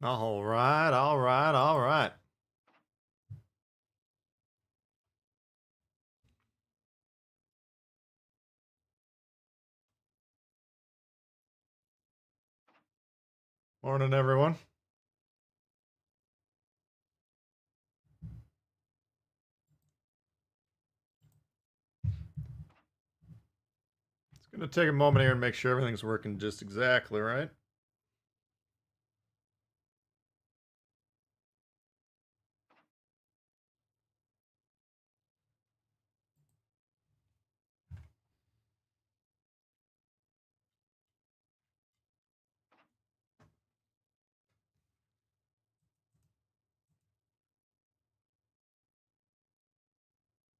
All right, all right, all right. Morning, everyone. It's going to take a moment here and make sure everything's working just exactly right.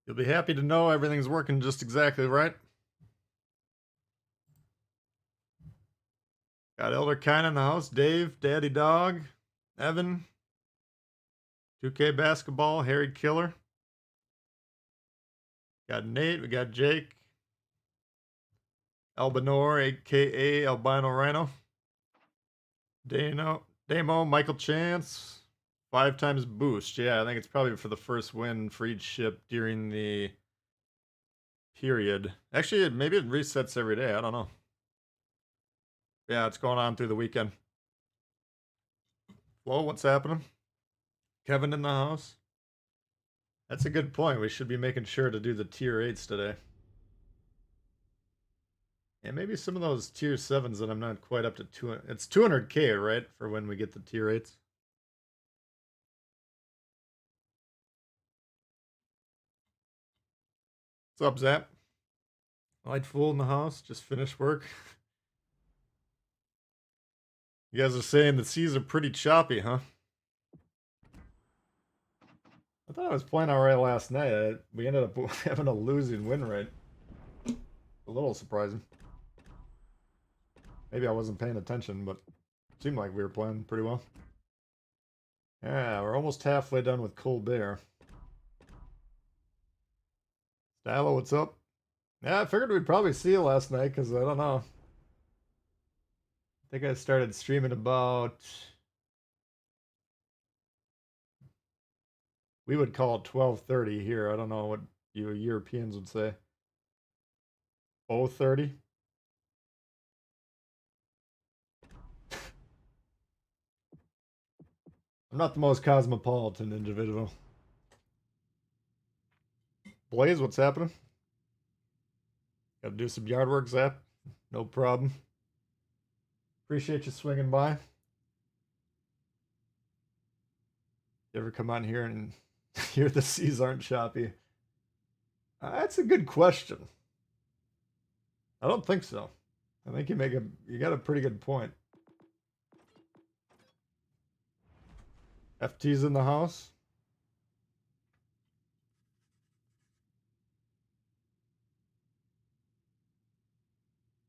You'll be happy to know everything's working just exactly right. Got Elder Kine in the house, Dave, Daddy Dog, Evan, 2K Basketball, Harry Killer. Got Nate, we got Jake, Albanor, aka Albino Rhino, Damo, Michael Chance, 5 times boost. Yeah, I think it's probably for the first win for each ship during the period. Actually, maybe it resets every day. I don't know. Yeah, it's going on through the weekend. Flo, what's happening? Kevin in the house? That's a good point. We should be making sure to do the tier 8s today. And maybe some of those tier 7s that I'm not quite up to 200. It's 200k, right? For when we get the tier 8s. What's up, Zap? Light Fool in the house. Just finished work. You guys are saying the seas are pretty choppy, huh? I thought I was playing alright last night. We ended up having a losing win rate. A little surprising. Maybe I wasn't paying attention, but it seemed like we were playing pretty well. Yeah, we're almost halfway done with Colbert. Stylo, what's up? Yeah, I figured we'd probably see you last night because I don't know. I think I started streaming about. We would call it 12:30 here. I don't know what you Europeans would say. 0:30. I'm not the most cosmopolitan individual. Blaze, what's happening? Got to do some yard work, Zap. No problem. Appreciate you swinging by. You ever come on here and hear the seas aren't choppy? That's a good question. I don't think so. I think you got a pretty good point. FT's in the house.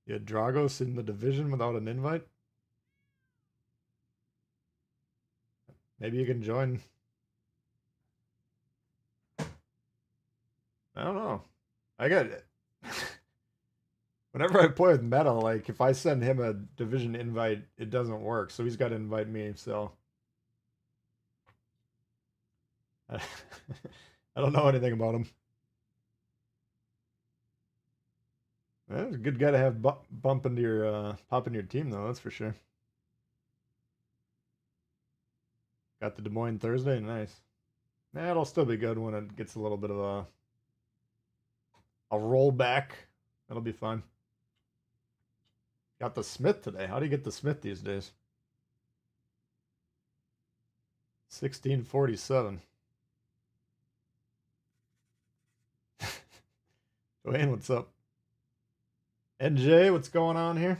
You had Dragos in the division without an invite. Maybe you can join. I don't know. I got it. Whenever I play with Meta, like if I send him a division invite, it doesn't work. So he's got to invite me. So I don't know anything about him. He's a good guy to have bump into your pop into your team though. That's for sure. Got the Des Moines Thursday. Nice. Nah, it'll still be good when it gets a little bit of a rollback. That'll be fun. Got the Smith today. How do you get the Smith these days? 1647. Dwayne, what's up? NJ, what's going on here?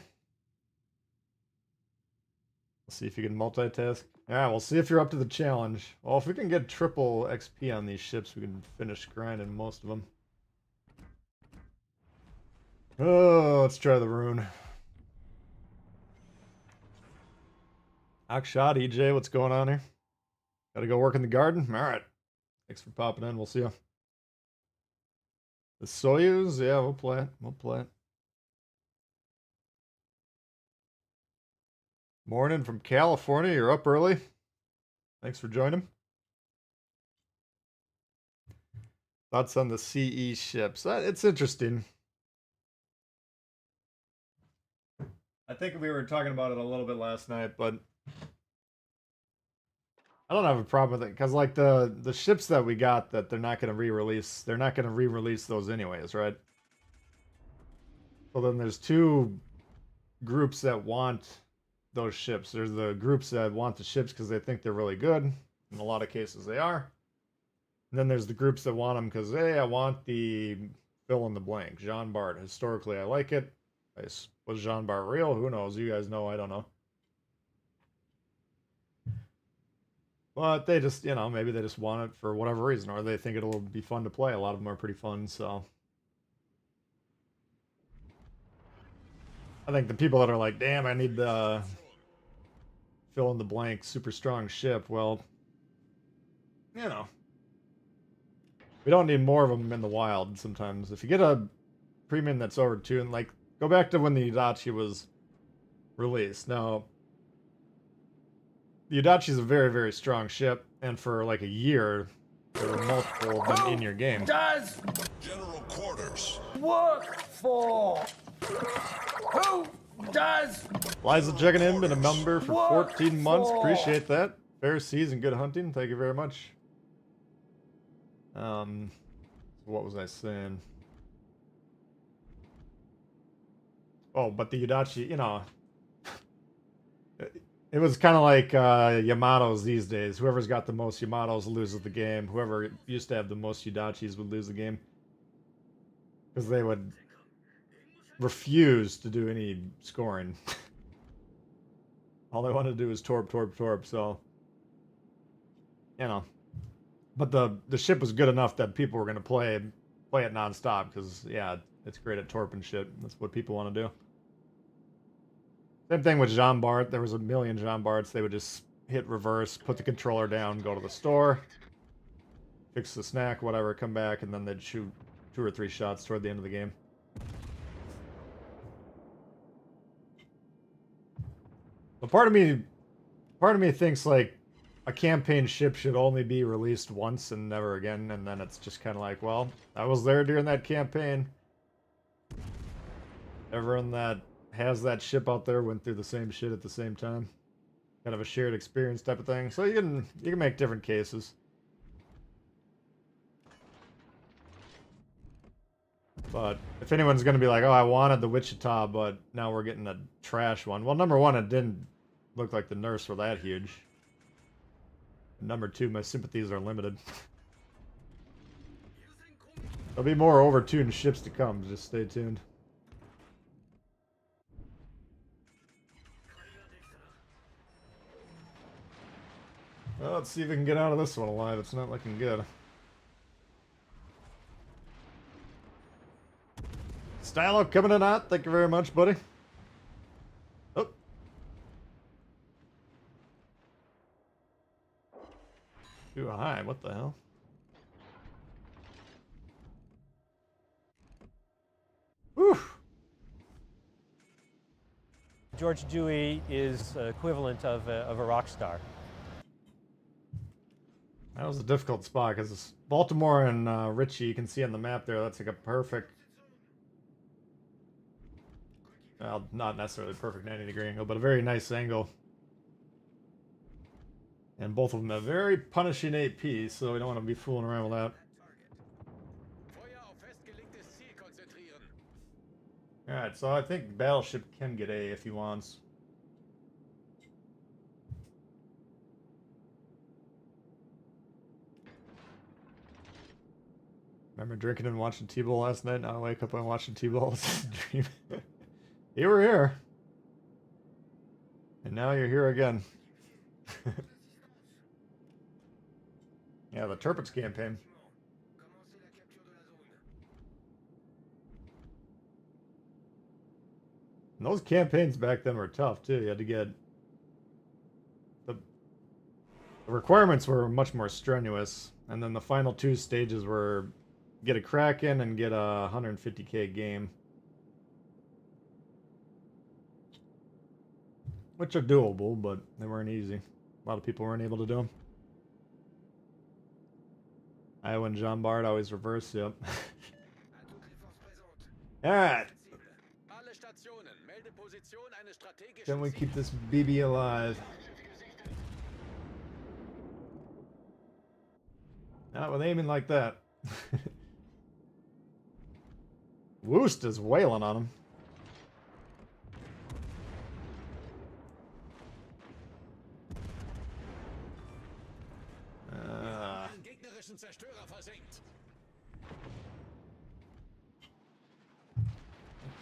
Let's see if you can multitask. Yeah, we'll see if you're up to the challenge. Well, if we can get triple XP on these ships, we can finish grinding most of them. Oh, let's try the rune. Akshot, EJ, what's going on here? Gotta go work in the garden? Alright. Thanks for popping in. We'll see you. The Soyuz? Yeah, we'll play it. We'll play it. Morning from California. You're up early. Thanks for joining. Thoughts on the CE ships? It's interesting. I think we were talking about it a little bit last night, but I don't have a problem with it because, like, the ships that we got that they're not going to re-release, they're not going to re-release those anyways, right? So then there's two groups that want those ships. There's the groups that want the ships because they think they're really good. In a lot of cases, they are. And then there's the groups that want them because, hey, I want the fill in the blank. Jean Bart. Historically, I like it. Was Jean Bart real? Who knows? You guys know. I don't know. But they just, maybe they just want it for whatever reason, or they think it'll be fun to play. A lot of them are pretty fun, so. I think the people that are like, damn, I need the fill in the blank super strong ship, well, we don't need more of them in the wild sometimes. If you get a premium that's overtuned, like, go back to when the Yudachi was released. Now, the Yudachi is a very, very strong ship, and for like a year, there were multiple of them in your game. Does General quarters work for? Who does? Liza checking in, been a member for 14 months. Appreciate that. Fair seas and good hunting. Thank you very much. What was I saying? Oh, but the Yudachi, it was kind of like Yamatos these days. Whoever's got the most Yamatos loses the game. Whoever used to have the most Yudachis would lose the game. Because they would refuse to do any scoring. All they wanted to do was torp, so... But the ship was good enough that people were going to play it nonstop, because, yeah, it's great at torp and shit. That's what people want to do. Same thing with Jean Bart. There was a million Jean Barts. They would just hit reverse, put the controller down, go to the store, fix the snack, whatever, come back, and then they'd shoot 2 or 3 shots toward the end of the game. But part of me thinks, like, a campaign ship should only be released once and never again, and then it's just kind of like, well, I was there during that campaign. Everyone that has that ship out there went through the same shit at the same time. Kind of a shared experience type of thing. So you can make different cases. But if anyone's going to be like, oh, I wanted the Wichita, but now we're getting a trash one. Well, number one, it didn't look like the nurse were that huge. And number two, my sympathies are limited. There'll be more overtuned ships to come. Just stay tuned. Well, let's see if we can get out of this one alive. It's not looking good. Stylo coming in hot. Thank you very much, buddy. Oh. Too high. What the hell? Whew. George Dewey is equivalent of a rock star. That was a difficult spot because Baltimore and Ritchie, you can see on the map there, that's like a perfect, well, not necessarily perfect 90-degree angle, but a very nice angle. And both of them have very punishing AP, so we don't want to be fooling around with that. Alright, so I think Battleship can get A if he wants. Remember drinking and watching Tbull last night? Now I wake up and watching Tbull stream. You were here. And now you're here again. Yeah, the Turpitz campaign. And those campaigns back then were tough too. You had to get the requirements were much more strenuous, and then the final 2 stages were get a Kraken and get a 150k game. which are doable, but they weren't easy. A lot of people weren't able to do them. Iowa and Jean Bart always reverse, yep. Alright. Can we keep this BB alive? Not with aiming like that. Woost is wailing on him.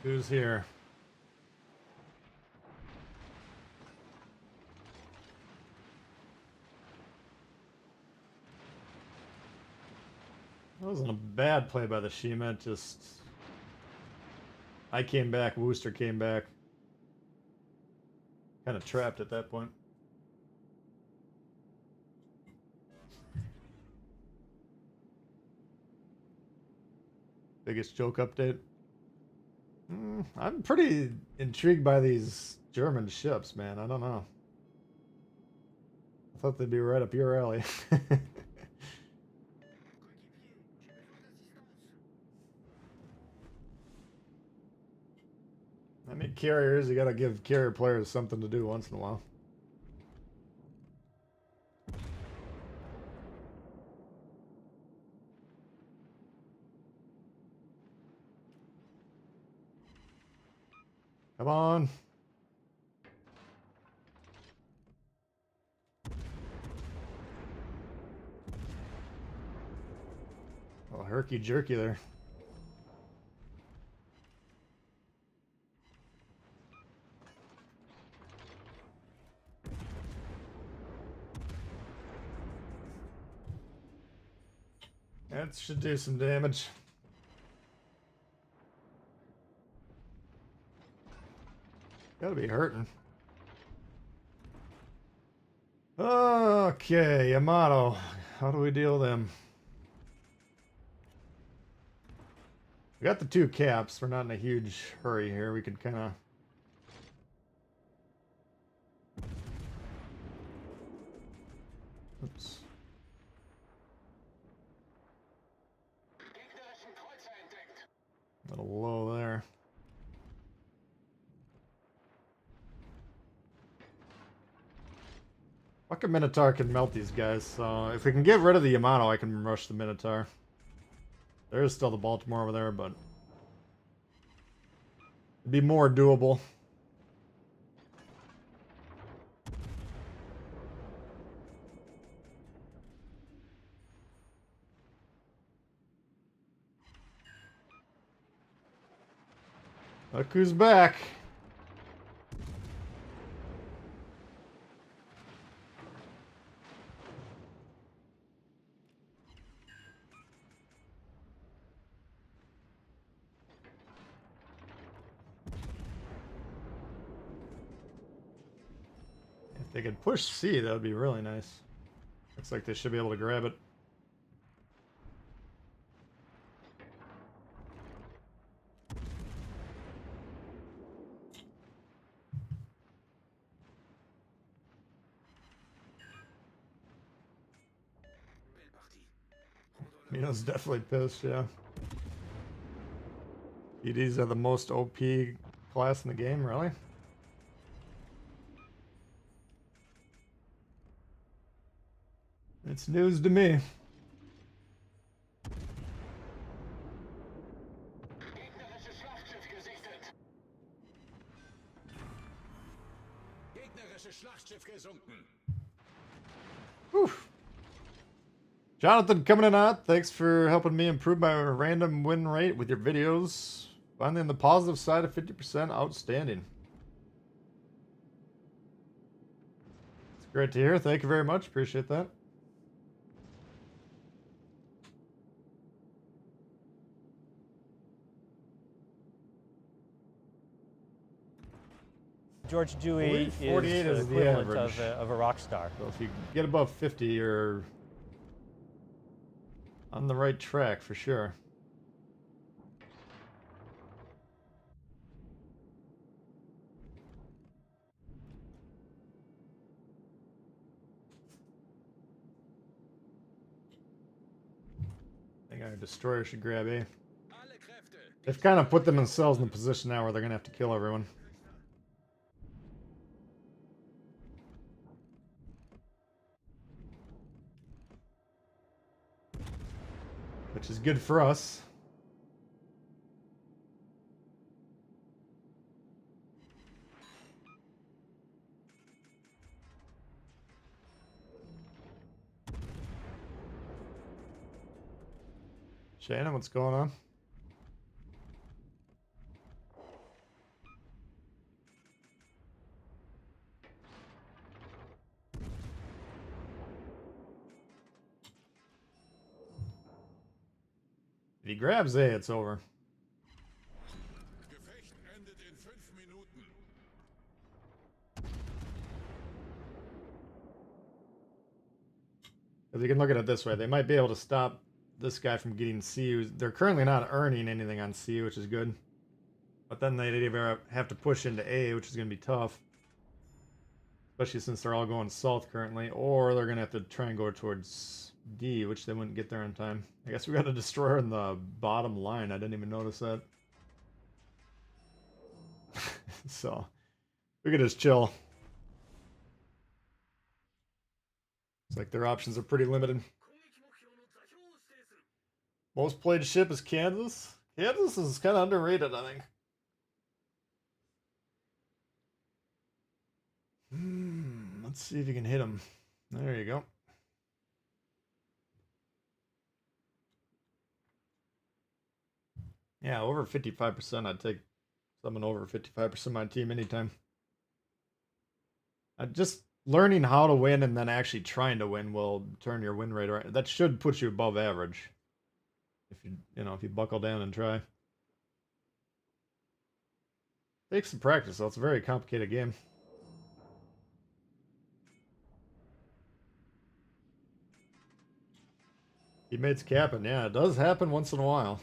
Who's here? That wasn't a bad play by the Shima, just... I came back, Wooster came back. Kind of trapped at that point. Biggest joke update? I'm pretty intrigued by these German ships, man. I don't know. I thought they'd be right up your alley. I mean, carriers, you gotta give carrier players something to do once in a while. Come on. Oh, herky jerky there. That should do some damage. Gotta be hurting. Okay, Yamato. How do we deal with them? We got the 2 caps. We're not in a huge hurry here. We could kind of... Oops. A little low there. Fucking Minotaur can melt these guys, so if we can get rid of the Yamato, I can rush the Minotaur. There is still the Baltimore over there, but it'd be more doable. Look who's back. If they could push C, that would be really nice. Looks like they should be able to grab it. Mino's definitely pissed, yeah. EDs are the most OP class in the game, really? It's news to me. Whew. Jonathan coming in hot. Thanks for helping me improve my random win rate with your videos. Finally on the positive side of 50%. Outstanding. It's great to hear. Thank you very much. Appreciate that. George Dewey 48 is is the equivalent average. of a rock star. So if you get above 50, you're on the right track for sure. Destroyer should grab A. They've kind of put themselves in the position now where they're going to have to kill everyone. Which is good for us. Shannon, what's going on? If he grabs A, it's over. Gefecht endet in 5 Minuten. Because you can look at it this way. They might be able to stop this guy from getting C. They're currently not earning anything on C, which is good. But then they'd either have to push into A, which is going to be tough. Especially since they're all going south currently. Or they're going to have to try and go towards D, which they wouldn't get there in time. I guess we got a destroyer in the bottom line. I didn't even notice that. So, we could just chill. It's like their options are pretty limited. Most played ship is Kansas. Kansas is kind of underrated, I think. Let's see if you can hit him. There you go. Yeah, over 55%. I'd take someone over 55% of my team anytime. Just learning how to win and then actually trying to win will turn your win rate around. That should put you above average. If if you buckle down and try. Takes some practice, though. It's a very complicated game. Teammates capping, yeah, it does happen once in a while.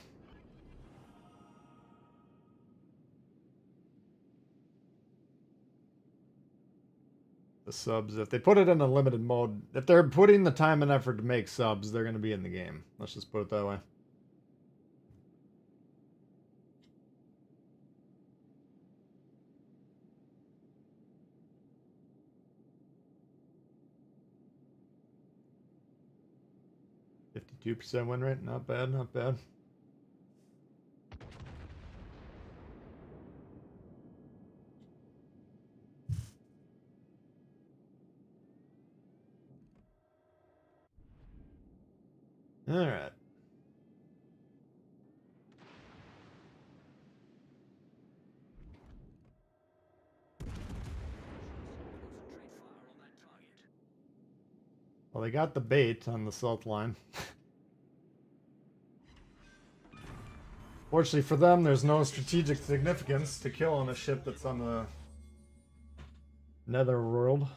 The subs, if they put it in a limited mode, if they're putting the time and effort to make subs, they're going to be in the game. Let's just put it that way. %52 win rate, not bad, not bad. All right. Well, they got the bait on the south line. Fortunately for them, there's no strategic significance to kill on a ship that's on the netherworld.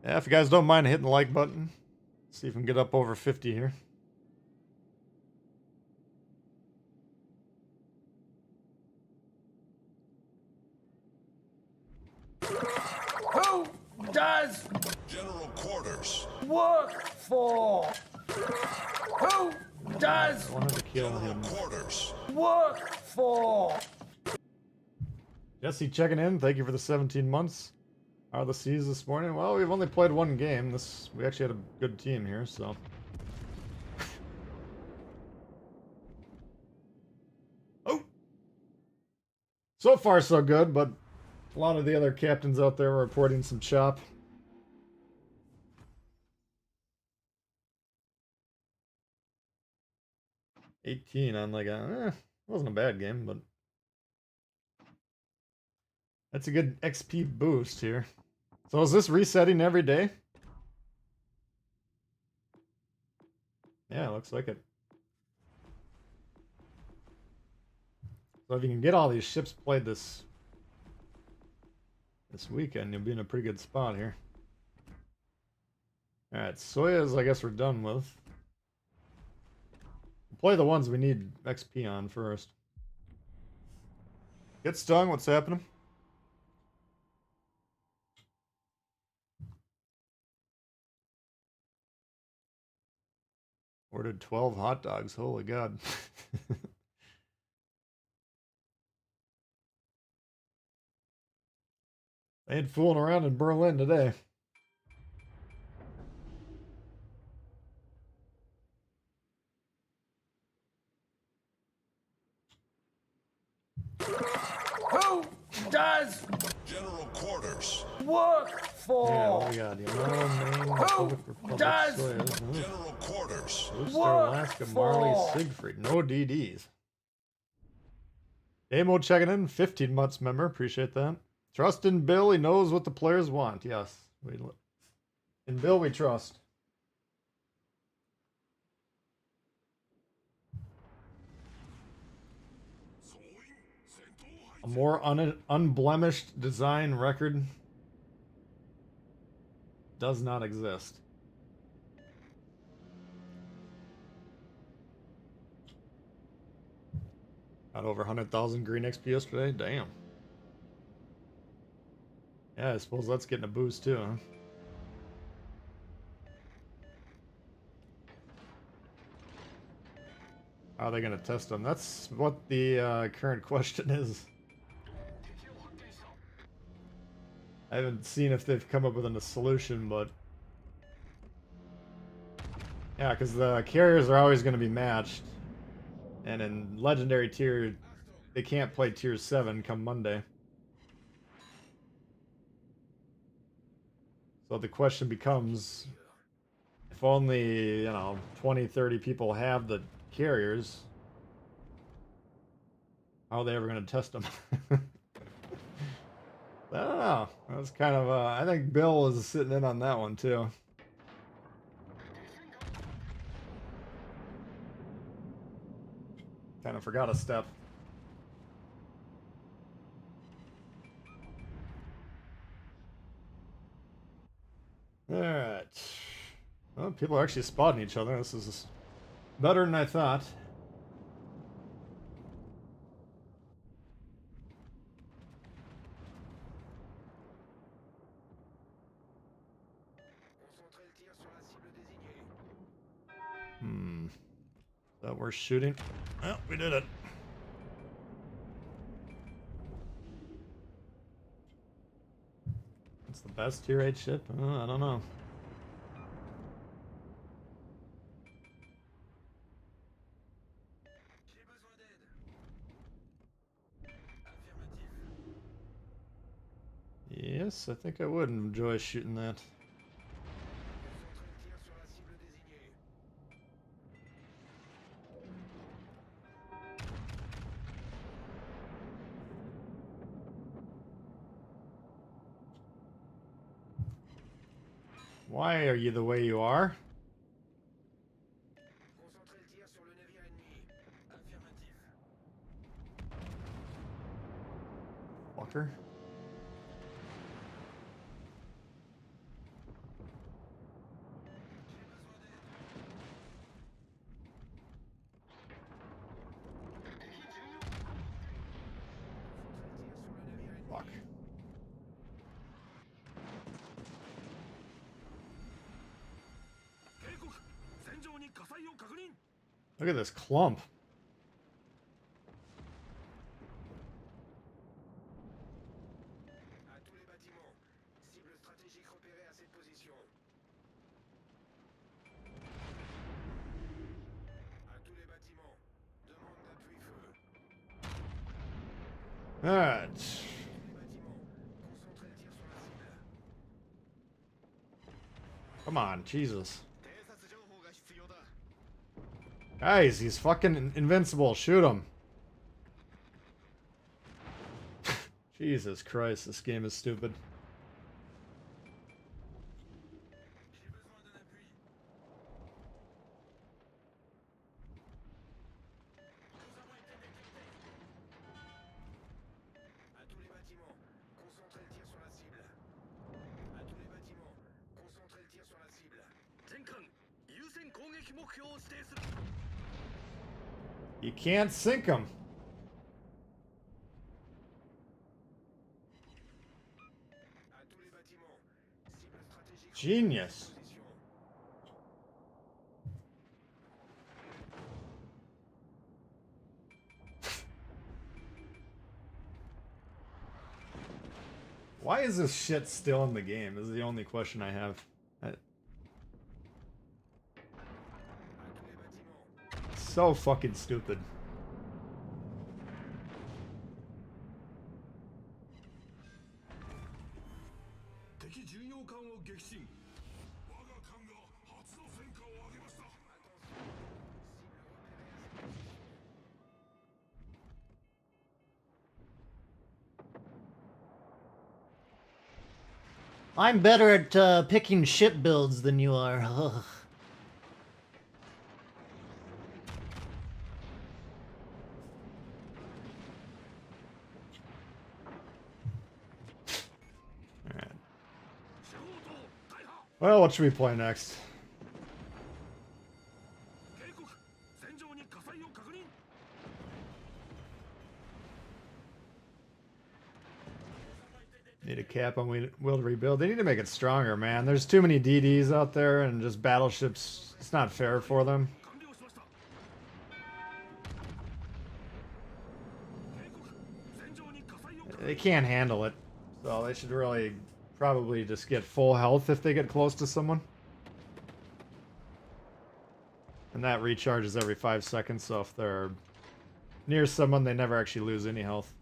Yeah, if you guys don't mind hitting the like button, see if we can get up over 50 here. Who does General quarters. work for? Who does I wanted to kill General him. quarters. work for? Jesse checking in. Thank you for the 17 months. How are the C's this morning? Well, we've only played one game. We actually had a good team here, so. Oh! So far, so good, but a lot of the other captains out there were reporting some chop. $18 on like wasn't a bad game, but that's a good XP boost here. So is this resetting every day? Yeah, looks like it. So if you can get all these ships played this weekend, you'll be in a pretty good spot here. Alright, Soyuz I guess we're done with. We'll play the ones we need XP on first. Get stung. What's happening? Ordered 12 hot dogs. Holy God. They ain't fooling around in Berlin today. Who does General quarters. work Yeah, for? what we got? Yellow, Maine, Republic, does Soyuz. General quarters. Booster, work Alaska, Marley, for? Siegfried. No DDs. Damo checking in. 15 months member. Appreciate that. Trust in Bill. He knows what the players want. Yes. In Bill, we trust. A more unblemished design record does not exist. Got over 100,000 green XP yesterday. Damn. Yeah, I suppose that's getting a boost too, huh? How are they going to test them? That's what the current question is. I haven't seen if they've come up with a solution, but... Yeah, because the carriers are always going to be matched. And in Legendary tier, they can't play tier 7 come Monday. So the question becomes, if only, 20, 30 people have the carriers, how are they ever going to test them? I don't know. That's kind of, I think Bill is sitting in on that one too. Kind of forgot a step. Alright. Well, people are actually spotting each other. This is better than I thought. Is that worth shooting? Well, we did it. It's the best tier 8 ship? I don't know. Yes, I think I would enjoy shooting that. Why are you the way you are? Fucker. Fuck. Look at this clump. Alright. Come on, Jesus. Guys, he's fucking invincible. Shoot him. Jesus Christ, this game is stupid. You can't sink him. Genius. Why is this shit still in the game? Is the only question I have. So fucking stupid. I'm better at picking ship builds than you are. Ugh. Alright. Well, what should we play next? Need a cap on Will to Rebuild. They need to make it stronger, man. There's too many DDs out there and just battleships. It's not fair for them. They can't handle it. So they should really probably just get full health if they get close to someone. And that recharges every 5 seconds, so if they're near someone, they never actually lose any health.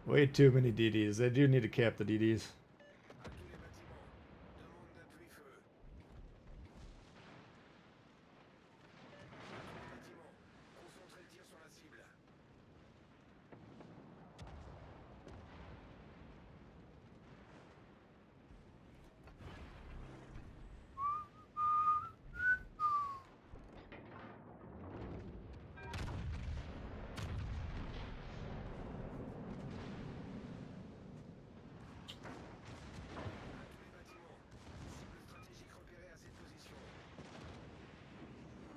Way too many DDs. They do need to cap the DDs.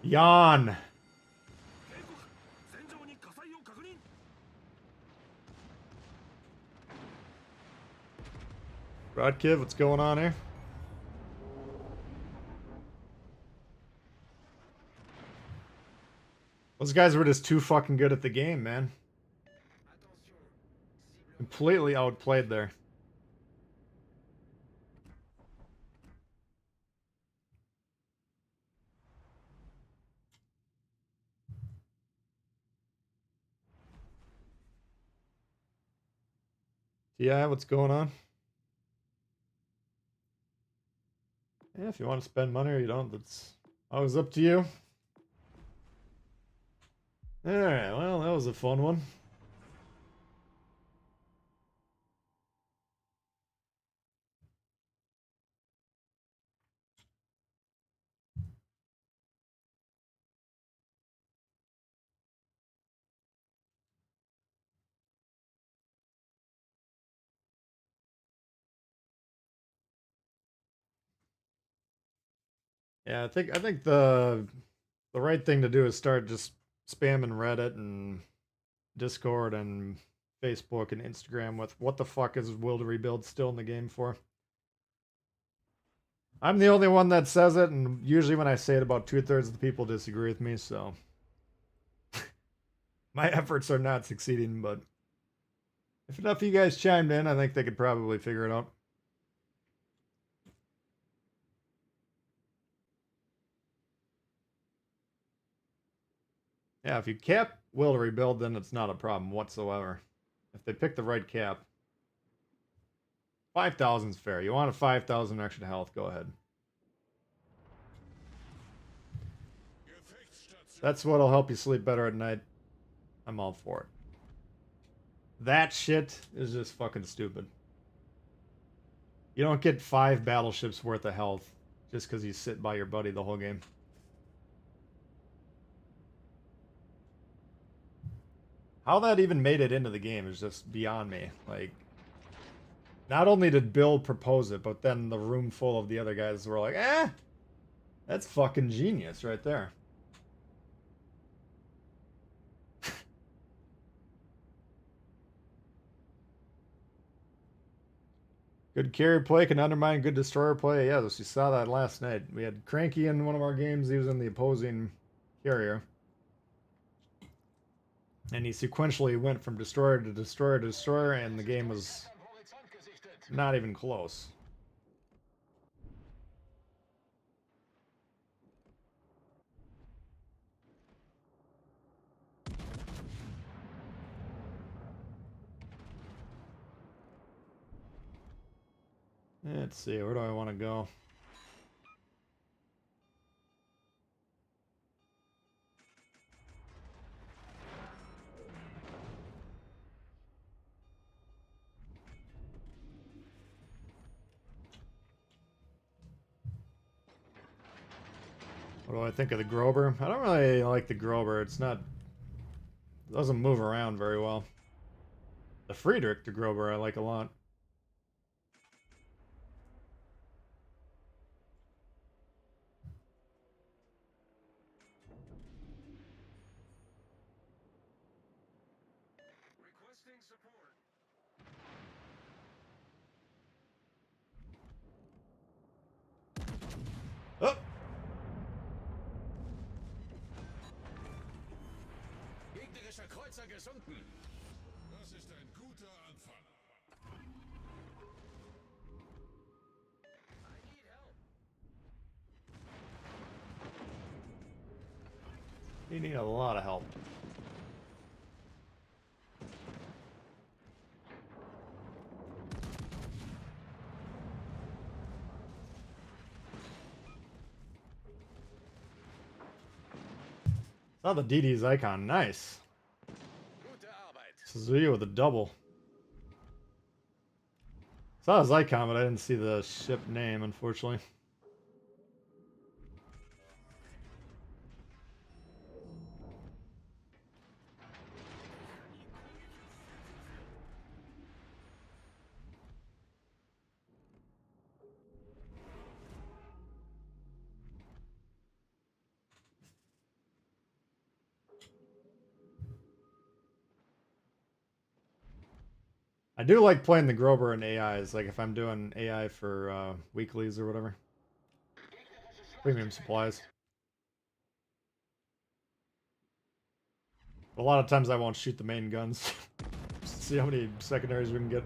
Yawn. Rodkiv, what's going on here? Those guys were just too fucking good at the game, man. Completely outplayed there. Yeah, what's going on? Yeah, if you want to spend money or you don't, that's always up to you. Alright, well, that was a fun one. Yeah, I think the right thing to do is start just spamming Reddit and Discord and Facebook and Instagram with what the fuck is Will to Rebuild still in the game for? I'm the only one that says it, and usually when I say it, about 2/3 of the people disagree with me, so my efforts are not succeeding, but if enough of you guys chimed in, I think they could probably figure it out. Yeah, if you cap Will to Rebuild, then it's not a problem whatsoever. If they pick the right cap. 5,000 is fair. You want a 5,000 extra health, go ahead. That's what'll help you sleep better at night. I'm all for it. That shit is just fucking stupid. You don't get 5 battleships worth of health just because you sit by your buddy the whole game. How that even made it into the game is just beyond me. Like, Not only did Bill propose it, but then the room full of the other guys were like, eh, that's fucking genius right there. Good carry play can undermine good destroyer play. Yeah, you saw that last night. We had Cranky in one of our games. He was in the opposing carrier. And he sequentially went from destroyer to destroyer to destroyer, and the game was not even close. Let's see, where do I want to go? What do I think of the Grober? I don't really like the Grober. It's not... It doesn't move around very well. The Friedrich the Grober I like a lot. Requesting support. Oh! Gegnerischer Kreuzer gesunken. Das ist ein guter Anfang. I need help. You need a lot of help. Saw the DD's icon. Nice. Gute Arbeit. Suzuki with a double. Saw his icon, but I didn't see the ship name, unfortunately. I do like playing the Grober and AIs, like if I'm doing AI for weeklies or whatever. Premium supplies. A lot of times I won't shoot the main guns. Just see how many secondaries we can get.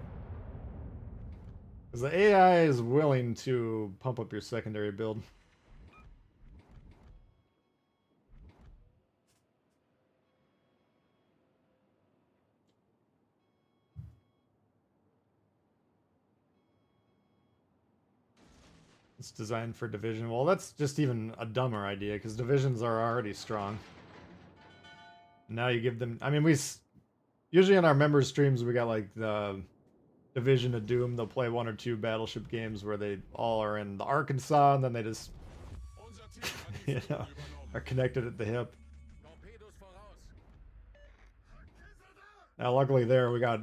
Because the AI is willing to pump up your secondary build. It's designed for division. Well, that's just even a dumber idea because divisions are already strong. Now you give them. I mean, usually in our members streams we got like the Division of Doom. They'll play 1 or 2 battleship games where they all are in the Arkansas and then they just Unser Team hat die you know, Führung übernommen. are connected at the hip. Torpedos voraus. Now, luckily there we got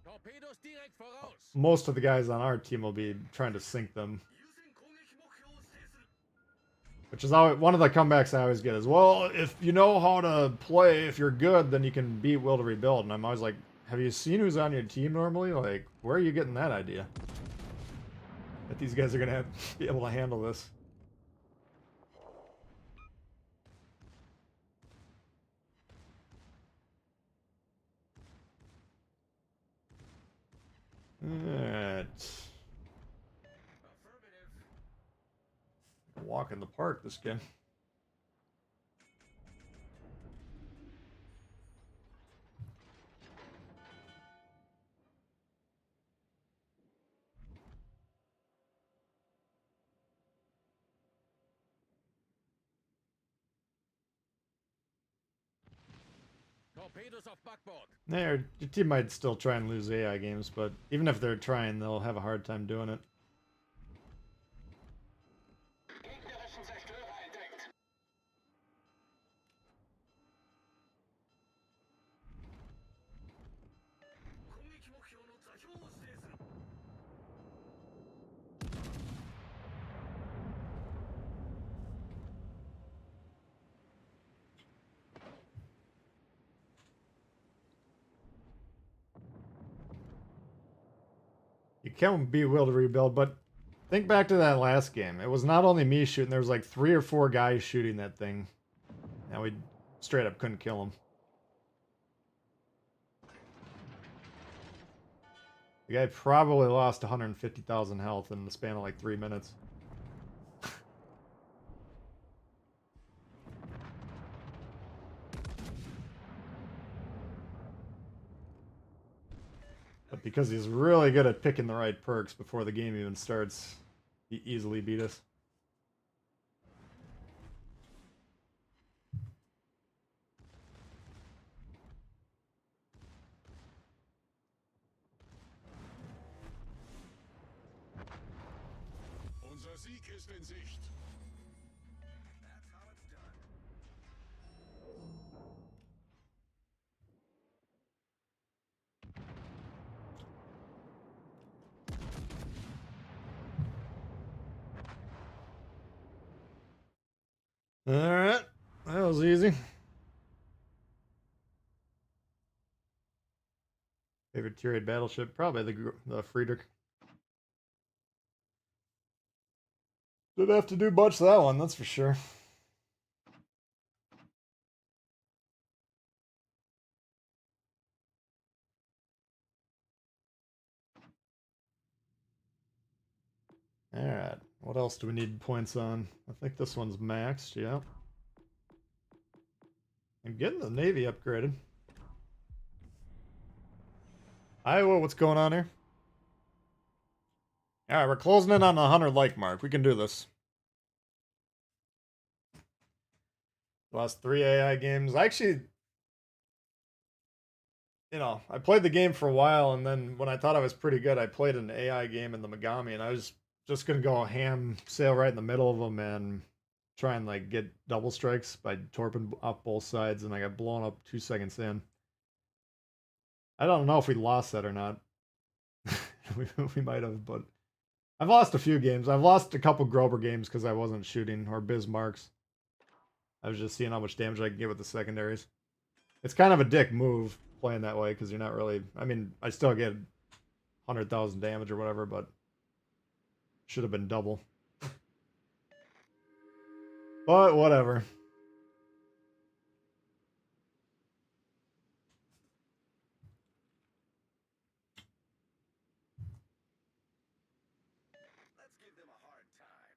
Torpedos direkt voraus. most of the guys on our team will be trying to sink them. Which is always, one of the comebacks I always get is, well, if you know how to play, if you're good, then you can beat Will to Rebuild. And I'm always like, have you seen who's on your team normally? Like, where are you getting that idea? That these guys are going to be able to handle this. Alright. Affirmative. Walk in the park, this game. Torpedos auf Backbord. Your team might still try and lose AI games, but even if they're trying, they'll have a hard time doing it. Gegnerischen Zerstörer entdeckt. it can be will to rebuild, but think back to that last game. It was not only me shooting, there was like 3 or 4 guys shooting that thing. And we straight up couldn't kill him. The guy probably lost 150,000 health in the span of like 3 minutes. But because he's really good at picking the right perks before the game even starts, he easily beat us. Unser Sieg ist in Sicht. Alright, that was easy. Favorite tier 8 battleship? Probably the Friedrich. Didn't have to do much to that one, that's for sure. Alright, what else do we need points on? I think this one's maxed, yeah. I'm getting the Navy upgraded. Iowa, what's going on here? Alright, we're closing in on the 100 like mark. We can do this. Last 3 AI games. I actually, I played the game for a while, and then when I thought I was pretty good, I played an AI game in the Megami, and I was just gonna go ham, sail right in the middle of them, and try and like get double strikes by torping off both sides, and I got blown up 2 seconds in. I don't know if we lost that or not. we might have, but I've lost a few games. I've lost a couple Grober games because I wasn't shooting, or Bismarcks. I was just seeing how much damage I can get with the secondaries. It's kind of a dick move playing that way because you're not really. I mean, I still get 100,000 damage or whatever, but should have been double. But whatever. Let's give them a hard time.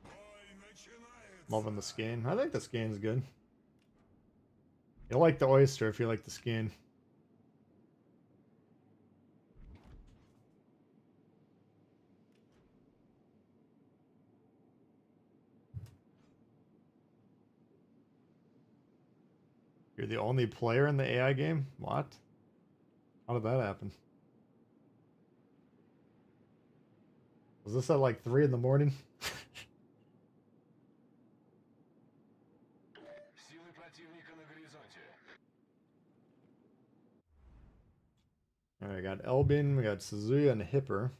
Ой, начинается. Loving the skein. I think the skein's good. You'll like the oyster if you like the skein. You're the only player in the AI game? What? How did that happen? Was this at like 3 in the morning? Силы противника на горизонте. Alright, we got Elbin, we got Suzuya and Hipper.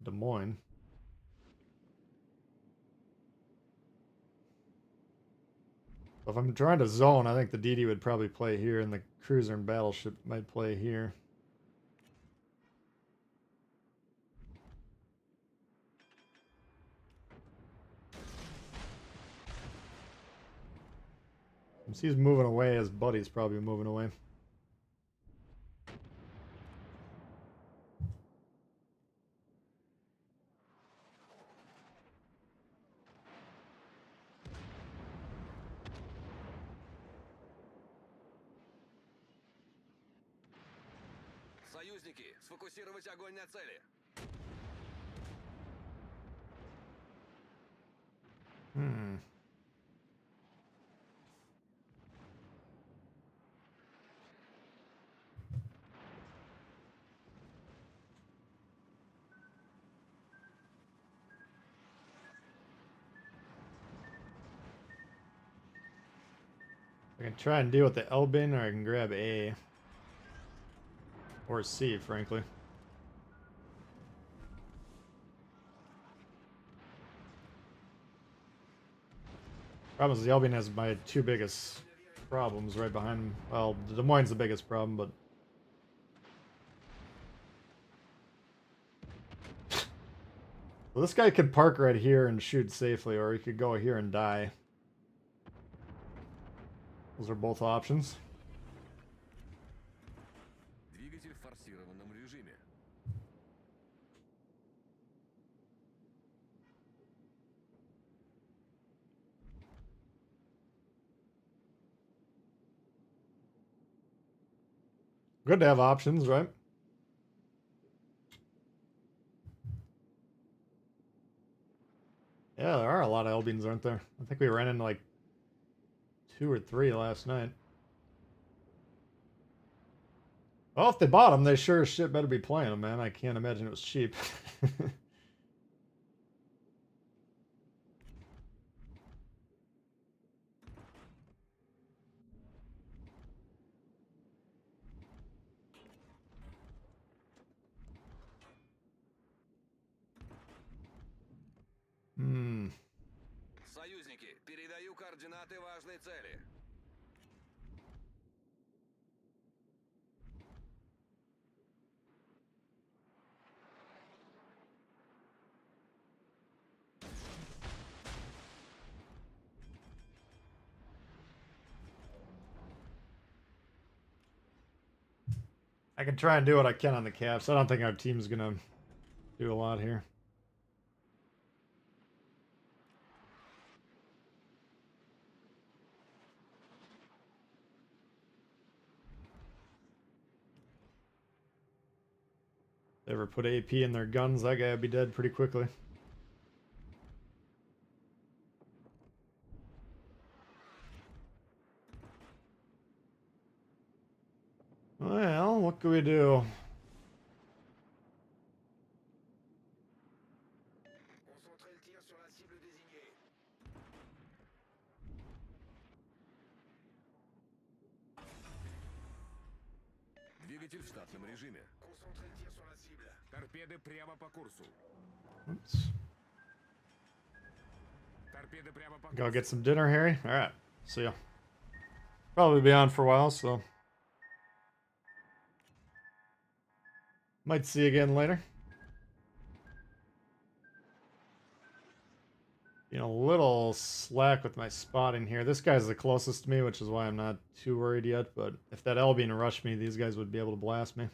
Des Moines. So if I'm trying to zone, I think the DD would probably play here, and the cruiser and battleship might play here. Since he's moving away, his buddy's probably moving away. Союзники, сфокусировать огонь на цели. Hmm. I can try and deal with the Elbin, or I can grab A. Or C, frankly. Problem is the Elbin has my 2 biggest problems right behind him. Well, Des Moines' the biggest problem, but... Well, this guy could park right here and shoot safely, or he could go here and die. Those are both options. Двигатель в форсированном режиме. Good to have options, right? Yeah, there are a lot of L-beams, aren't there? I think we ran into like 2 or 3 last night. Well, if they bought them, they sure as shit better be playing them, man. I can't imagine it was cheap. Союзники, передаю координаты важной цели. I can try and do what I can on the caps. I don't think our team's gonna do a lot here. They ever put AP in their guns, that guy would be dead pretty quickly. Well, what can we do? Concentrez le tir sur la cible désignée. Двигатель в штатном режиме. Concentrez le tir sur la cible. Торпеды прямо по курсу. Oops. Торпеды прямо по Go курсу. get some dinner, Harry? Alright, see ya. Probably be on for a while, so... Might see you again later. Being a little slack with my spotting here. This guy's the closest to me, which is why I'm not too worried yet. But if that L-beam rushed me, these guys would be able to blast me.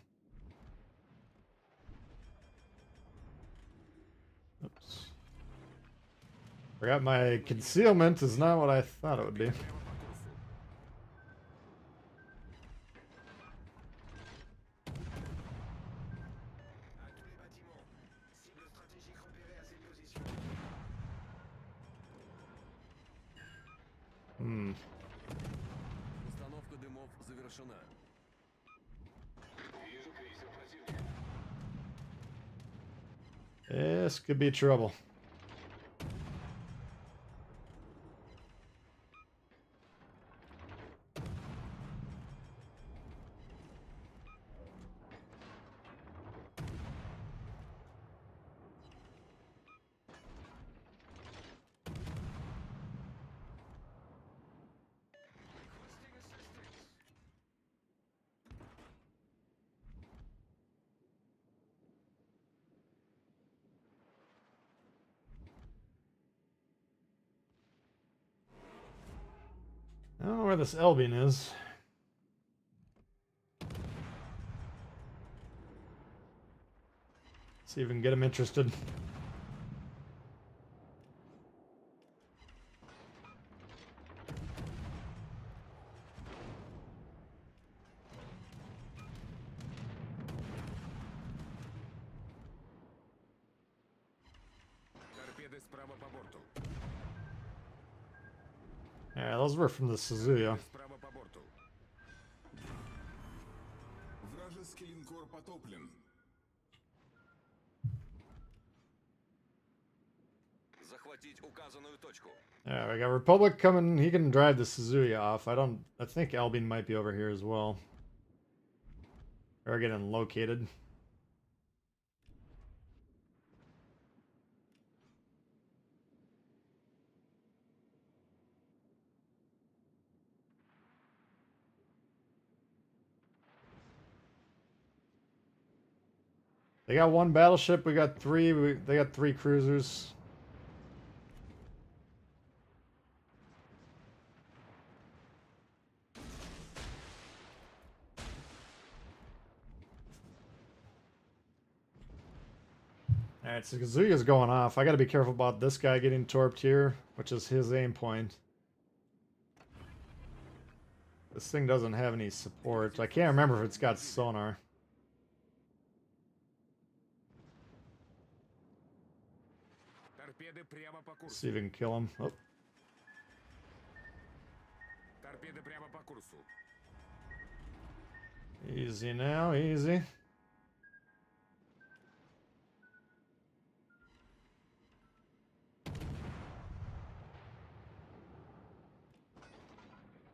Oops. Forgot my concealment is not what I thought it would be. Прямо по курсу. À tous les bâtiments. Cible stratégique repérée à cette position. Установка дымов завершена. Вижу крейсер противника. This could be trouble. I don't know where this L-beam is. See if we can get him interested. Торпеды справа по борту. Yeah, those were from the Suzuya. Справа по борту. Вражеский линкор потоплен. Захватить указанную точку. Yeah, we got Republic coming. He can drive the Suzuya off. I think Albin might be over here as well. Or getting located. They got one battleship. We got three. They got 3 cruisers. Alright, so Kazuya's going off. I gotta be careful about this guy getting torped here, which is his aim point. This thing doesn't have any support. I can't remember if it's got sonar. Торпеды прямо по курсу. See if we can kill him. Oh, Торпеды прямо по курсу. easy now, easy.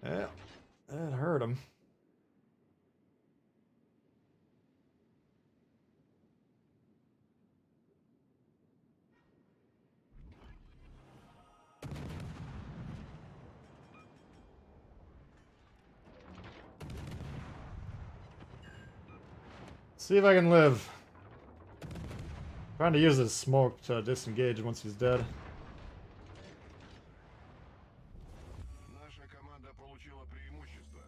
Yeah, that hurt him. See if I can live. Trying to use his smoke to disengage once he's dead. Наша команда получила преимущество.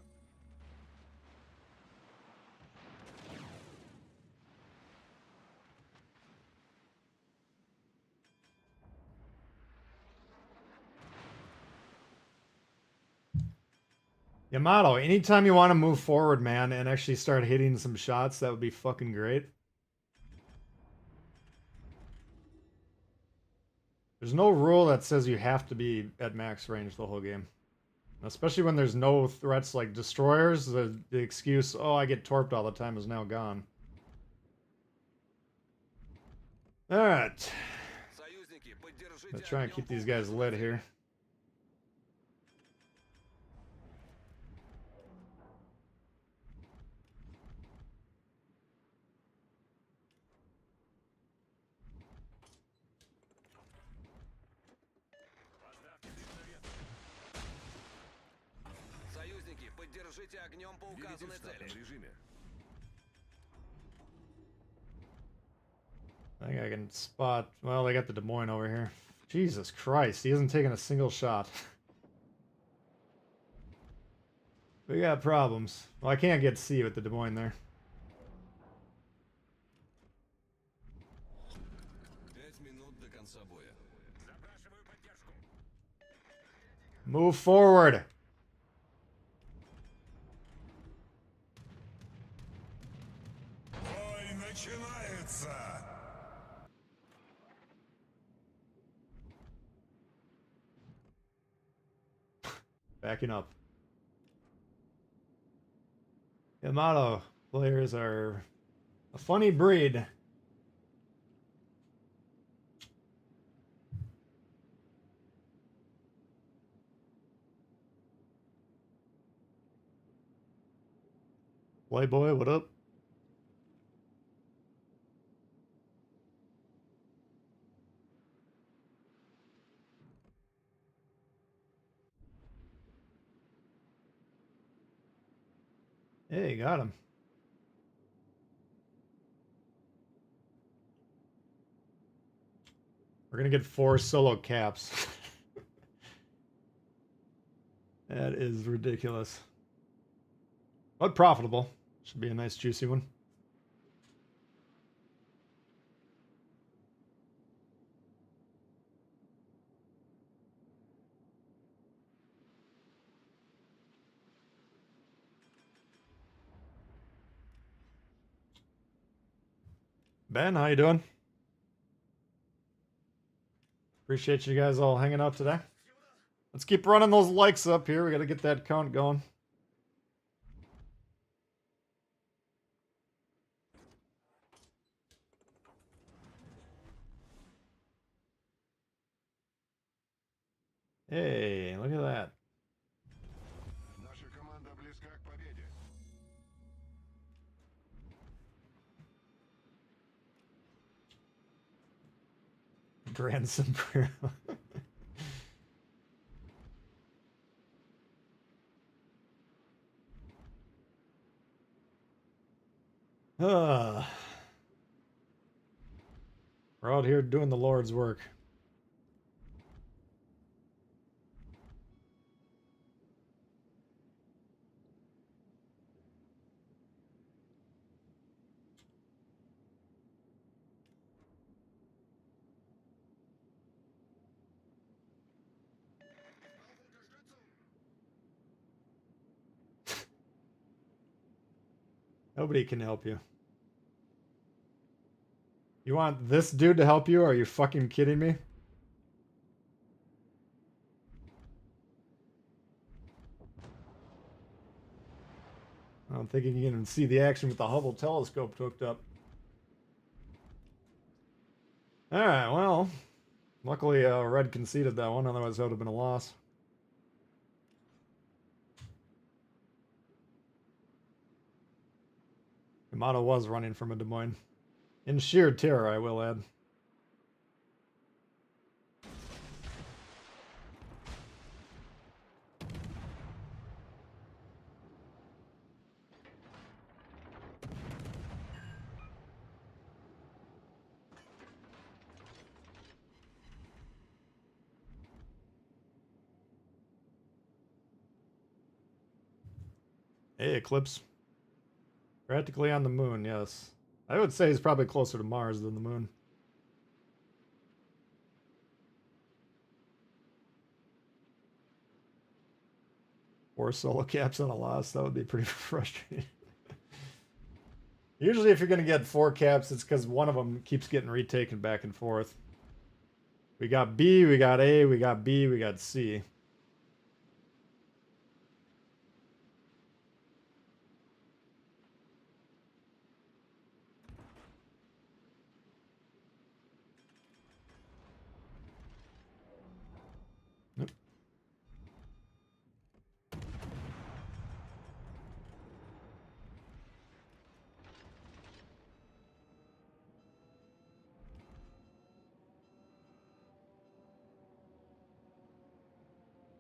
Yamato, anytime you want to move forward, man, and actually start hitting some shots, that would be fucking great. There's no rule that says you have to be at max range the whole game. Especially when there's no threats like destroyers, the excuse, oh, I get torped all the time is now gone. Alright. Союзники, поддержите Let's try and огнем keep по these guys указанной lit цели. here. Союзники, поддержите огнем по Двигатель указанной в штатном цели. режиме. I think I can spot. Well, they got the Des Moines over here. Jesus Christ, he hasn't taken a single shot. We got problems. Well, I can't get C with the Des Moines there. 5 минут до конца боя. Запрашиваю поддержку. Move forward. Бой начинается! Backing up. Yamato players are a funny breed. Playboy, what up? Hey, got him. We're gonna get 4 solo caps. That is ridiculous. But profitable. Should be a nice juicy one. Ben, how you doing? Appreciate you guys all hanging out today. Let's keep running those likes up here. We got to get that count going. Hey, look at that. Наша команда близка к победе. Grand Sombrero. We're out here doing the Lord's work. Nobody can help you. You want this dude to help you? Are you fucking kidding me? I don't think you can even see the action with the Hubble telescope hooked up. Alright, well. Luckily, Red conceded that one, otherwise that would have been a loss. Yamato was running from a Des Moines. In sheer terror, I will add. Hey, Eclipse. Practically on the moon, yes. I would say he's probably closer to Mars than the moon. 4 solo caps on a loss, that would be pretty frustrating. Usually if you're going to get 4 caps, it's because one of them keeps getting retaken back and forth. We got B, we got A, we got B, we got C. Yep.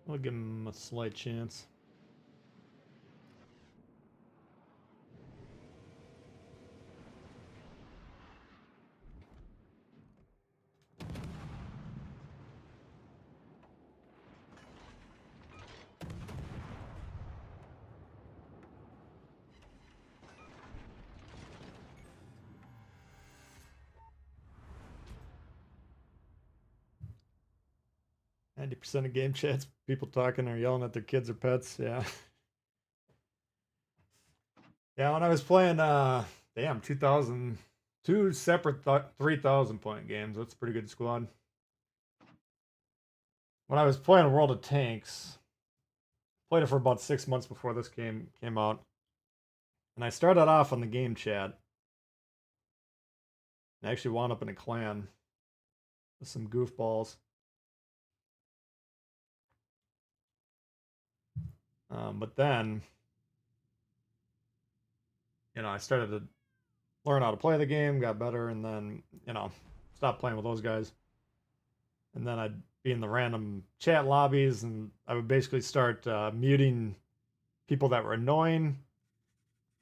I'll give him a slight chance. %of game chats, people talking or yelling at their kids or pets. Yeah. Yeah, when I was playing, 2000, 2 separate 3,000 point games. That's a pretty good squad. When I was playing World of Tanks, played it for about 6 months before this game came out. And I started off on the game chat. And I actually wound up in a clan with some goofballs. But then, I started to learn how to play the game, got better, and then, stopped playing with those guys. And then I'd be in the random chat lobbies, and I would basically start muting people that were annoying.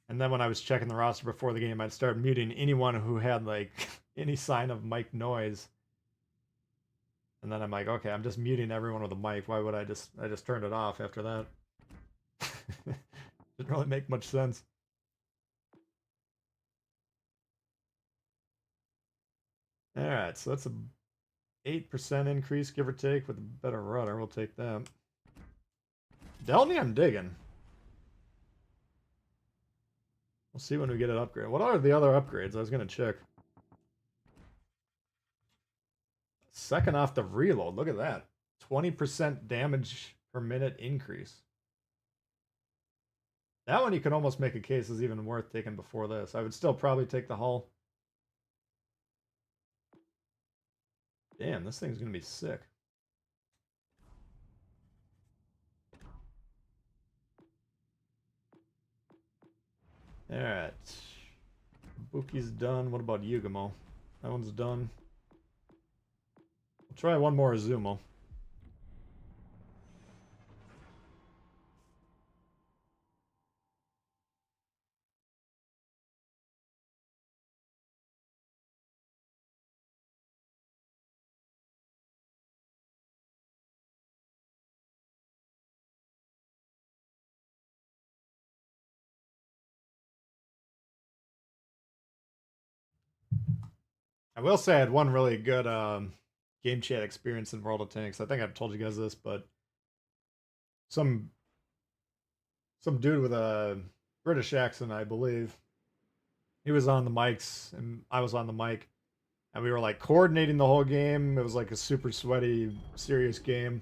And then when I was checking the roster before the game, I'd start muting anyone who had, like, any sign of mic noise. And then I'm like, okay, I'm just muting everyone with a mic. Why would I just turned it off after that? Didn't really make much sense. All right, so that's a 8% increase, give or take, with a better rudder. We'll take that. Delny, I'm digging. We'll see when we get an upgrade. What are the other upgrades? I was going to check. Second off the reload. Look at that. 20% damage per minute increase. That one you can almost make a case is even worth taking before this. I would still probably take the hull. Damn, this thing's going to be sick. Alright. Buki's done. What about Yugamo? That one's done. We'll try one more Azumo. I will say I had one really good game chat experience in World of Tanks. I think I've told you guys this, but some dude with a British accent, I believe, he was on the mics and I was on the mic, and we were like coordinating the whole game. It was like a super sweaty, serious game.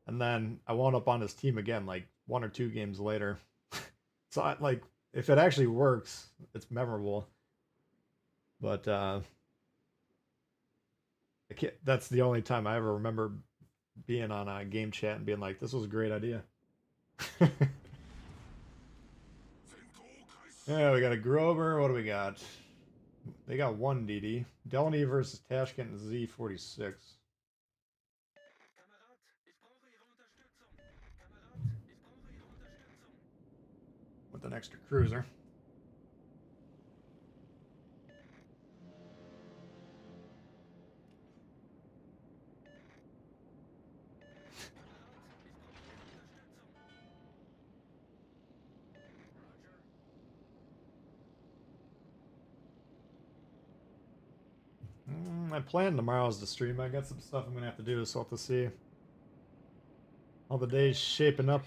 And then I wound up on his team again, like 1 or 2 games later. So like, if it actually works, it's memorable. But that's the only time I ever remember being on a game chat and being like, "This was a great idea." Yeah, we got a Grover. What do we got? They got one DD. Delaney versus Tashkent and Z46. With an extra cruiser. My plan tomorrow is to stream. I got some stuff I'm gonna have to do, so I'll have to see how the day's shaping up.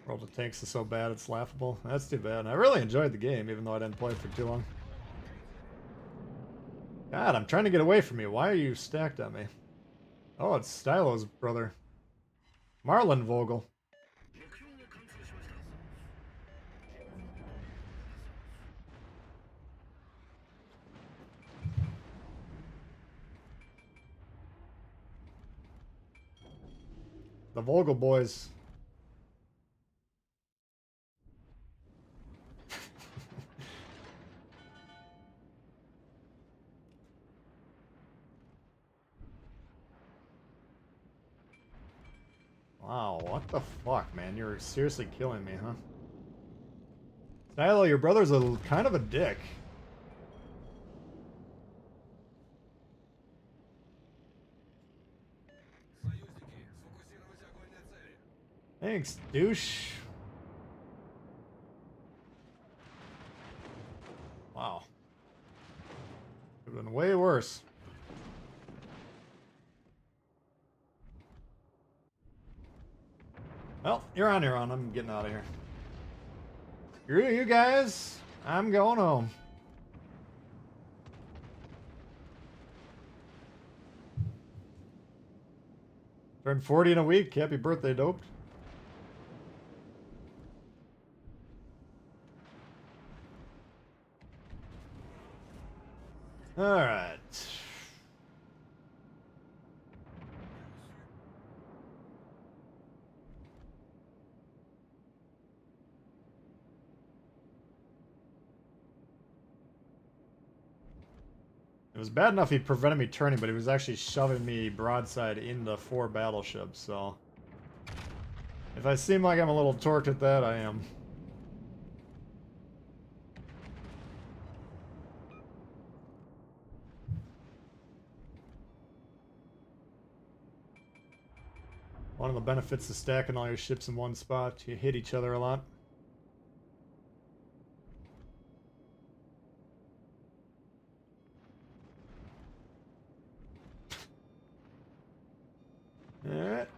World of Tanks is so bad it's laughable. That's too bad. I really enjoyed the game, even though I didn't play it for too long. God, I'm trying to get away from you. Why are you stacked on me? Oh, it's Stylo's brother. Marlon Vogel. The Vogel boys. Wow, what the fuck, man? You're seriously killing me, huh? Stylo, your brother's a kind of a dick. Thanks, douche. Wow. Could have been way worse. Well, you're on your own. I'm getting out of here. Screw you guys. I'm going home. Turned 40 in a week. Happy birthday, doped. All right. It was bad enough he prevented me turning, but he was actually shoving me broadside into 4 battleships, so... If I seem like I'm a little torqued at that, I am. One of the benefits of stacking all your ships in one spot, you hit each other a lot. Alright.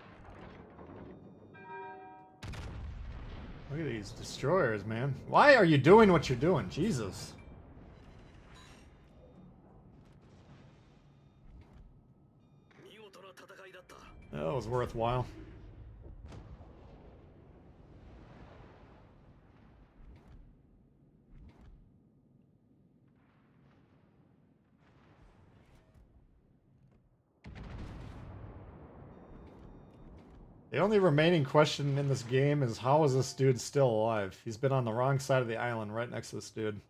Look at these destroyers, man. Why are you doing what you're doing? Jesus. That was worthwhile. The only remaining question in this game is how is this dude still alive? He's been on the wrong side of the island right next to this dude.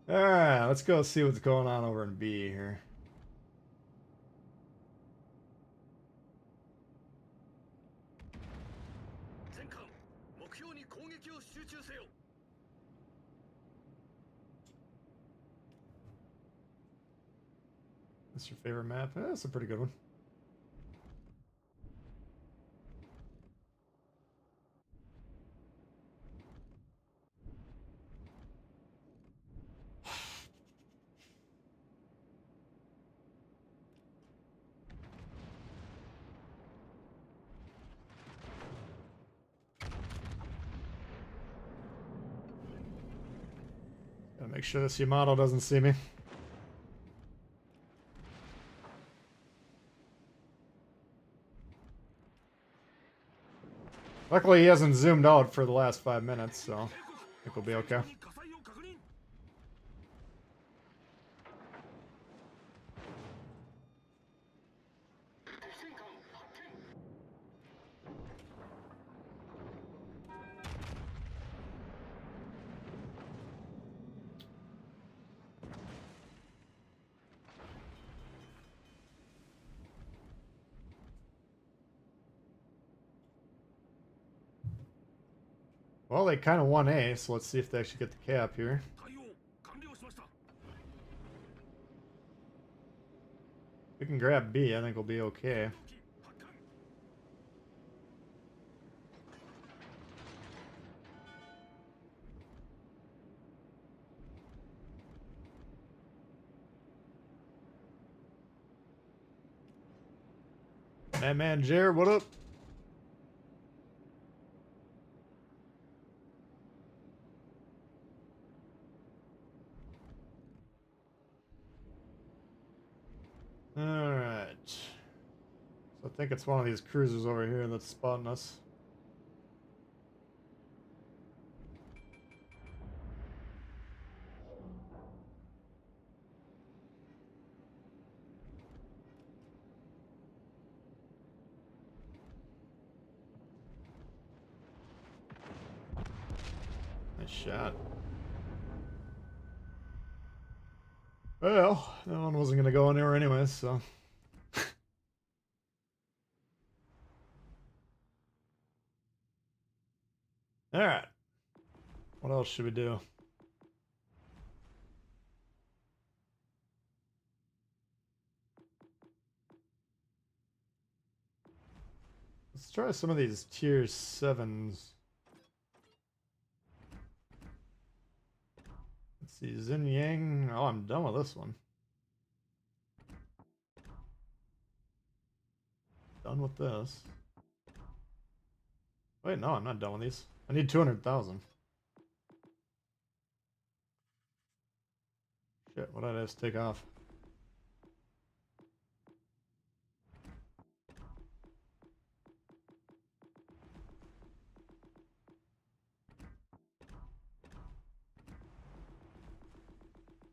Alright, let's go see what's going on over in B here. That's your favorite map? That's a pretty good one. Gotta make sure this Yamato doesn't see me. Luckily, he hasn't zoomed out for the last 5 minutes, so I think we'll be okay. Well, they kind of won A, so let's see if they actually get the cap here. We can grab B, I think we'll be okay. Man, Jared, what up? Alright. So I think it's one of these cruisers over here that's spotting us. Nice shot. Well, that one wasn't going to go anywhere anyway, so. Alright. What else should we do? Let's try some of these tier 7s. Let's see, Xin Yang. Oh, I'm done with this one. Done with this. Wait, no, I'm not done with these. I need 200,000. Shit, what did I just take off?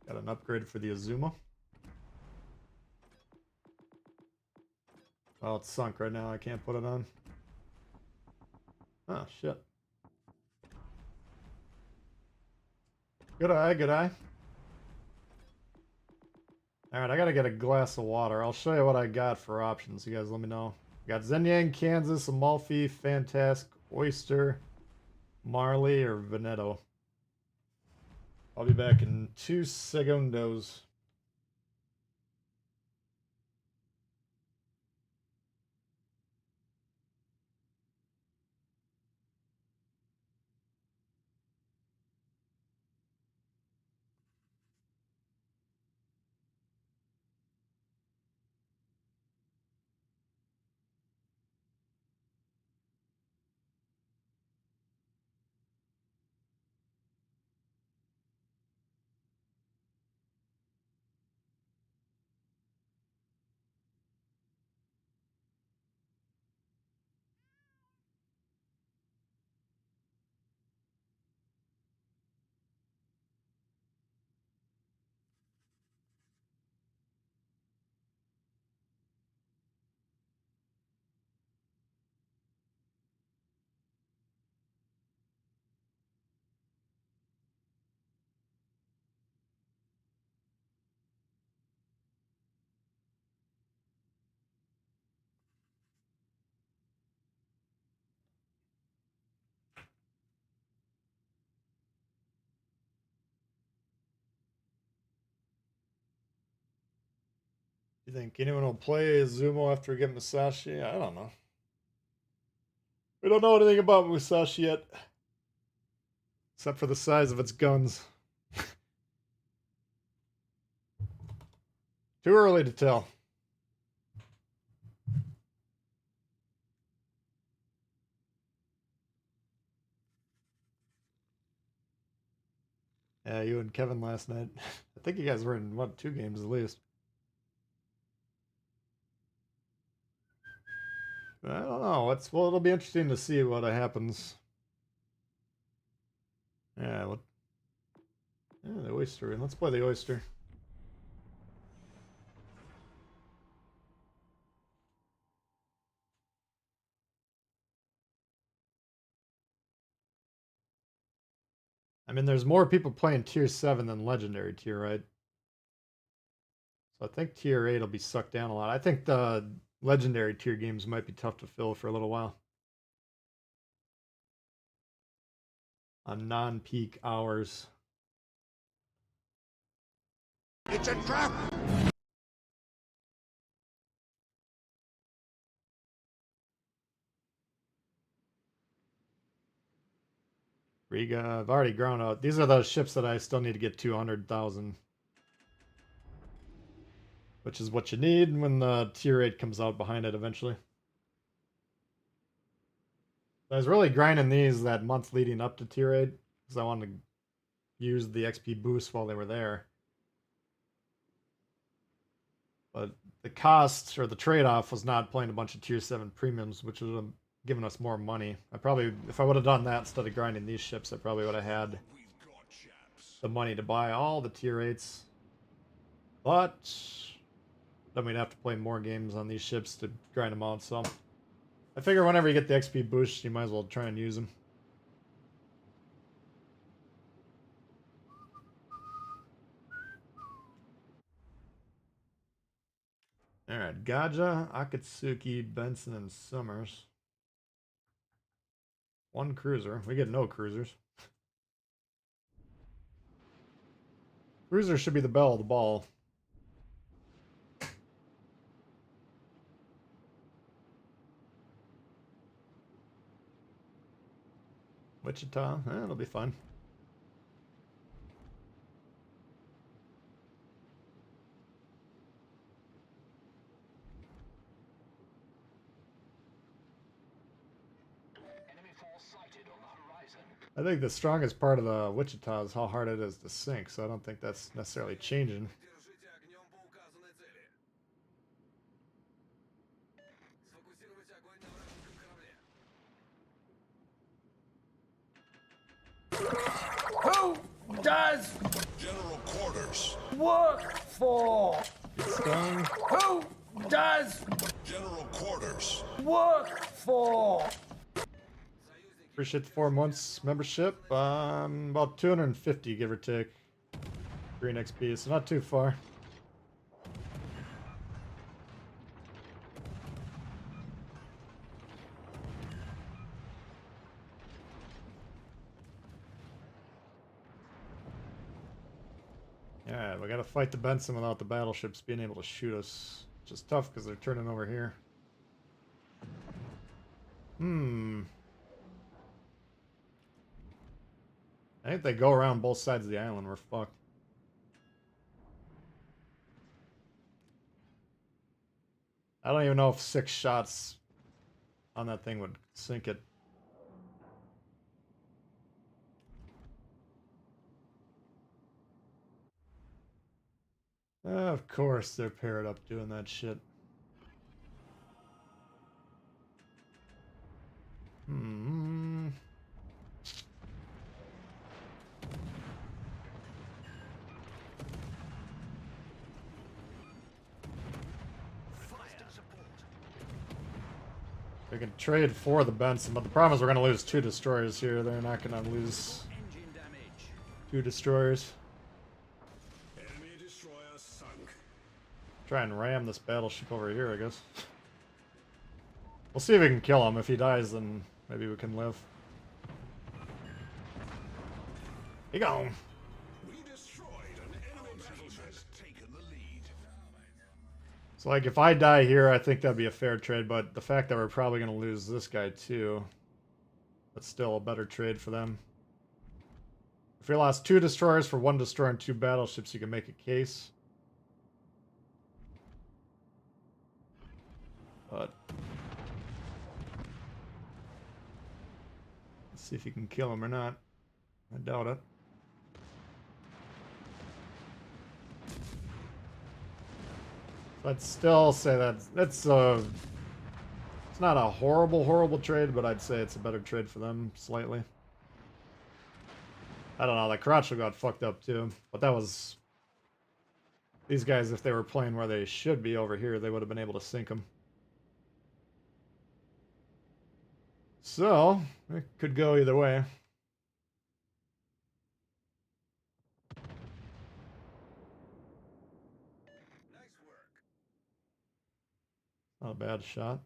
Got an upgrade for the Azuma. Oh, it's sunk right now. I can't put it on. Oh, shit. Good eye, good eye. Alright, I gotta get a glass of water. I'll show you what I got for options. You guys let me know. Got Zenyang, Kansas, Amalfi, Fantastic, Oyster, Marley, or Veneto. I'll be back in 2 segundos. You think anyone will play Zumo after we get Musashi? I don't know. We don't know anything about Musashi yet. Except for the size of its guns. Too early to tell. Yeah, you and Kevin last night. I think you guys were in, what, 2 games at least. I don't know. Well, it'll be interesting to see what happens. Yeah, yeah, the oyster. Let's play the oyster. I mean, there's more people playing tier 7 than legendary tier, right? So I think tier 8 will be sucked down a lot. I think the legendary tier games might be tough to fill for a little while. On non-peak hours. It's a trap! Riga, I've already grown out. These are the ships that I still need to get 200,000. Which is what you need when the tier 8 comes out behind it eventually. I was really grinding these that month leading up to tier 8. Because I wanted to use the XP boost while they were there. But the cost, or the trade-off, was not playing a bunch of tier 7 premiums, which would have given us more money. I probably, if I would have done that instead of grinding these ships, I probably would have had the money to buy all the tier 8s. But then we'd have to play more games on these ships to grind them out, so I figure whenever you get the XP boost, you might as well try and use them. Alright, Gaja, Akatsuki, Benson, and Summers. 1 cruiser. We get no cruisers. Cruiser should be the belle of the ball. Wichita, it'll be fun. I think the strongest part of the Wichita is how hard it is to sink, so I don't think that's necessarily changing. Держите огнем по указанной цели. Сфокусировать огонь на вражеском корабле. Who does General quarters. work for? Stung. Who does General quarters. work for? Appreciate the 4 months membership. About 250, give or take. Green XP, so not too far. Alright, we gotta fight the Benson without the battleships being able to shoot us. Which is tough because they're turning over here. I think they go around both sides of the island, we're fucked. I don't even know if 6 shots on that thing would sink it. Of course they're paired up doing that shit. We can trade for the Benson, but the problem is we're going to lose 2 destroyers here. They're not going to lose 2 destroyers. Enemy destroyer sunk. Try and ram this battleship over here, I guess. We'll see if we can kill him. If he dies, then maybe we can live. He gone. We destroyed an enemy battleship. Taken the lead. So, like, if I die here, I think that'd be a fair trade, but the fact that we're probably going to lose this guy, too, that's still a better trade for them. If we lost 2 destroyers for 1 destroyer and 2 battleships, you can make a case. But let's see if you can kill him or not. I doubt it. I'd still say it's not a horrible trade, but I'd say it's a better trade for them slightly. I don't know, the Karacho got fucked up too, but that was these guys. If they were playing where they should be over here, they would have been able to sink them. So it could go either way. Nice work. Not a bad shot.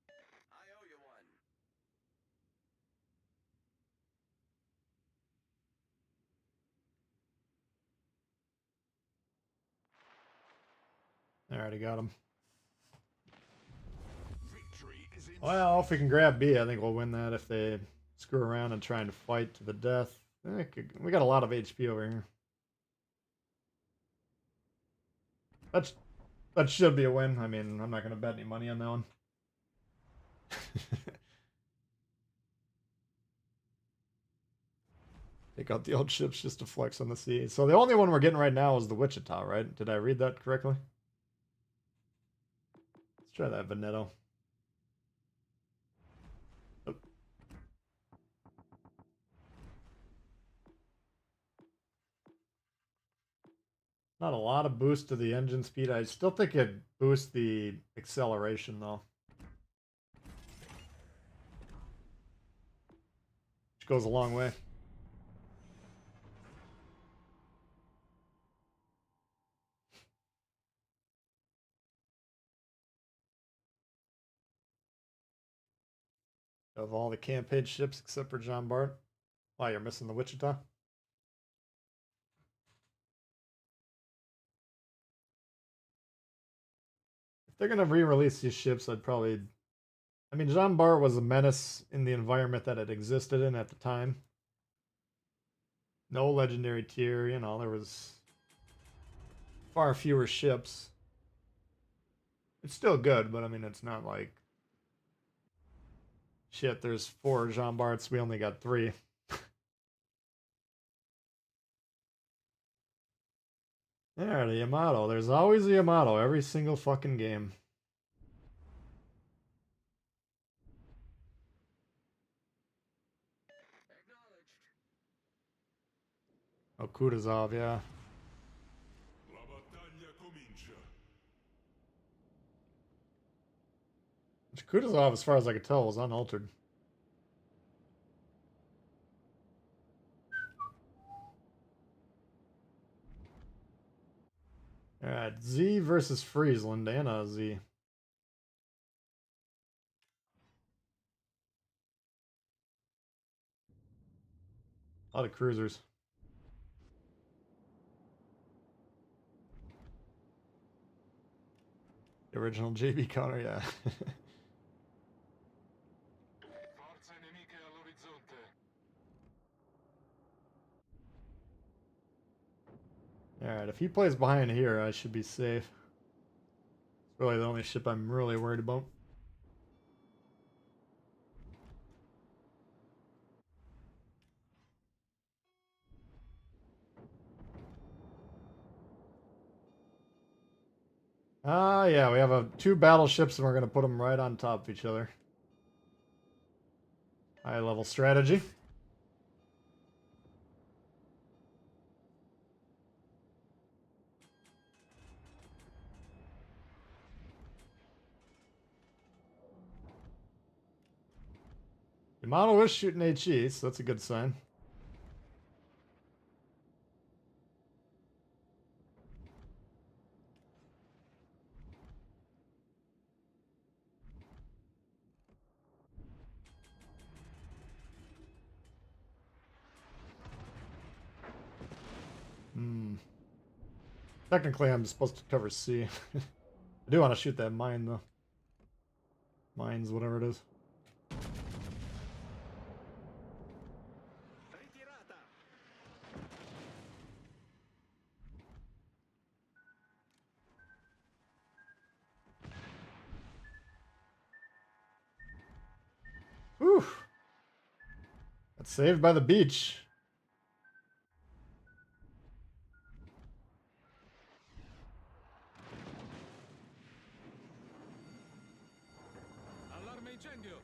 I owe you one. I already got him. Victory is in Well, if we can grab B, I think we'll win that. If they screw around and trying to fight to the death, we got a lot of HP over here. That should be a win. I mean, I'm not going to bet any money on that one. Take out the old ships just to flex on the sea. So the only one we're getting right now is the Wichita, right? Did I read that correctly? Let's try that Veneto. Oh. Not a lot of boost to the engine speed. I still think it boosts the acceleration, though. Which goes a long way. Of all the campaign ships except for John Bart. Wow, you're missing the Wichita? If they're going to re-release these ships, I'd probably... I mean, Jean Bart was a menace in the environment that it existed in at the time. No legendary tier, you know, there was far fewer ships. It's still good, but I mean, it's not like... Shit, there's 4 Jean Barts, we only got 3. There, the Yamato. There's always a Yamato every single fucking game. Oh, Kutuzov, yeah. La battaglia comincia. Which Kutuzov, as far as I could tell, was unaltered. Alright, Z versus Friesland and a Z. A lot of cruisers. The original JB counter, yeah. Forze nemiche all'orizzonte. Alright, if he plays behind here, I should be safe. It's really the only ship I'm really worried about. Yeah, we have 2 battleships and we're going to put them right on top of each other. High level strategy. Yamato is shooting HE, so that's a good sign. Technically, I'm supposed to cover C. I do want to shoot that mine though. Mines, whatever it is. Whew. That's saved by the beach. Allarme incendio.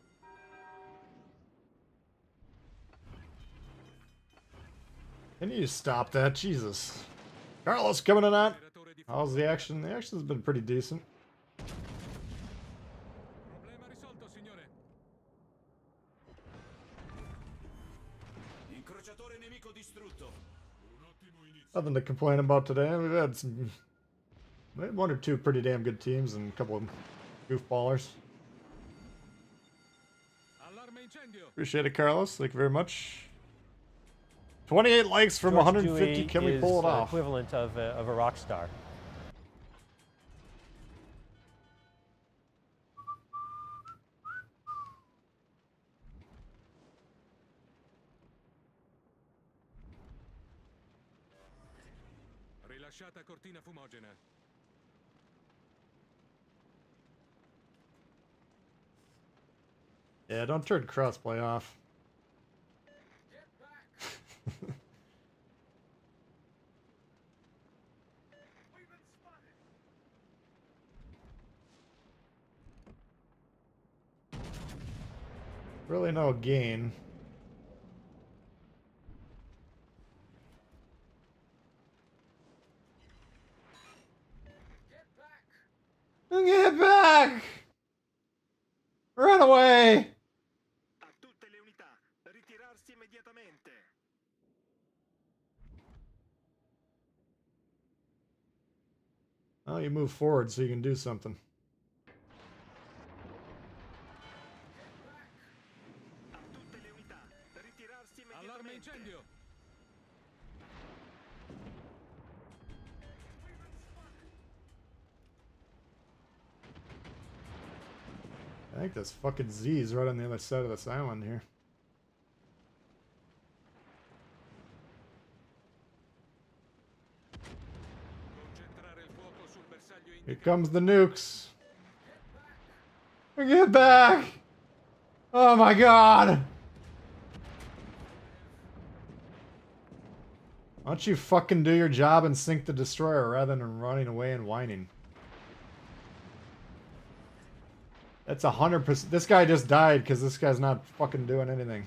Can you stop that? Jesus. Carlos coming in on. How's the action? The action's been pretty decent. Problema risolto, signore. Incrociatore nemico distrutto. Nothing to complain about today. We've had one or two pretty damn good teams and a couple of goofballers. Allarme incendio. Appreciate it, Carlos. Thank you very much. 28 likes from George 150. Dewey Can we is pull it off? equivalent of a rock star. Rilasciata cortina fumogena. Yeah, don't turn crossplay off. Really no gain. Get back! Run away! A tutte le unità, ritirarsi immediatamente. Oh, you move forward so you can do something. A tutte le unità, ritirarsi Allarme immediatamente. incendio. I think this fucking Z is right on the other side of this island here. Concentrare il fuoco sul bersaglio Here indicato. comes the nukes. Get back! Oh my god! Why don't you fucking do your job and sink the destroyer rather than running away and whining? That's 100%. This guy just died because this guy's not fucking doing anything.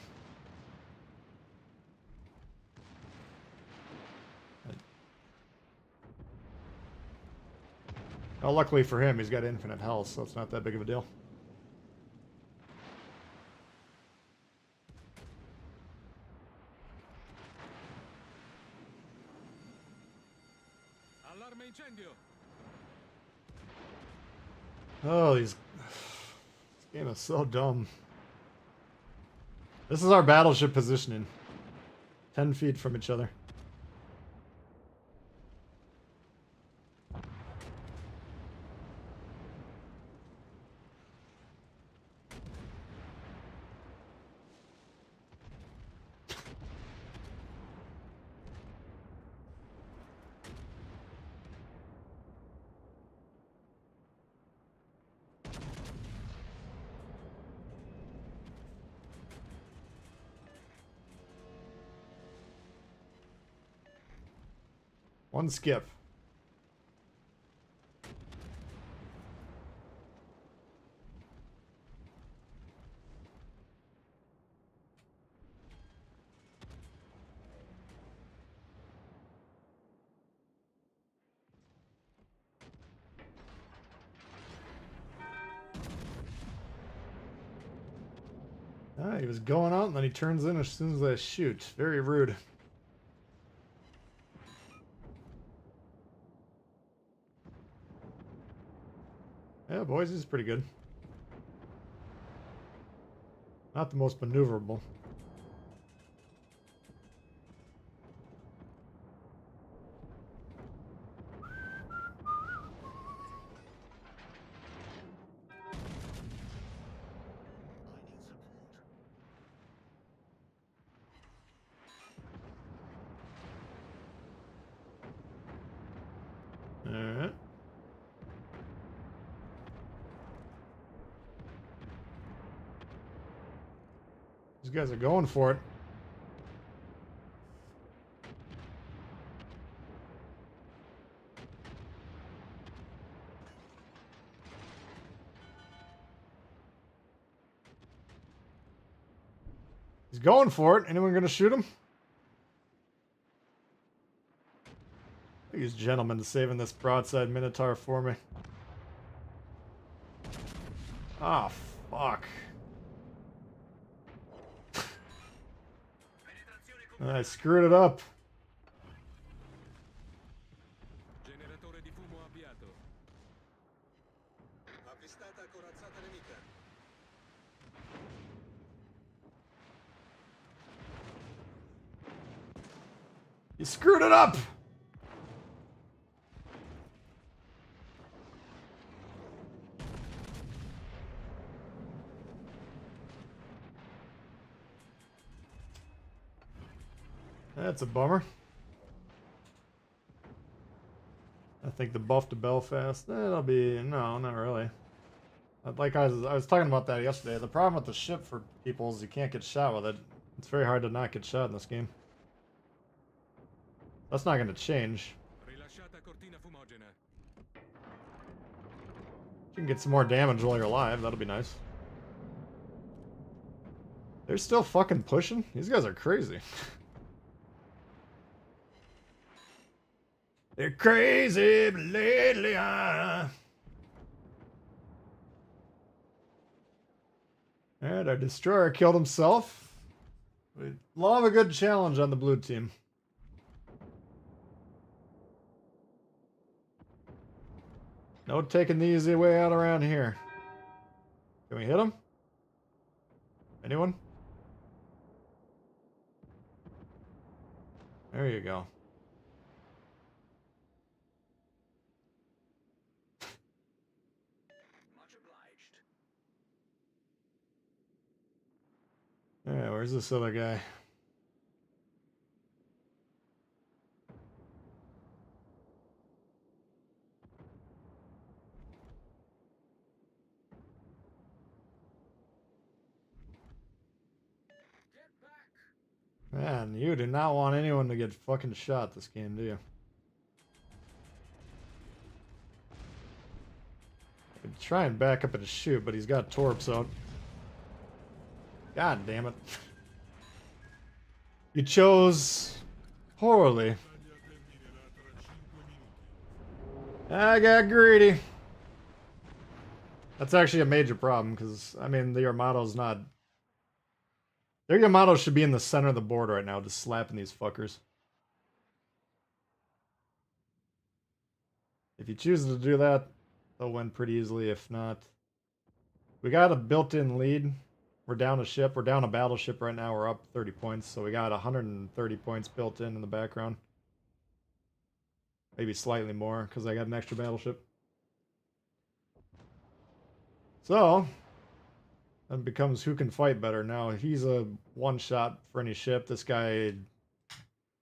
Oh, luckily for him, he's got infinite health, so it's not that big of a deal. Allarme incendio. Oh, this game is so dumb. This is our battleship positioning. 10 feet from each other. One skip. Ah, he was going out and then he turns in as soon as I shoot. Very rude. Yeah, boys, this is pretty good. Not the most maneuverable. Alright. These guys are going for it. He's going for it. Anyone gonna shoot him? These gentlemen saving this broadside Minotaur for me. Ah, fuck. I screwed it up. Generatore di fumo avviato. Avvistata corazzata nemica. You screwed it up! That's a bummer. I think the buff to Belfast, that'll be, no, not really. Like I was talking about that yesterday. The problem with the ship for people is you can't get shot with it. It's very hard to not get shot in this game. That's not going to change. Rilasciata cortina fumogena. You can get some more damage while you're alive. That'll be nice. They're still fucking pushing? These guys are crazy. They're crazy, but lately Alright, our destroyer killed himself. We love a good challenge on the blue team. No taking the easy way out around here. Can we hit him? Anyone? There you go. Much obliged. Yeah, where's this other guy? Man, you do not want anyone to get fucking shot this game, do you? I could try and back up and shoot, but he's got torps out. God damn it. You chose poorly. I got greedy. That's actually a major problem, because, I mean, the Armado's not... Their Yamato should be in the center of the board right now, just slapping these fuckers. If he chooses to do that, they'll win pretty easily. If not, we got a built-in lead. We're down a ship. We're down a battleship right now. We're up 30 points, so we got 130 points built in the background. Maybe slightly more, because I got an extra battleship. So... Then becomes who can fight better. Now, he's a one-shot for any ship. This guy,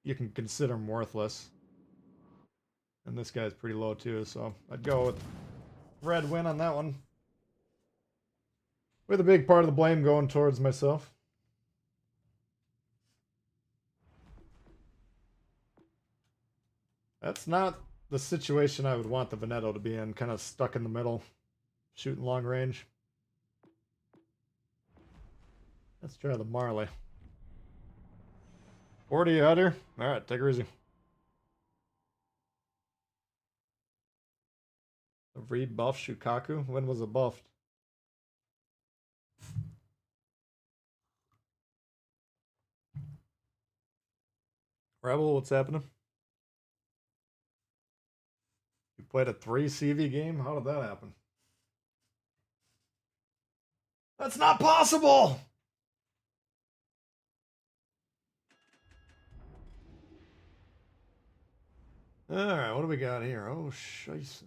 you can consider him worthless. And this guy's pretty low too, so I'd go with red win on that one. With a big part of the blame going towards myself. That's not the situation I would want the Veneto to be in, kind of stuck in the middle, shooting long range. Let's try the Marley. 40 out here. Alright, take her easy. A rebuff Shukaku? When was it buffed? Rebel, what's happening? You played a 3 CV game? How did that happen? That's not possible! Alright, what do we got here? Oh, scheisse.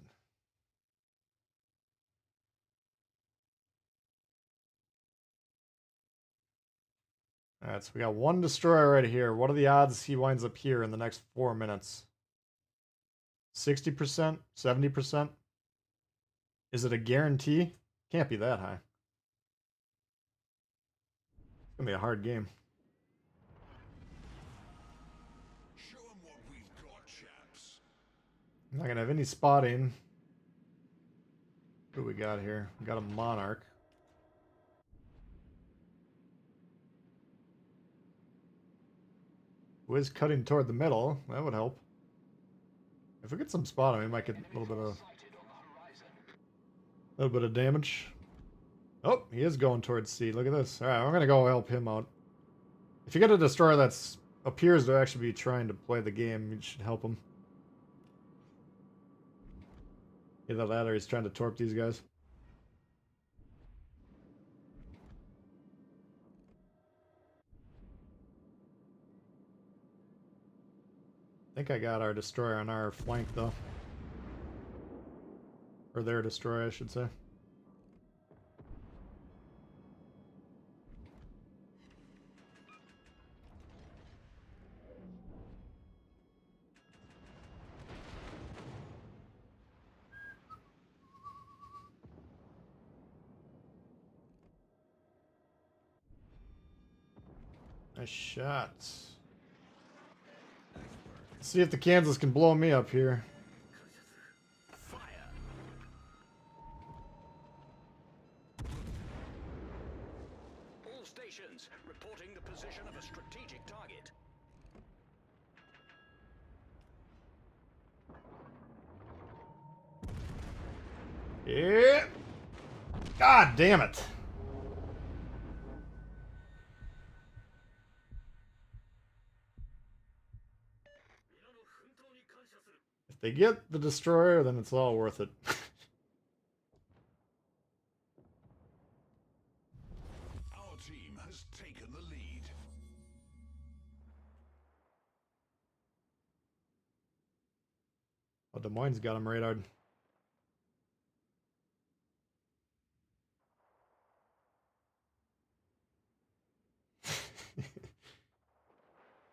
Alright, so we got one destroyer right here. What are the odds he winds up here in the next 4 minutes? 60%? 70%? Is it a guarantee? Can't be that high. It's gonna be a hard game. Show 'em what we've got, chaps. I'm not gonna have any spotting. What do we got here? We got a Monarch. Who is cutting toward the middle? That would help. If we get some spotting, we might get a little bit of damage. Oh, he is going towards C. Look at this. All right, I'm gonna go help him out. If you get a destroyer that appears to actually be trying to play the game, you should help him. Either that or he's trying to torp these guys. I think I got our destroyer on our flank though. Or their destroyer, I should say. Nice shots. Let's see if the Kansas can blow me up here. Fire. All stations reporting the position of a strategic target. Yeah. God damn it. If they get the destroyer, then it's all worth it. Our team has taken the lead. Oh, Des Moines got him radared.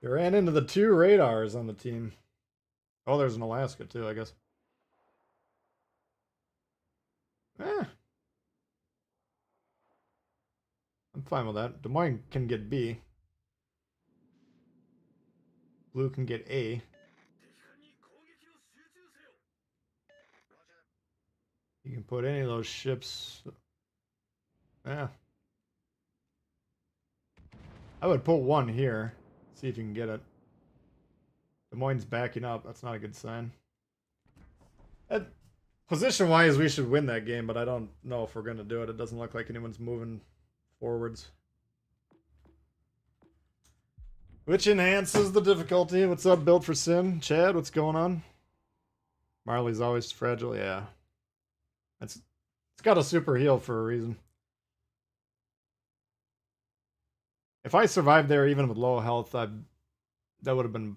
They ran into the 2 radars on the team. Oh, there's an Alaska too, I guess. I'm fine with that. Des Moines can get B. Blue can get A. You can put any of those ships. Yeah. I would put one here. See if you can get it. Des Moines backing up. That's not a good sign. Position-wise, we should win that game, but I don't know if we're going to do it. It doesn't look like anyone's moving forwards. Which enhances the difficulty. What's up, Built for Sin? Chad, what's going on? Marley's always fragile. Yeah. It's got a super heal for a reason. If I survived there even with low health, that would have been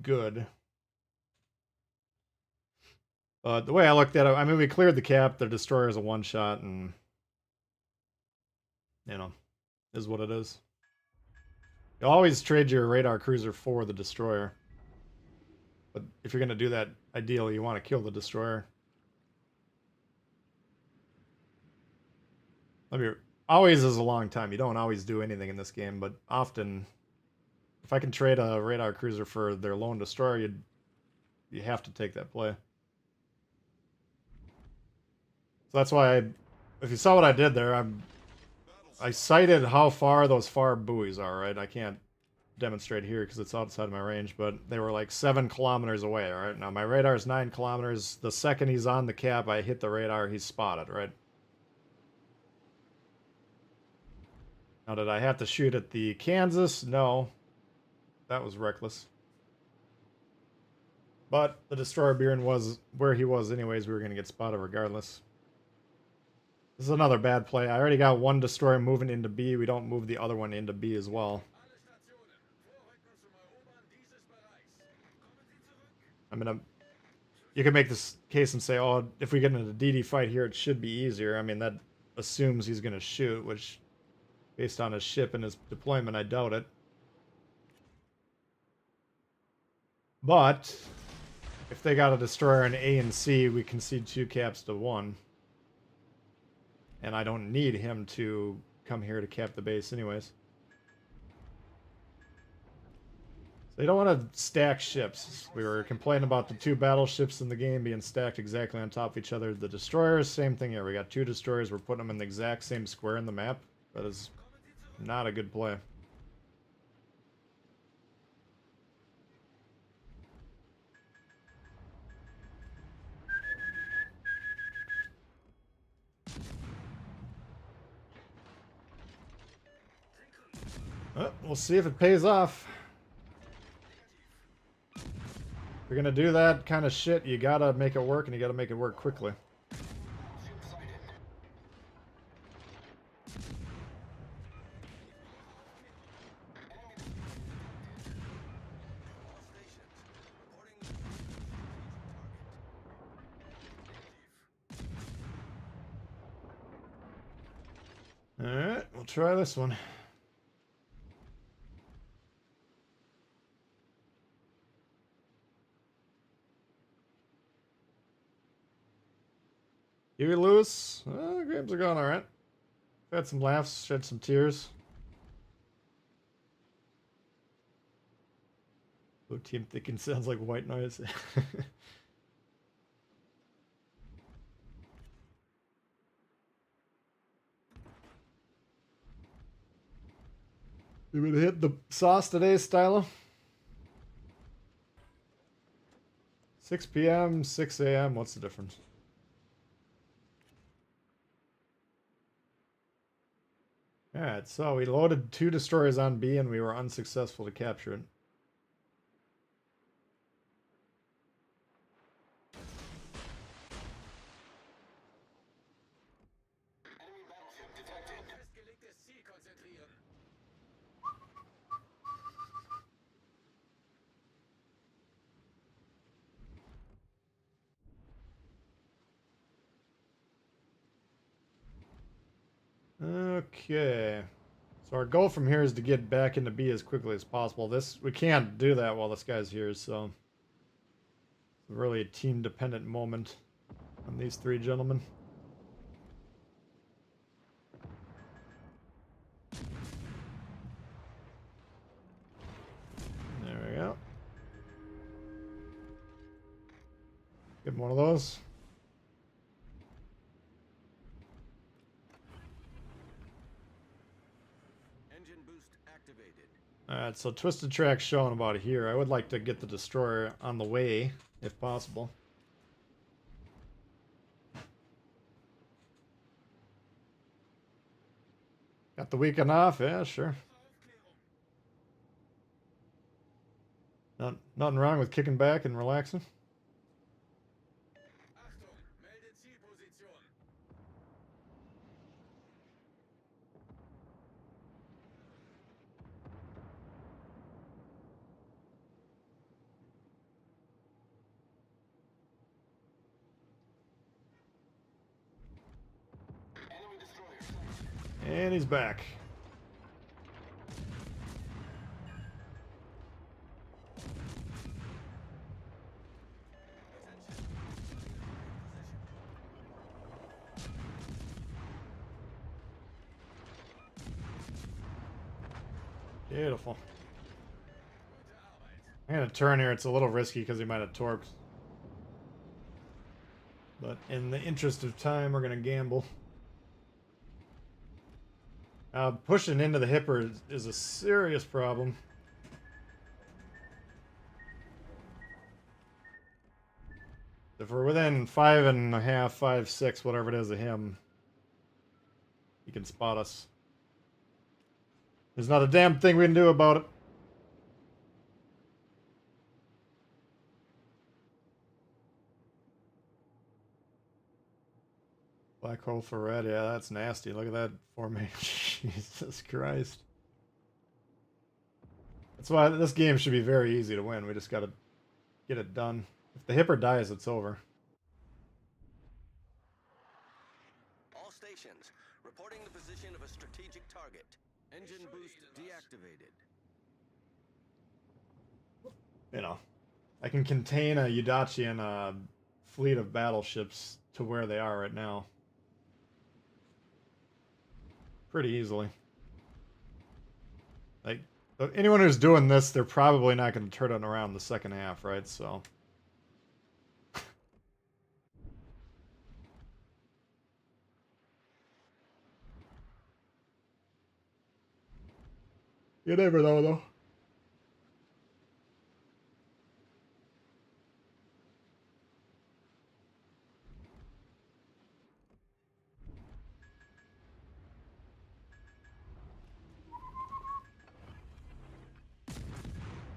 good. But the way I looked at it, I mean, we cleared the cap. The destroyer is a one-shot, and you know, is what it is. You always trade your radar cruiser for the destroyer. But if you're going to do that, ideally, you want to kill the destroyer. I mean, always is a long time. You don't always do anything in this game, but often, if I can trade a radar cruiser for their lone destroyer, you have to take that play. So that's why if you saw what I did there, I cited how far those far buoys are, right? I can't demonstrate here because it's outside of my range, but they were like 7 kilometers away, all right? Now my radar is 9 kilometers. The second he's on the cap, I hit the radar, he's spotted, right? Now, did I have to shoot at the Kansas? No. That was reckless. But the destroyer Buren was where he was anyways. We were going to get spotted regardless. This is another bad play. I already got one destroyer moving into B. We don't move the other one into B as well. I mean, you can make this case and say, oh, if we get into a DD fight here, it should be easier. I mean, that assumes he's going to shoot, which, based on his ship and his deployment, I doubt it. But if they got a destroyer in A and C, we concede 2 caps to 1. And I don't need him to come here to cap the base anyways. So you don't want to stack ships. We were complaining about the 2 battleships in the game being stacked exactly on top of each other. The destroyers, same thing here. We got 2 destroyers. We're putting them in the exact same square in the map. That is not a good play. We'll see if it pays off. If you're gonna do that kind of shit, you gotta make it work, and you gotta make it work quickly. Alright, we'll try this one. Huey Lewis, games are going alright. Had some laughs, shed some tears. Blue team thinking sounds like white noise. You would hit the sauce today, Stylo? 6 p.m., 6 a.m., what's the difference? Alright, so we loaded 2 destroyers on B and we were unsuccessful to capture it. Okay. So our goal from here is to get back into B as quickly as possible. We can't do that while this guy's here, so it's really a team-dependent moment on these 3 gentlemen. There we go. Give him one of those. Alright, so Twisted Track's showing about here. I would like to get the destroyer on the way, if possible. Got the weekend off? Yeah, sure. Nothing wrong with kicking back and relaxing. And he's back. Beautiful. I'm gonna turn here. It's a little risky because he might have torqued. But in the interest of time, we're gonna gamble. Pushing into the hipper is a serious problem. If we're within 5.5, 5, 6, whatever it is of him, he can spot us. There's not a damn thing we can do about it. Black hole for red, yeah, that's nasty. Look at that formation. Jesus Christ. That's why this game should be very easy to win. We just gotta get it done. If the hipper dies, it's over. All stations, reporting the position of a strategic target. Engine boost deactivated. You know, I can contain a Yudachi and a fleet of battleships to where they are right now. Pretty easily. Like, anyone who's doing this, they're probably not going to turn it around the second half, right? So. You never know, though.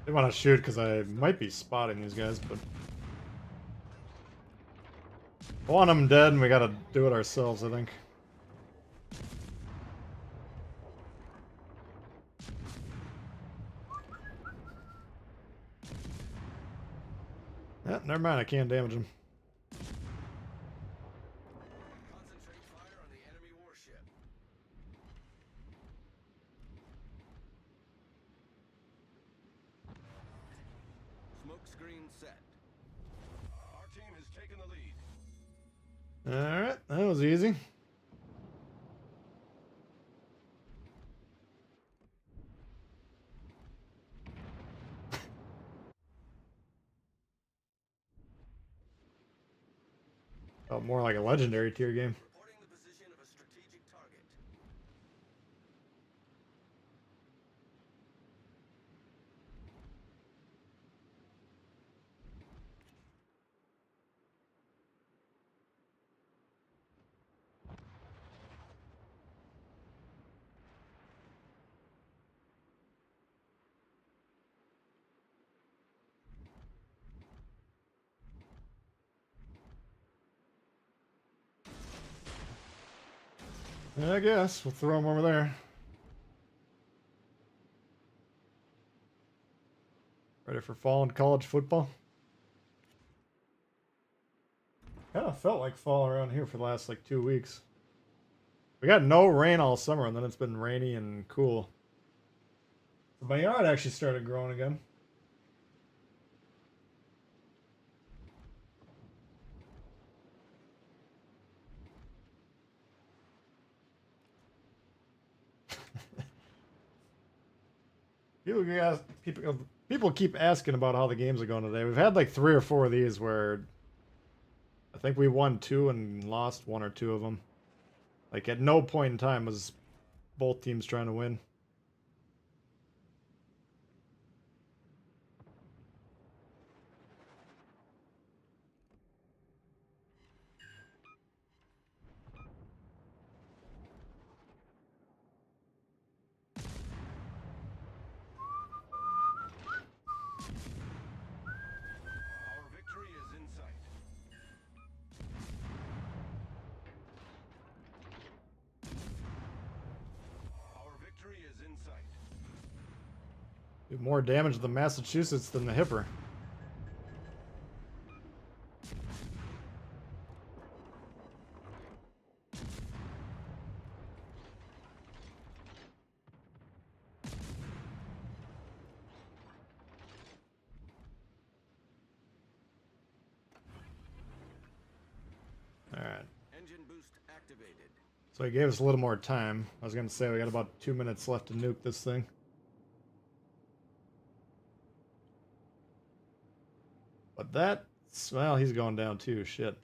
They want to shoot because I might be spotting these guys, but I want them dead, and we got to do it ourselves, I think. Yeah, never mind. I can't damage them. Concentrate fire on the enemy warship. Smoke screen set. Our team has taken the lead. All right, that was easy. Felt more like a legendary tier game. Reporting the position of a strategic target. I guess we'll throw them over there. Ready for fall and college football? Kind of felt like fall around here for the last like 2 weeks. We got no rain all summer, and then it's been rainy and cool. So my yard actually started growing again. People keep asking about how the games are going today. We've had like 3 or 4 of these where I think we won 2 and lost 1 or 2 of them. Like at no point in time was both teams trying to win. Our victory is in sight. Our victory is in sight. Do more damage to the Massachusetts than the Hipper. Alright. Engine boost activated. So he gave us a little more time. I was going to say we got about 2 minutes left to nuke this thing. But that's, well, he's going down too. Shit.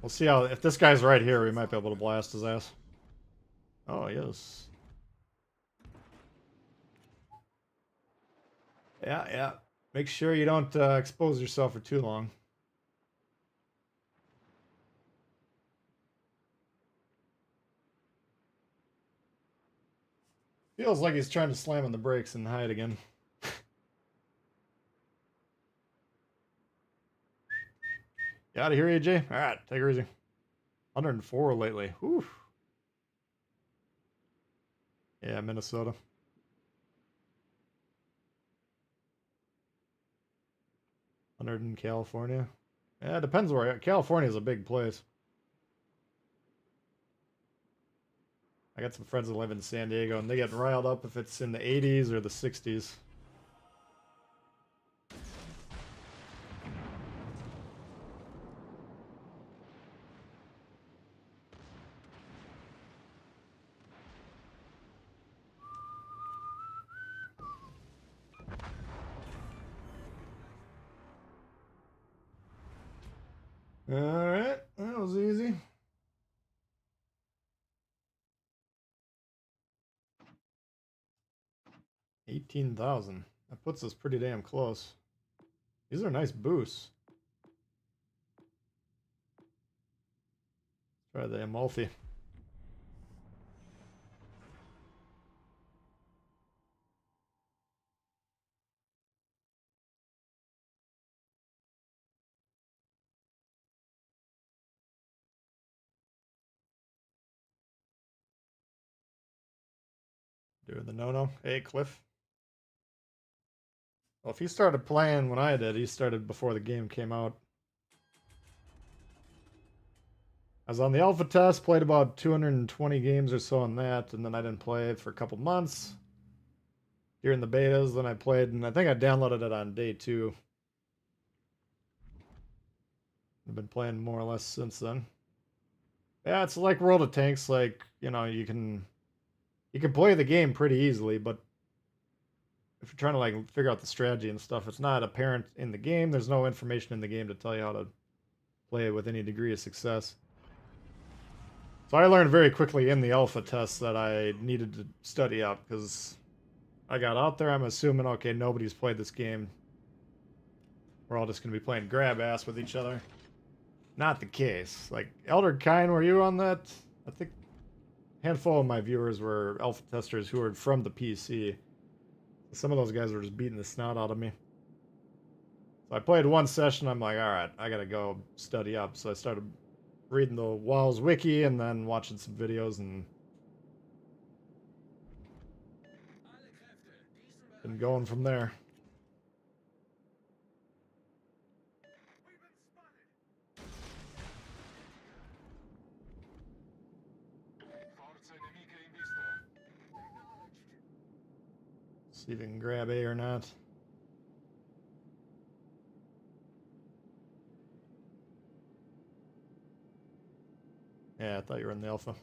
We'll see how, if this guy's right here, we might be able to blast his ass. Oh, yes. Yeah, yeah. Make sure you don't expose yourself for too long. Feels like he's trying to slam on the brakes and hide again. You out of here, AJ? Alright, take her easy. 104 lately. Whew. Yeah, Minnesota. 100 in California. Yeah, it depends where. California is a big place. I got some friends that live in San Diego, and they get riled up if it's in the 80s or the 60s. Alright, that was easy. $18,000. That puts us pretty damn close. These are nice boosts. Try the Amalfi. Doing the no-no. Hey, Cliff. Well, if he started playing when I did, he started before the game came out. I was on the alpha test, played about 220 games or so on that, and then I didn't play it for a couple months. During the betas, then I played, and I think I downloaded it on day 2. I've been playing more or less since then. Yeah, it's like World of Tanks, like, you know, you can play the game pretty easily, but if you're trying to like figure out the strategy and stuff, it's not apparent in the game. There's no information in the game to tell you how to play it with any degree of success. So I learned very quickly in the alpha test that I needed to study up, because I got out there, I'm assuming, okay, nobody's played this game. We're all just going to be playing grab ass with each other. Not the case. Like, Elder Kine, were you on that? I think a handful of my viewers were alpha testers who were from the PC. Some of those guys were just beating the snot out of me. So I played one session, I'm like, alright, I gotta go study up. So I started reading the WoW's wiki and then watching some videos and been going from there. See if we can grab A or not. Yeah, I thought you were in the alpha.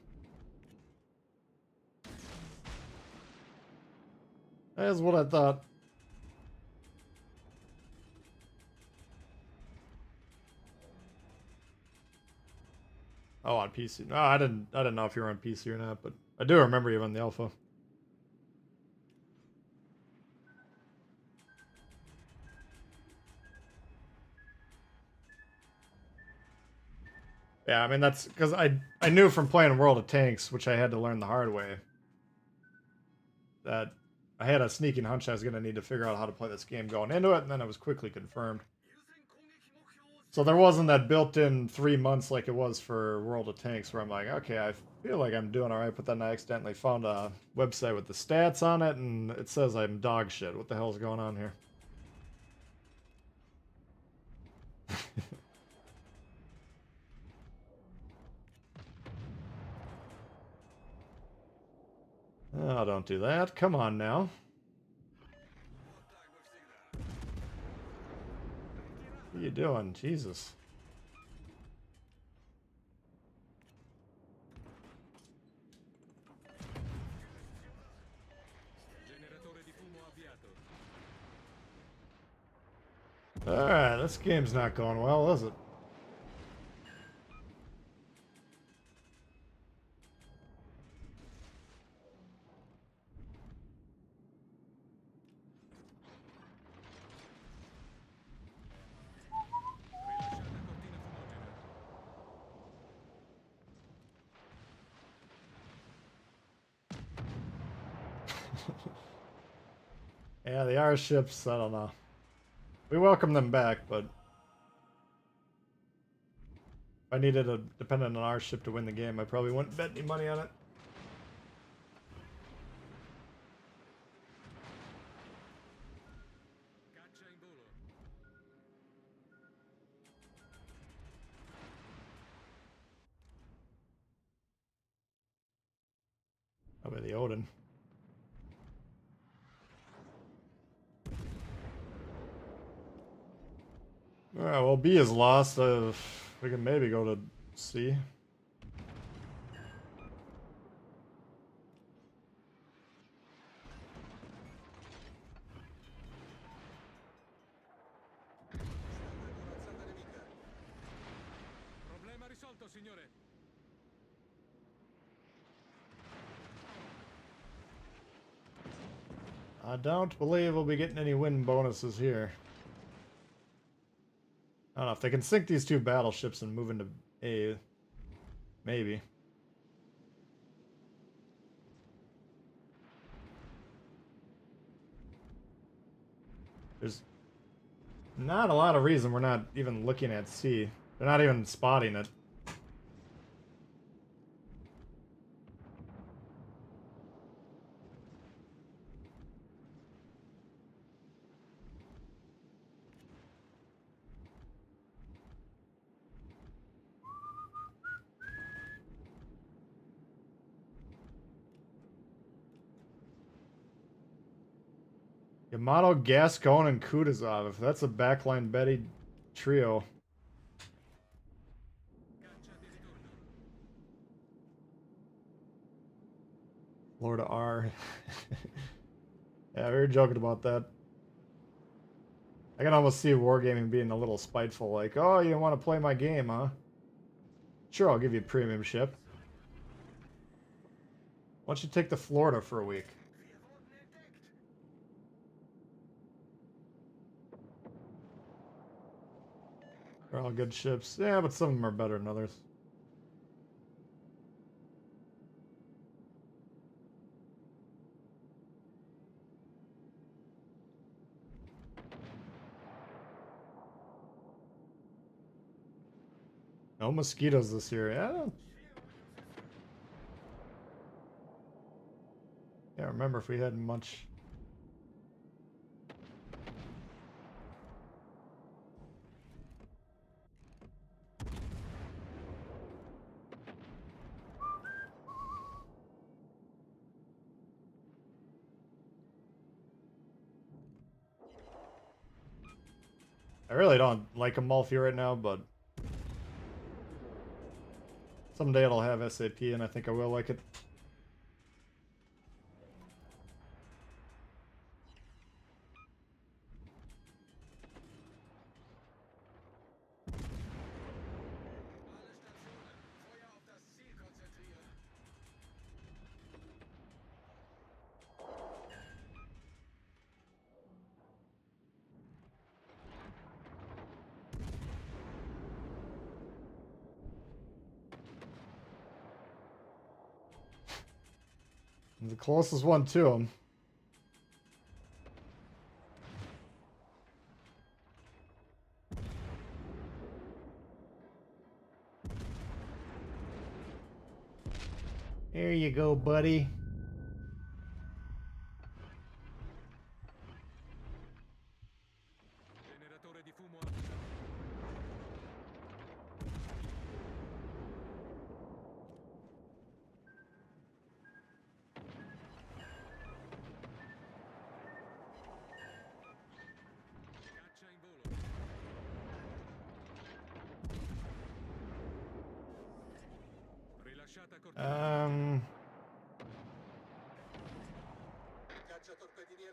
That's what I thought. Oh, on PC. No, I didn't know if you were on PC or not, but I do remember you on the alpha. Yeah, I mean, that's because I knew from playing World of Tanks, which I had to learn the hard way, that I had a sneaking hunch I was going to need to figure out how to play this game going into it, and then it was quickly confirmed. So there wasn't that built-in 3 months like it was for World of Tanks, where I'm like, okay, I feel like I'm doing alright, but then I accidentally found a website with the stats on it, and it says I'm dog shit. What the hell is going on here? Oh, don't do that. Come on now. What are you doing? Jesus. Alright, this game's not going well, is it? Yeah, the R ships, I don't know. We welcome them back, but if I needed a dependent on our ship to win the game, I probably wouldn't bet any money on it. Probably the Odin. Alright, well, B is lost. We can maybe go to C. I don't believe we'll be getting any win bonuses here. I don't know if they can sink these two battleships and move into A. Maybe. There's not a lot of reason we're not even looking at C. They're not even spotting it. Yamato, Gascon, and Kutuzov. If that's a backline Betty trio. Lord R. Yeah, we were joking about that. I can almost see Wargaming being a little spiteful, like, oh, you don't want to play my game, huh? Sure, I'll give you a premium ship. Why don't you take to Florida for a week? They're all good ships. Yeah, but some of them are better than others. No mosquitoes this year. Yeah. Can't remember if we had much. I really don't like Amalfi right now, but someday it'll have SAP, and I think I will like it. The closest one to him. There you go, buddy.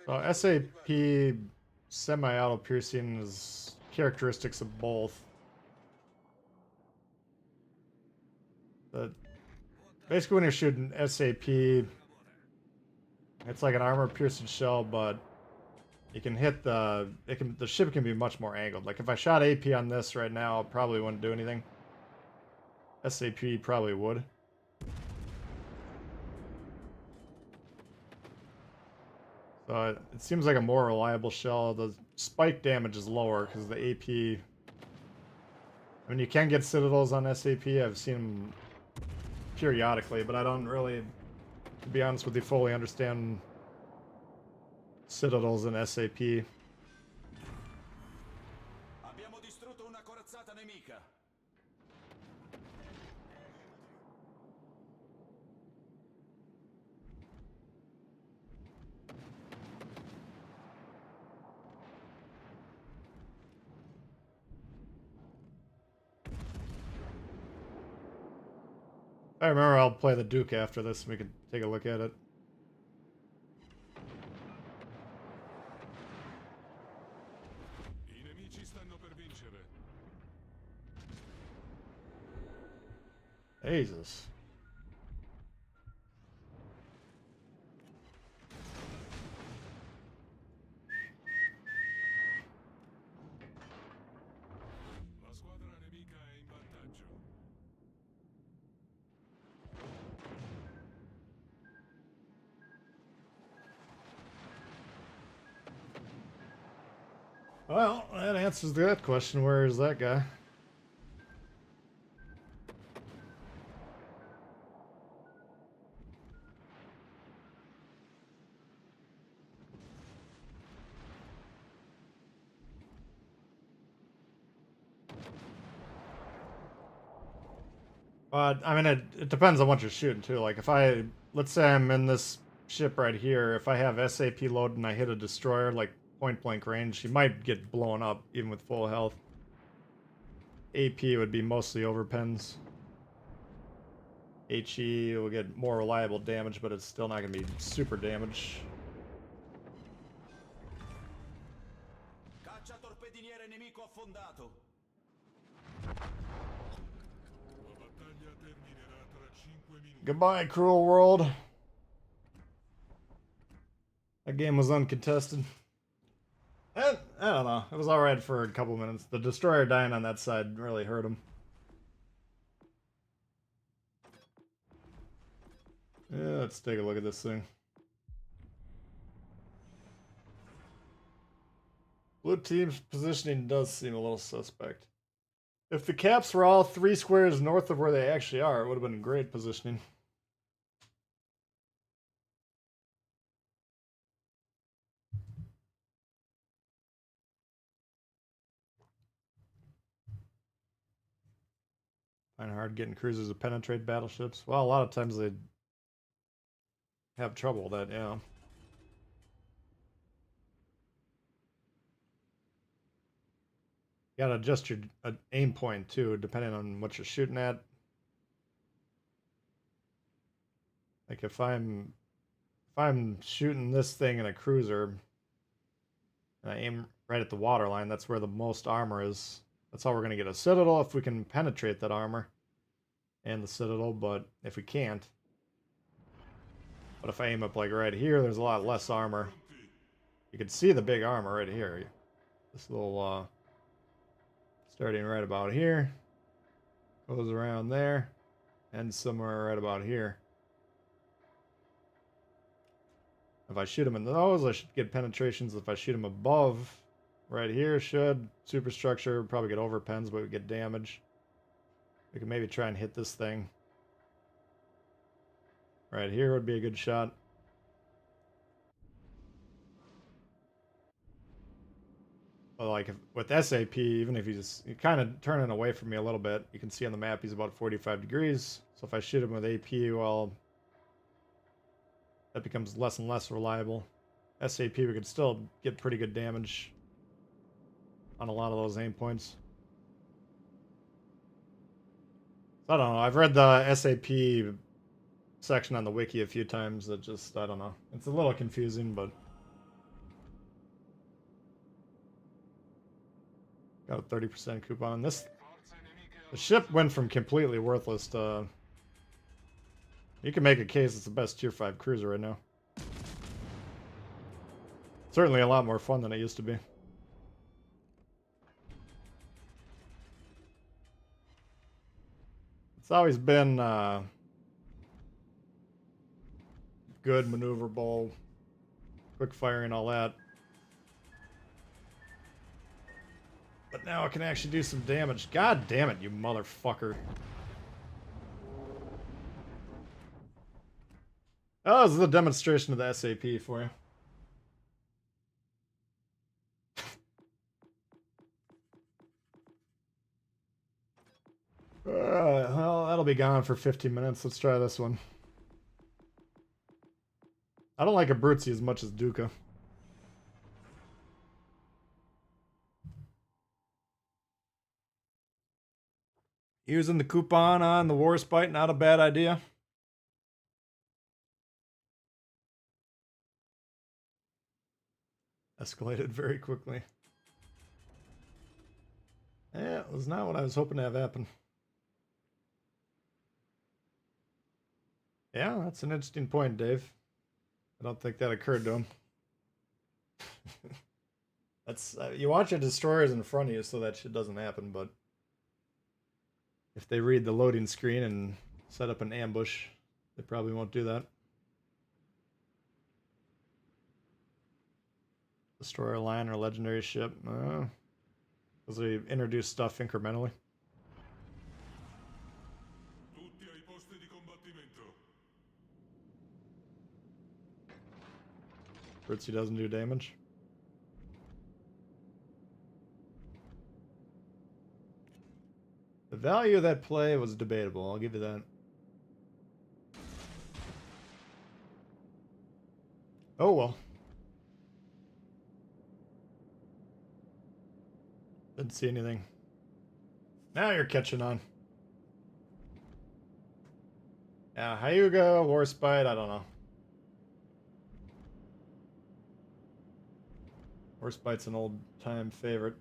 So SAP semi-auto piercing is characteristics of both. But basically when you're shooting SAP, it's like an armor piercing shell, but you can hit the ship can be much more angled. Like if I shot AP on this right now, it probably wouldn't do anything. SAP probably would. So it seems like a more reliable shell. The spike damage is lower because the AP... I mean, you can get citadels on SAP. I've seen them periodically, but I don't really, to be honest with you, fully understand citadels in SAP. Abbiamo distrutto una corazzata nemica. I remember I'll play the Duke after this and we can take a look at it. I nemici stanno per vincere. Jesus. La squadra nemica è in vantaggio. Well, that answers that question. Where is that guy? I mean, it depends on what you're shooting too. Like if let's say I'm in this ship right here, if I have SAP loaded and I hit a destroyer like point blank range, she might get blown up even with full health. AP would be mostly overpens. HE will get more reliable damage, but it's still not going to be super damage. Cacciatorpediniere nemico affondato. La battaglia terminerà tra 5 minuti. Goodbye, cruel world. That game was uncontested. I don't know. It was alright for a couple minutes. The destroyer dying on that side really hurt him. Yeah, let's take a look at this thing. Blue team's positioning does seem a little suspect. If the caps were all 3 squares north of where they actually are, it would have been great positioning. Find it hard getting cruisers to penetrate battleships. Well, a lot of times they have trouble with that, yeah. You gotta adjust your aim point too, depending on what you're shooting at. Like if I'm shooting this thing in a cruiser, and I aim right at the waterline, that's where the most armor is. That's how we're gonna get a citadel if we can penetrate that armor and the citadel, but if we can't. But if I aim up like right here, there's a lot less armor. You can see the big armor right here. This little starting right about here, goes around there, and somewhere right about here. If I shoot him in those, I should get penetrations. If I shoot him above, right here, should. Superstructure, probably get overpens, but we get damage. We can maybe try and hit this thing. Right here would be a good shot. But like with SAP, even if he's kind of turning away from me a little bit, you can see on the map he's about 45 degrees. So if I shoot him with AP, well, that becomes less and less reliable. SAP, we could still get pretty good damage on a lot of those aim points. So I don't know. I've read the SAP section on the wiki a few times. That just, I don't know. It's a little confusing, but got a 30% coupon. The ship went from completely worthless to... You can make a case it's the best tier 5 cruiser right now. Certainly a lot more fun than it used to be. It's always been good, maneuverable, quick firing, all that. But now it can actually do some damage. God damn it, you motherfucker. Oh, this is a demonstration of the SAP for you. Well, that'll be gone for 15 minutes. Let's try this one. I don't like Abruzzi as much as Duca. Using the coupon on the Warspite, not a bad idea. Escalated very quickly. Yeah, it was not what I was hoping to have happen. Yeah, that's an interesting point, Dave. I don't think that occurred to him. That's you watch your destroyers in front of you so that shit doesn't happen, but if they read the loading screen and set up an ambush, they probably won't do that. Destroyer line or legendary ship. Because we introduce stuff incrementally. Tutti ai posti di combattimento. Fritzy doesn't do damage. The value of that play was debatable, I'll give you that. Oh well. Didn't see anything. Now you're catching on. Yeah, Hyuga, Warspite, I don't know. Warspite's an old time favorite.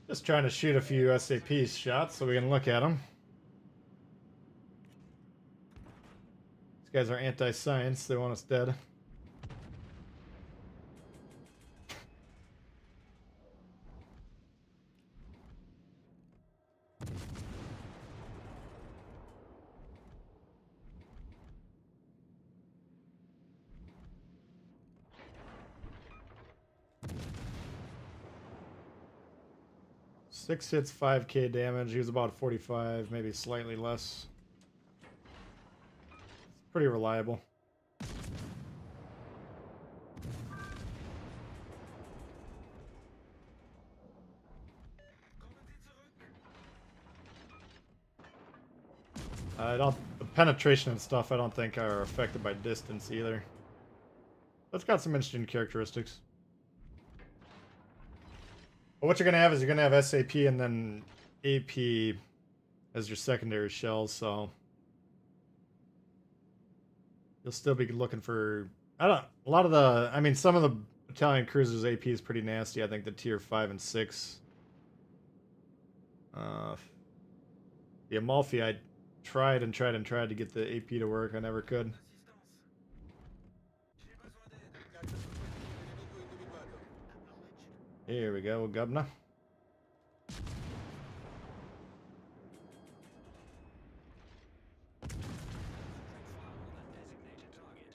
Just trying to shoot a few SAP shots so we can look at them. These guys are anti-science, they want us dead. Six hits, 5k damage. He was about 45, maybe slightly less. It's pretty reliable. The penetration and stuff I don't think are affected by distance either. That's got some interesting characteristics. But what you're gonna have is you're gonna have SAP and then AP as your secondary shells, so you'll still be looking for some of the Italian cruisers AP is pretty nasty. I think the tier 5 and 6. The Amalfi I tried to get the AP to work. I never could. Here we go, Governor.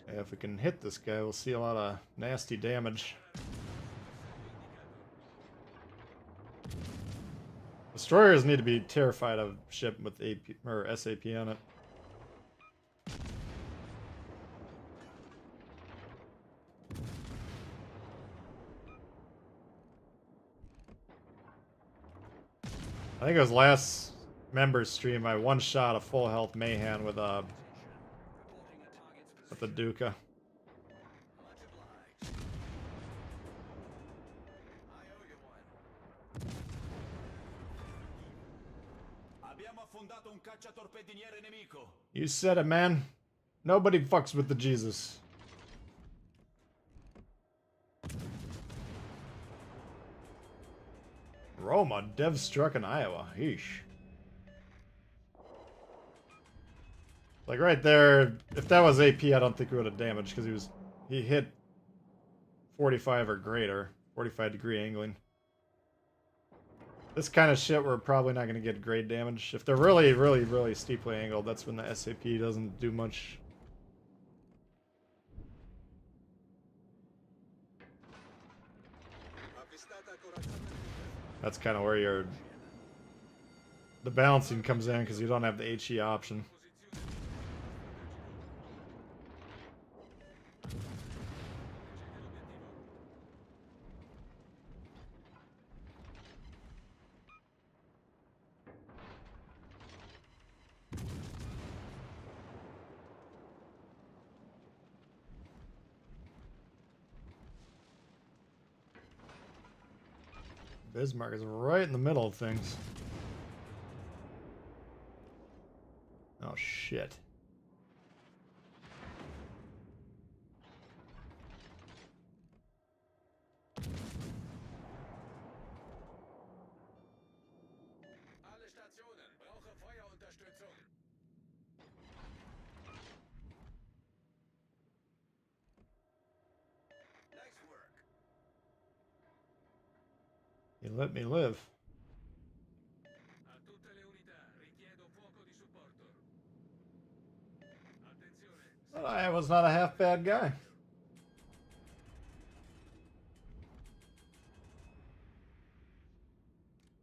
Yeah, if we can hit this guy, we'll see a lot of nasty damage. Destroyers need to be terrified of ship with AP or SAP on it. I think it was last member's stream. I one shot a full health Mayhan with the Duca. You said it, man. Nobody fucks with the Jesus. Roma, dev struck in Iowa. Yeesh. Like right there, if that was AP, I don't think he would have damaged because he hit 45 or greater, 45 degree angling. This kind of shit, we're probably not going to get great damage. If they're really, really, really steeply angled, that's when the SAP doesn't do much. That's kind of where the balancing comes in because you don't have the HE option. Bismarck is right in the middle of things. Oh shit. You let me live. A tutte le unità, richiedo fuoco di supporto. Attenzione, Well, I was not a half bad guy.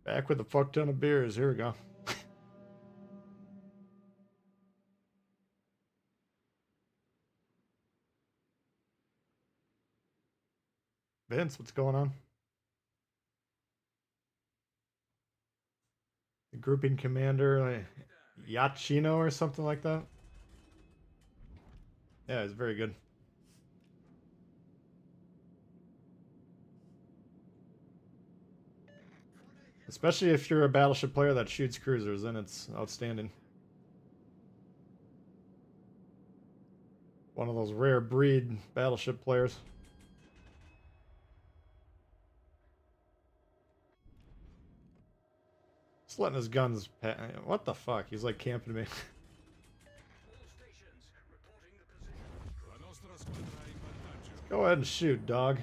Back with a fuck ton of beers. Here we go. Vince, what's going on? The grouping commander, Yachino or something like that. Yeah, it's very good. Especially if you're a battleship player that shoots cruisers, then it's outstanding. One of those rare breed battleship players. Just letting his guns what the fuck? He's like camping me. All stations, reporting the position. La nostra squadra è in vantaggio. Go ahead and shoot, dog.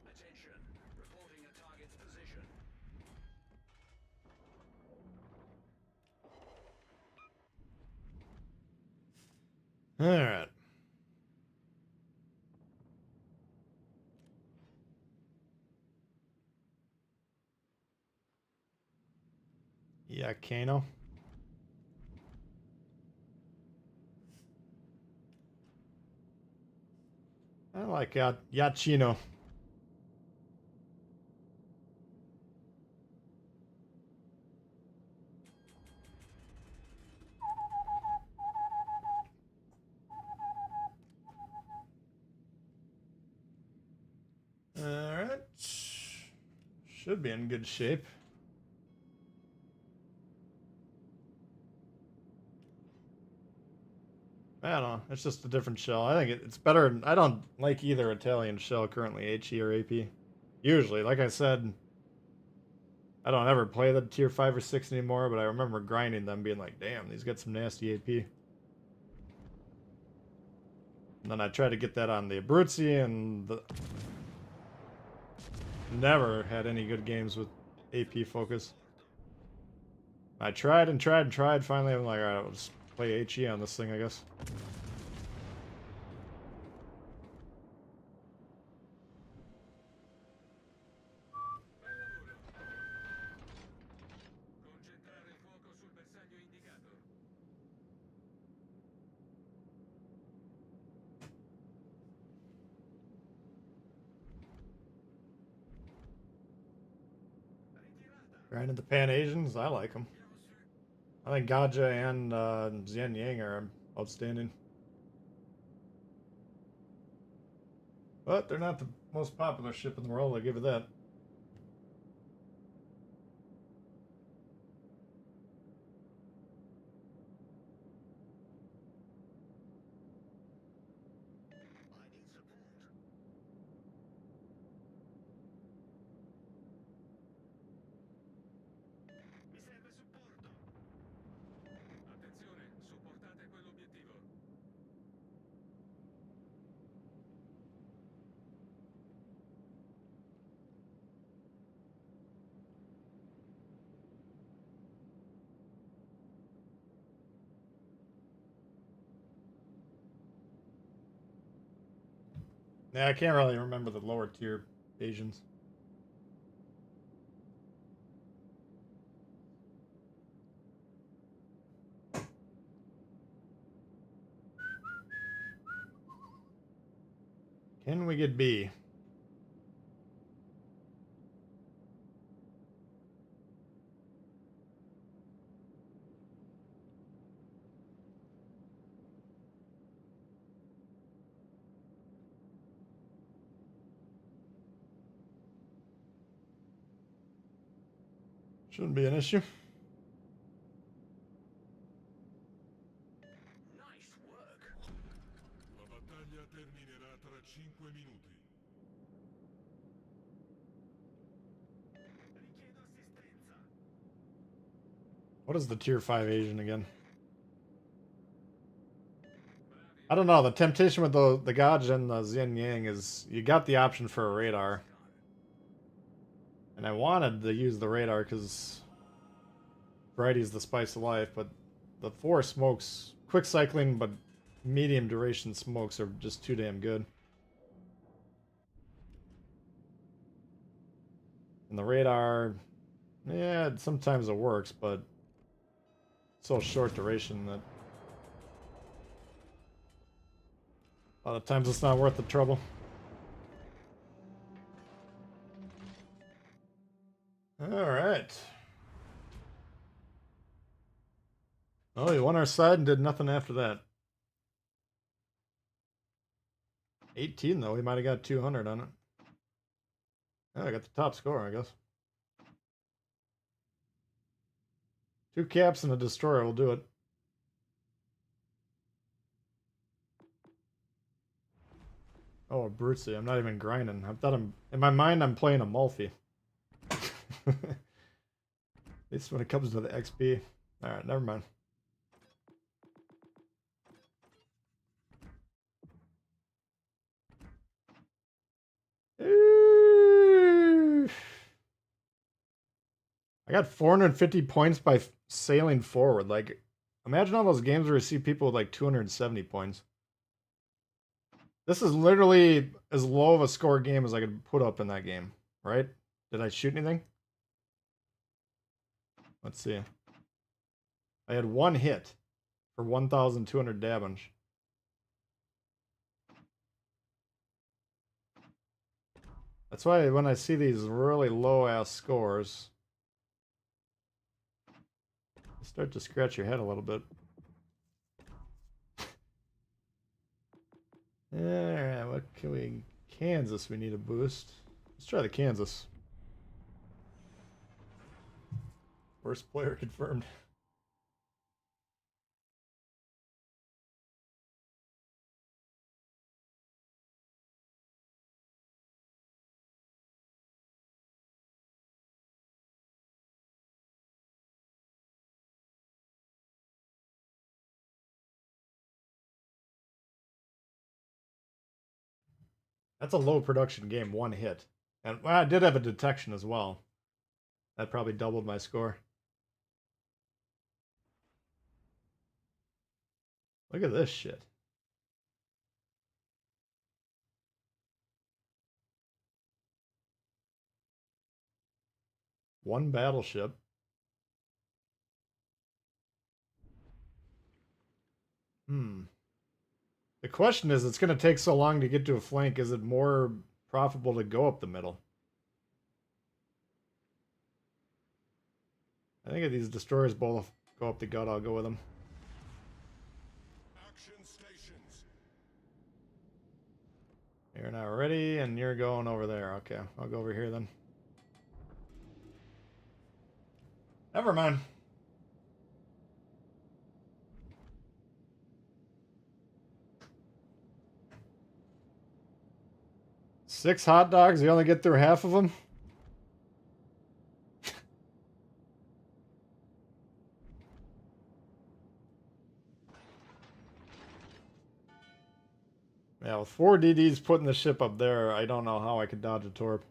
Attention, reporting a target's position. All right. Yeah, Kano. I like Yachino. Alright. Should be in good shape. I don't know. It's just a different shell. I think it's better. I don't like either Italian shell currently, HE or AP. Usually, like I said, I don't ever play the tier 5 or 6 anymore, but I remember grinding them being like, damn, these got some nasty AP. And then I tried to get that on the Abruzzi, and never had any good games with AP focus. I tried and tried and tried. Finally, I'm like, alright, I'll just play HE on this thing, I guess. concentrare il fuoco sul bersaglio indicato. Granted, the Pan Asians, I like them. I think Gaja and Xian Yang are outstanding. But they're not the most popular ship in the world, I'll give it that. I need support. Mi serve supporto. Attenzione, supportate quell'obiettivo. Yeah, I can't really remember the lower tier Asians. Can we get B? Shouldn't be an issue. battaglia terminerà tra 5 minuti. What is the tier 5 Asian again? I don't know. The temptation with the Gaj and the Xian Yang is you got the option for a radar. And I wanted to use the radar because variety is the spice of life, but the 4 smokes, quick cycling but medium duration smokes are just too damn good. And the radar, yeah, sometimes it works, but so short duration that a lot of times it's not worth the trouble. Alright. Oh, he won our side and did nothing after that. 18 though, he might have got 200 on it. Oh, I got the top score, I guess. 2 caps and a destroyer will do it. Oh, Brutesy, I'm not even grinding. I thought in my mind I'm playing a Mulphy. At least when it comes to the XP. Alright, never mind. I got 450 points by sailing forward. Like, imagine all those games where you see people with like 270 points. This is literally as low of a score game as I could put up in that game, right? Did I shoot anything? Let's see. I had 1 hit for 1,200 damage. That's why when I see these really low-ass scores, you start to scratch your head a little bit. Alright, what can we... Kansas, we need a boost. Let's try the Kansas. Worst player confirmed. That's a low production game, 1 hit. And well, I did have a detection as well. That probably doubled my score. Look at this shit. One battleship. The question is, it's going to take so long to get to a flank. Is it more profitable to go up the middle? I think if these destroyers both go up the gut, I'll go with them. Action stations. You're not ready, and you're going over there. Okay, I'll go over here then. Never mind. Six hot dogs, you only get through half of them? Yeah, with 4 DDs putting the ship up there, I don't know how I could dodge a torp.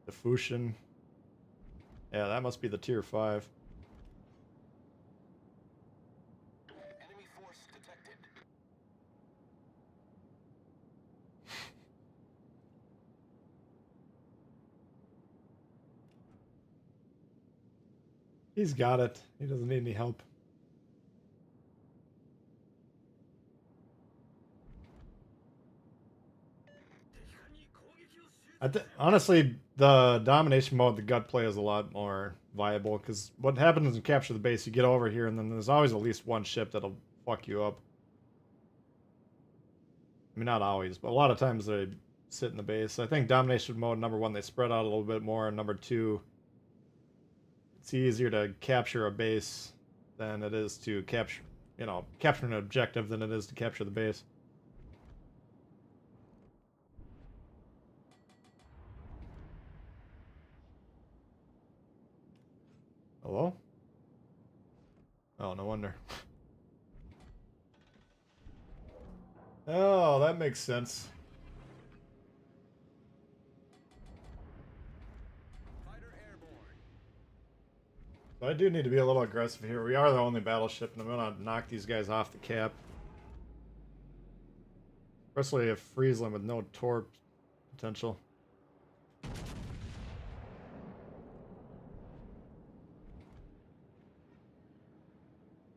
The Fushin. Yeah, that must be the tier 5. Enemy force detected. He's got it. He doesn't need any help. Honestly, the domination mode, the gut play is a lot more viable, because what happens is you capture the base, you get over here, and then there's always at least one ship that'll fuck you up. I mean, not always, but a lot of times they sit in the base. I think domination mode, number 1, they spread out a little bit more, and number 2, it's easier to capture a base than it is to capture, capture an objective than it is to capture the base. Hello? Oh, no wonder. Oh, that makes sense. Fighter airborne. So I do need to be a little aggressive here. We are the only battleship, and I'm gonna knock these guys off the cap. Especially if Friesland with no torp potential.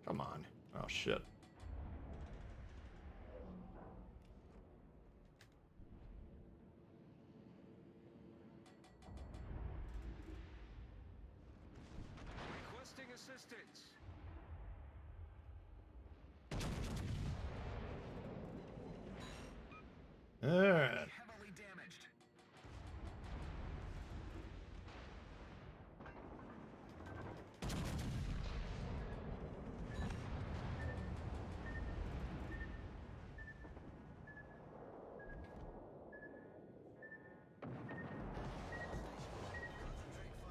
Come on. Oh, shit. Requesting assistance. Alright. Heavily damaged.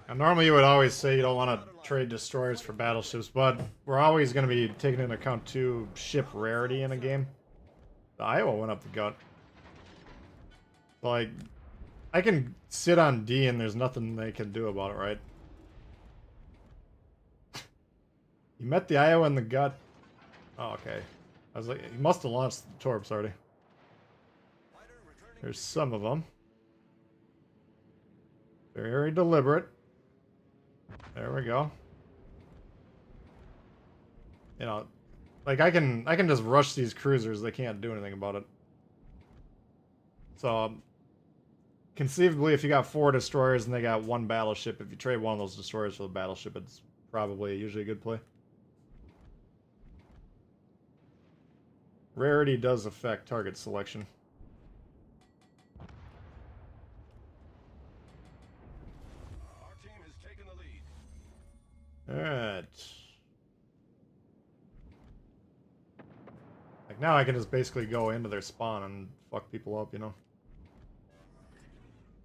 Now, normally you would always say you don't want to trade destroyers for battleships, but we're always going to be taking into account too ship rarity in a game. The Iowa went up the gut. Like, I can sit on D and there's nothing they can do about it, right? You met the Iowa in the gut. Oh, okay. I was like, he must have launched the torps already. There's some of them. Very deliberate. There we go. Like I can just rush these cruisers. They can't do anything about it. So, conceivably, if you got 4 destroyers and they got 1 battleship, if you trade one of those destroyers for the battleship, it's probably usually a good play. Rarity does affect target selection. Our team has taken the lead. Alright. Like now I can just basically go into their spawn and fuck people up,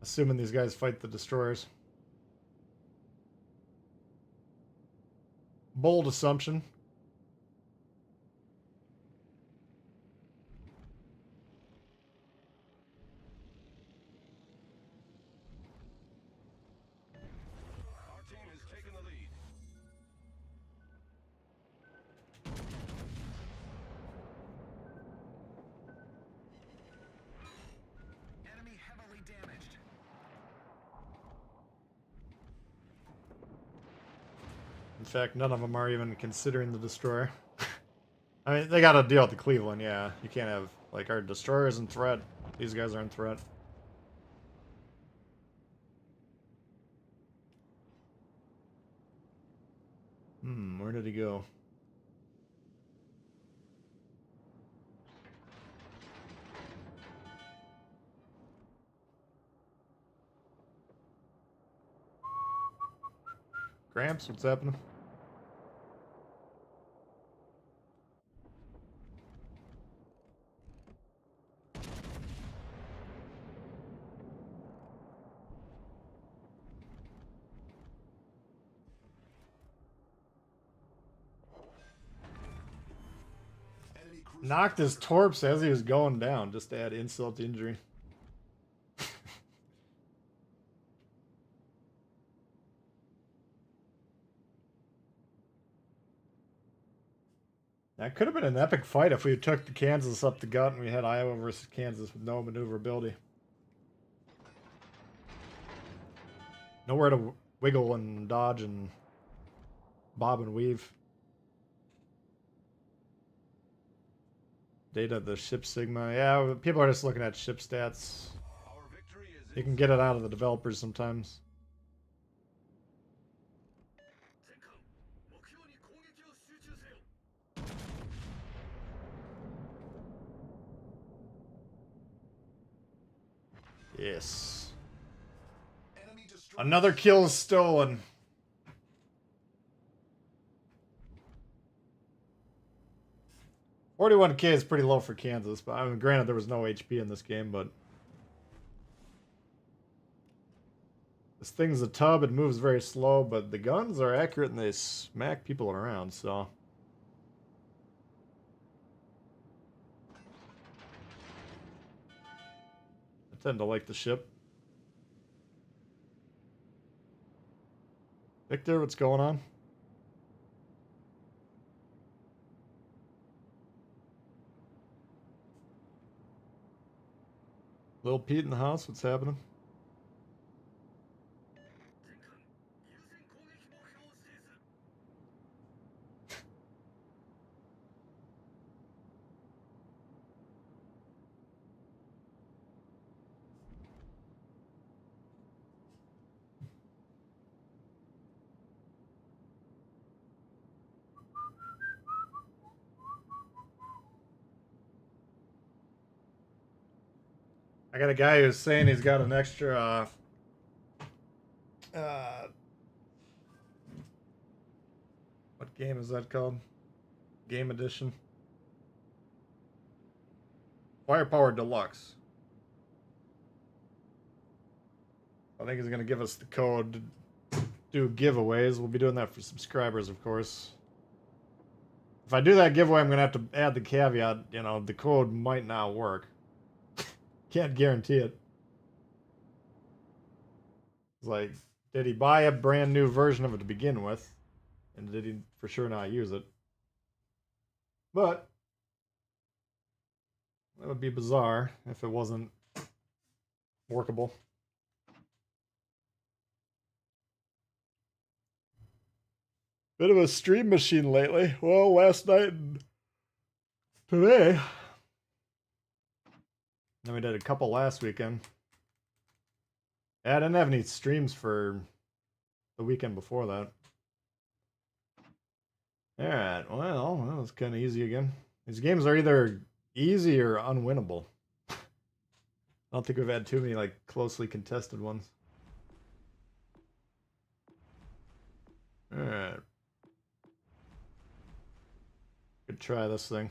Assuming these guys fight the destroyers. Bold assumption. Our team has taken the lead. Enemy heavily damaged. In fact, none of them are even considering the destroyer. I mean, they gotta deal with the Cleveland, yeah. You can't have, like, our destroyers in threat. These guys are in threat. Where did he go? Gramps, what's happening? Enemy cruiser. Knocked his torps as he was going down, just to add insult to injury. That could have been an epic fight if we took the Kansas up the gut and we had Iowa versus Kansas with no maneuverability. Nowhere to wiggle and dodge and bob and weave. Data of the ship Sigma. Yeah, people are just looking at ship stats. Our victory is You can get it out of the developers sometimes. Yes. enemy destroyed. Another kill is stolen. 41k is pretty low for Kansas, but I mean, granted there was no HP in this game, but this thing's a tub. It moves very slow, but the guns are accurate and they smack people around. So I tend to like the ship. Victor, what's going on? Lil Pete in the house, what's happening? I got a guy who's saying he's got an extra what game is that called? Game edition. Firepower Deluxe. I think he's gonna give us the code to do giveaways. We'll be doing that for subscribers, of course. If I do that giveaway, I'm gonna have to add the caveat, you know, the code might not work. Can't guarantee it. It's like, did he buy a brand new version of it to begin with? And did he for sure not use it? But that would be bizarre if it wasn't workable. Bit of a stream machine lately. Well, last night and today. Then we did a couple last weekend. Yeah, I didn't have any streams for the weekend before that. Alright, well, that was kind of easy again. These games are either easy or unwinnable. I don't think we've had too many, like, closely contested ones. Alright. Could try this thing.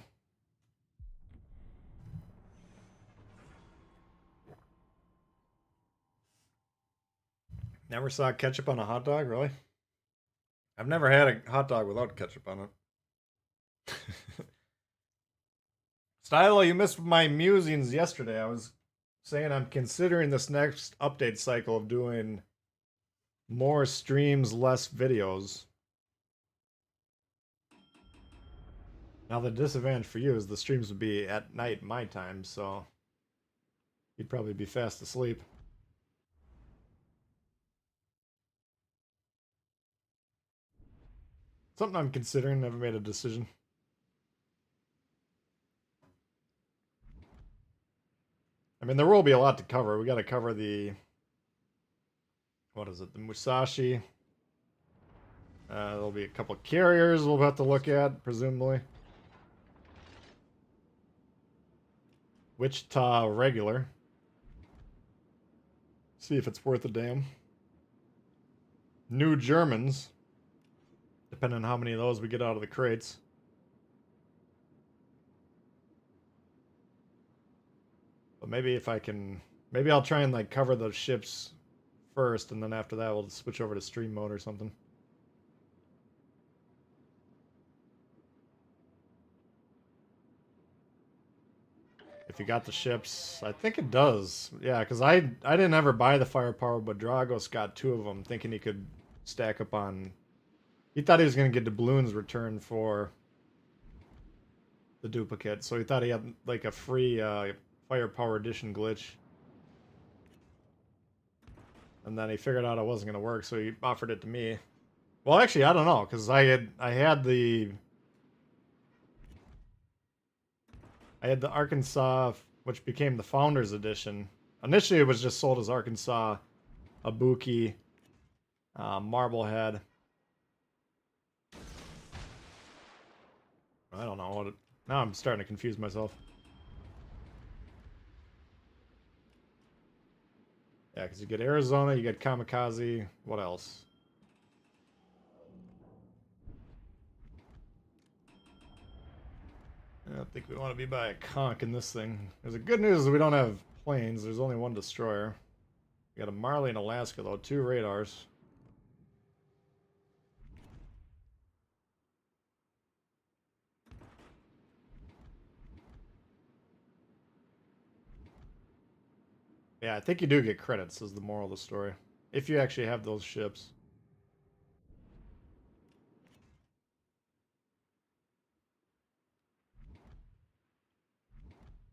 Never saw ketchup on a hot dog, really? I've never had a hot dog without ketchup on it. Stylo, you missed my musings yesterday. I was saying I'm considering this next update cycle of doing more streams, less videos. Now the disadvantage for you is the streams would be at night my time, so you'd probably be fast asleep. Something I'm considering, never made a decision. I mean, there will be a lot to cover. We got to cover the... What is it? The Musashi. There'll be a couple of carriers we'll have to look at, presumably. Wichita regular. See if it's worth a damn. New Germans. Depending on how many of those we get out of the crates. But maybe if I can... Maybe I'll try and like cover those ships first, and then after that we'll switch over to stream mode or something. If you got the ships, I think it does. Yeah, because I didn't ever buy the firepower, but Dragos got 2 of them, thinking he could stack up on... He thought he was going to get doubloons return for the duplicate, so he thought he had like a free firepower edition glitch. And then he figured out it wasn't going to work, so he offered it to me. Well, actually, I don't know, because I had the Arkansas, which became the Founders Edition. Initially, it was just sold as Arkansas, Ibuki, Marblehead. I don't know what it... Now I'm starting to confuse myself. Yeah, because you get Arizona, you get Kamikaze. What else? I don't think we want to be by a conch in this thing. There's a good news is we don't have planes. There's only one destroyer. We got a Marley in Alaska though, 2 radars. Yeah, I think you do get credits is the moral of the story. If you actually have those ships.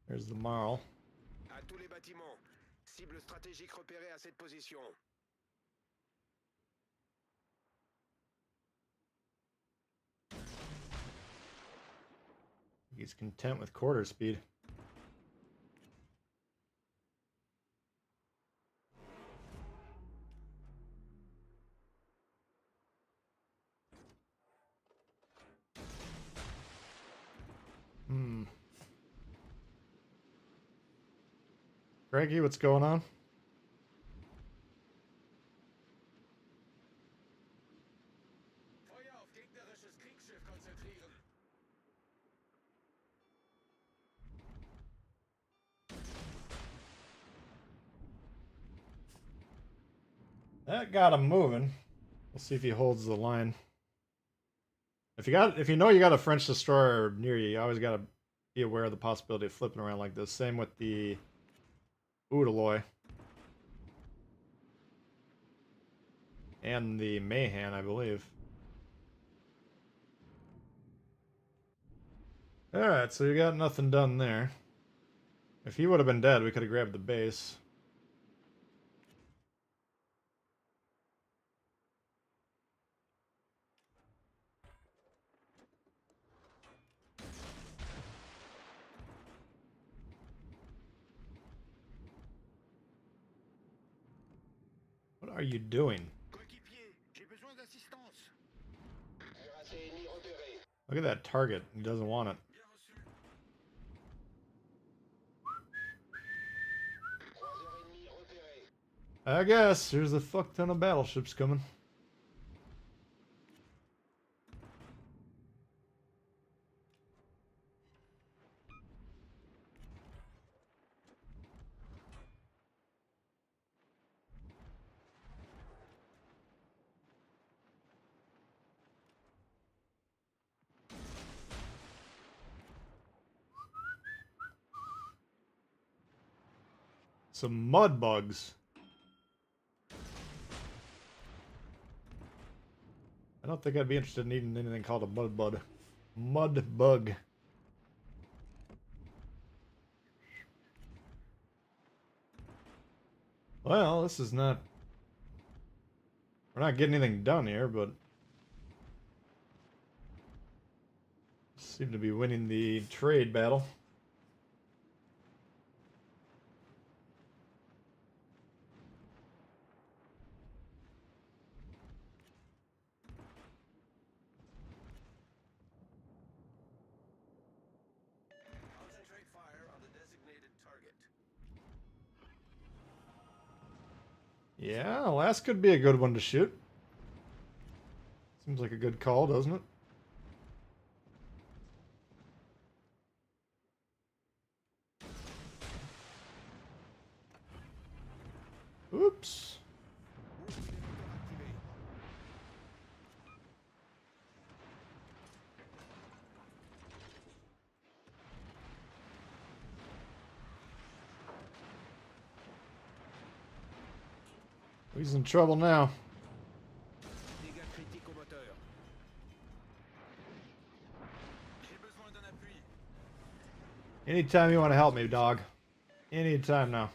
There's the Marl. À tous les bâtiments. Cible stratégique repérée à cette position. He's content with quarter speed. Greggy, what's going on? Feuer auf gegnerisches Kriegsschiff konzentrieren. That got him moving. We'll see if he holds the line. If you know you got a French destroyer near you, you always gotta be aware of the possibility of flipping around like this. Same with the Udaloy. And the Mayhan, I believe. Alright, so you got nothing done there. If he would have been dead, we could have grabbed the base. What are you doing? Coéquipier, j'ai besoin d'assistance. Cuirassé ennemi repéré. Look at that target. He doesn't want it. Bien reçu. Croiseur ennemi repéré. I guess there's a fuck ton of battleships coming. Some mud bugs. I don't think I'd be interested in eating anything called a mud bug. Mud bug. Well, this is not... We're not getting anything done here, but... Seem to be winning the trade battle. Concentrate fire on the designated target. Yeah, Alaska could be a good one to shoot. Seems like a good call, doesn't it? Oops. He's in trouble now. Dégâts critiques au moteur. J'ai besoin d'un appui. Anytime you want to help me, dog. Anytime now.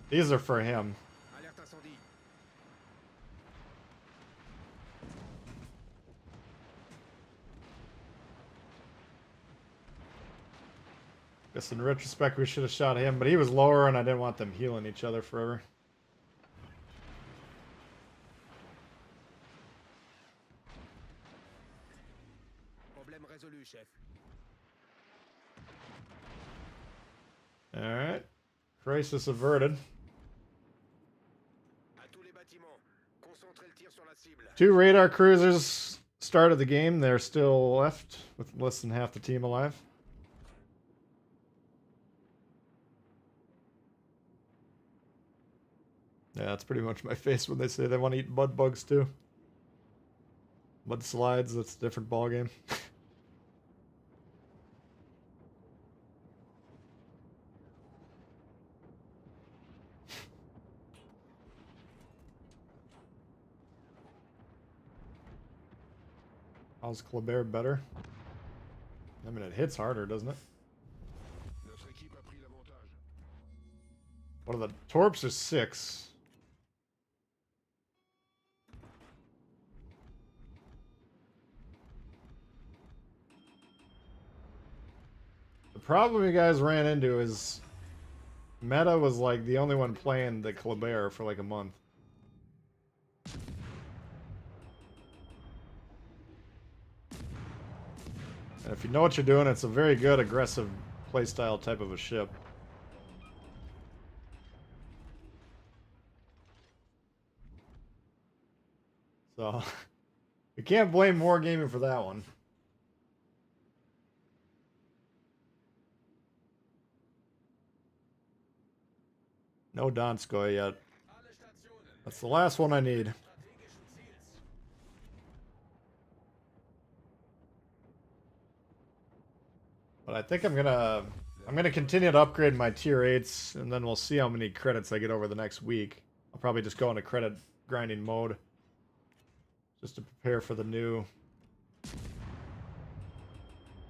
These are for him. Alerte incendie. Guess in retrospect we should have shot him, but he was lower and I didn't want them healing each other forever. Problème résolu, chef. Alright. Crisis averted. À tous les bâtiments. Concentrez le tir sur la cible. 2 radar cruisers start of the game, they're still left with less than half the team alive. Yeah, that's pretty much my face when they say they want to eat mud bugs too. Mud slides, that's a different ballgame. How's Kleber better? I mean, it hits harder, doesn't it? Notre équipe a pris l'avantage. What are the torps are 6? The problem you guys ran into is Meta was like the only one playing the Kleber for like a month. And if you know what you're doing, it's a very good aggressive playstyle type of a ship. So, you can't blame Wargaming for that one. No Donskoy yet. That's the last one I need. But I think I'm gonna continue to upgrade my tier 8s, and then we'll see how many credits I get over the next week. I'll probably just go into credit grinding mode, just to prepare for the new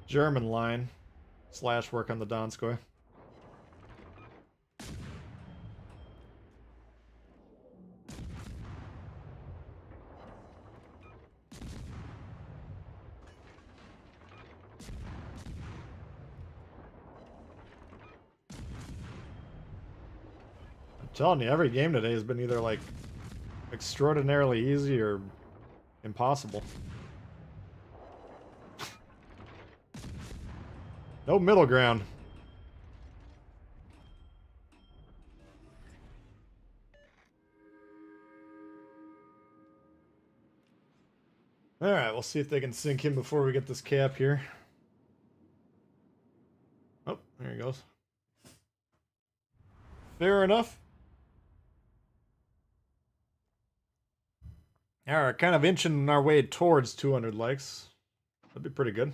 German line / work on the Donskoy. I'm telling you, every game today has been either like extraordinarily easy or impossible. No middle ground. Alright, we'll see if they can sink in before we get this cap here. Oh, there he goes. Fair enough. Alright, kind of inching our way towards 200 likes. That'd be pretty good.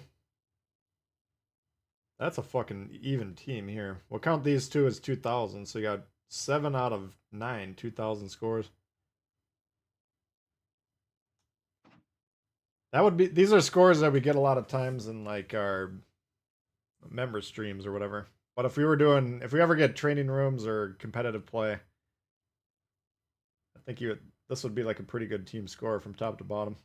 That's a fucking even team here. We'll count these two as 2,000, so you got 7 out of 9, 2,000 scores. That would be, these are scores that we get a lot of times in like our member streams or whatever. But if we ever get training rooms or competitive play, I think this would be like a pretty good team score from top to bottom.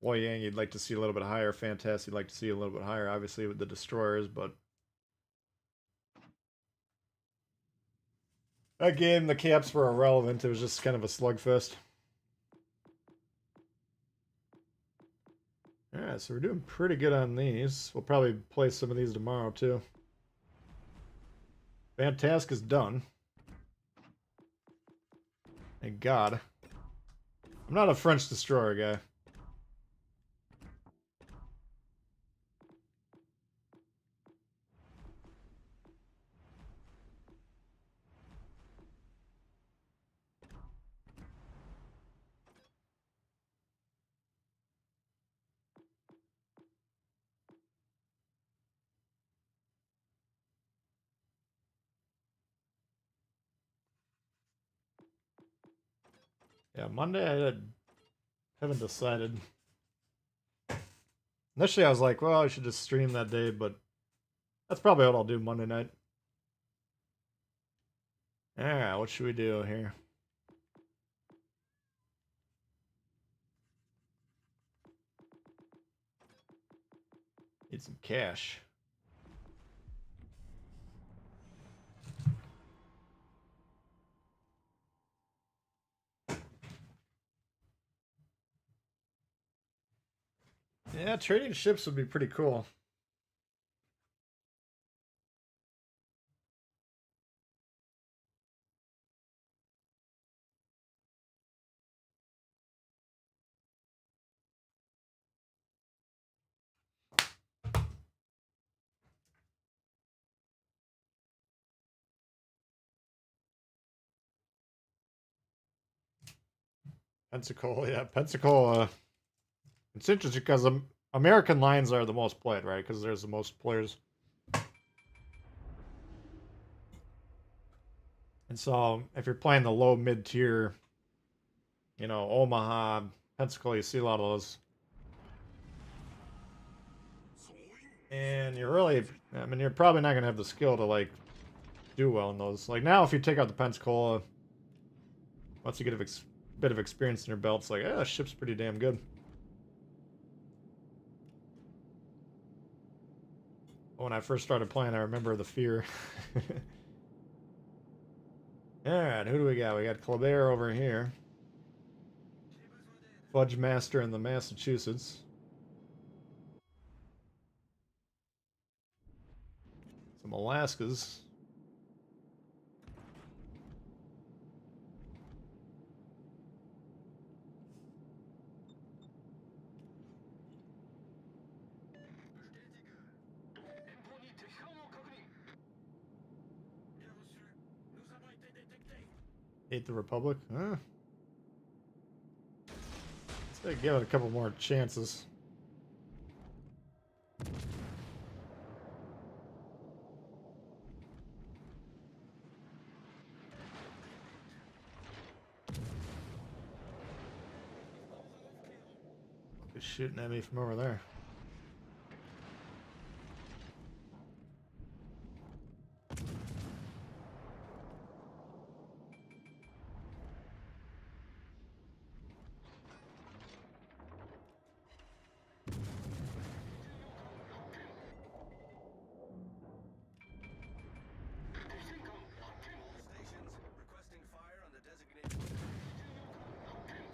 Well, Yang, you'd like to see a little bit higher. Fantastic, you'd like to see a little bit higher, obviously, with the destroyers, but that game, the caps were irrelevant. It was just kind of a slugfest. Alright, so we're doing pretty good on these. We'll probably play some of these tomorrow, too. Fantastic is done. Thank God. I'm not a French destroyer guy. Yeah, Monday I haven't decided. Initially I was like, well, I should just stream that day, but that's probably what I'll do Monday night. Alright, what should we do here? Need some cash. Yeah, trading ships would be pretty cool. Pensacola, yeah, Pensacola. It's interesting because American lines are the most played, right? Because there's the most players. And so if you're playing the low mid tier, you know, Omaha, Pensacola, you see a lot of those. And you're really, I mean, you're probably not gonna have the skill to like do well in those. Like now, if you take out the Pensacola, once you get a bit of experience in your belt, it's like, yeah, ship's pretty damn good. When I first started playing, I remember the fear. Alright, who do we got? We got Colbert over here. Fudge Master in the Massachusetts. Some Alaskas. Hate the Republic? Huh? Let's give it a couple more chances. He's shooting at me from over there.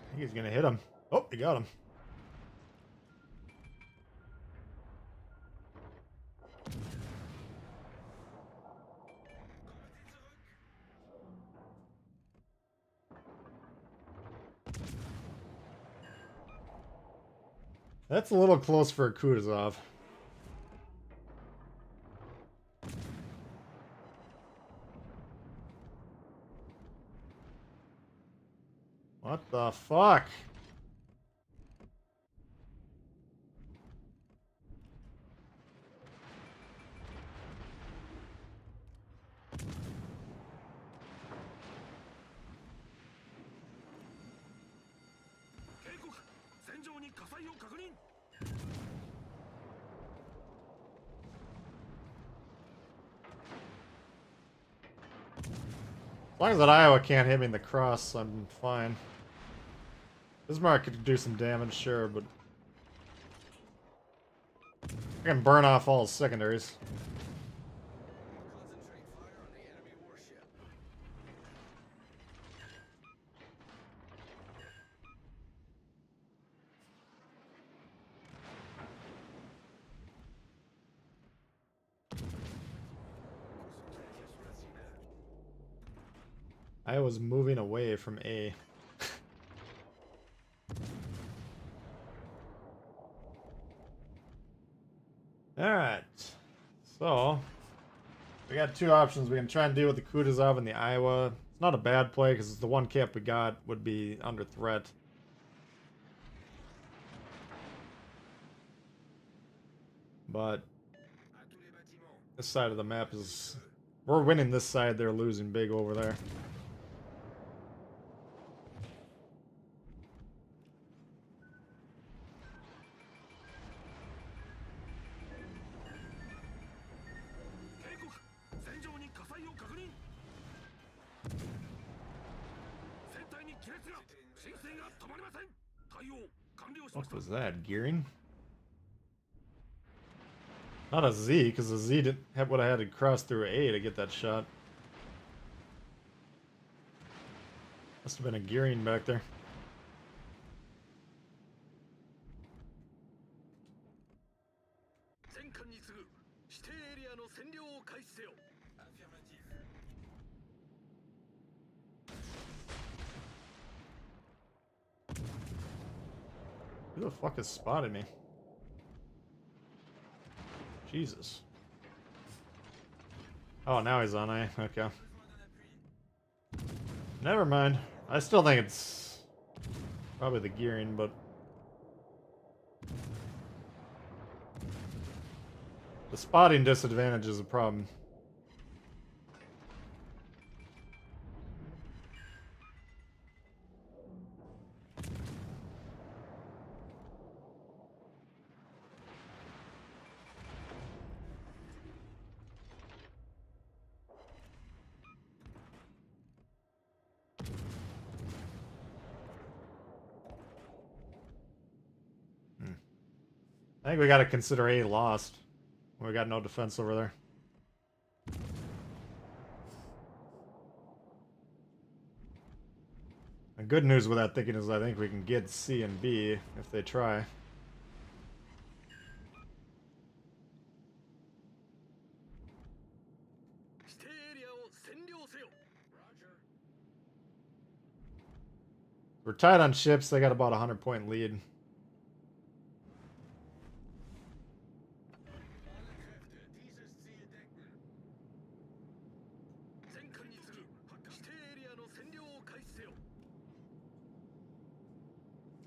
I think he's gonna hit him. Oh, he got him. That's a little close for a Kutuzov. What the fuck? As long as that Iowa can't hit me in the cross, I'm fine. Bismarck could do some damage, sure, but I can burn off all his secondaries. I was moving away from A. Alright. So, we got two options. We can try and deal with the Kutuzov and the Iowa. It's not a bad play because the one cap we got would be under threat. But this side of the map is... We're winning this side, they're losing big over there. What was that? Gearing? Not a Z, because the Z didn't have what I had to cross through A to get that shot. Must have been a gearing back there. Who the fuck has spotted me? Jesus. Oh, now he's on A. Okay. Never mind. I still think it's Probably the gearing, but the spotting disadvantage is a problem. I think we got to consider A lost. We got no defense over there. The good news with that thinking is I think we can get C and B if they try. We're tied on ships. They got about a 100-point lead.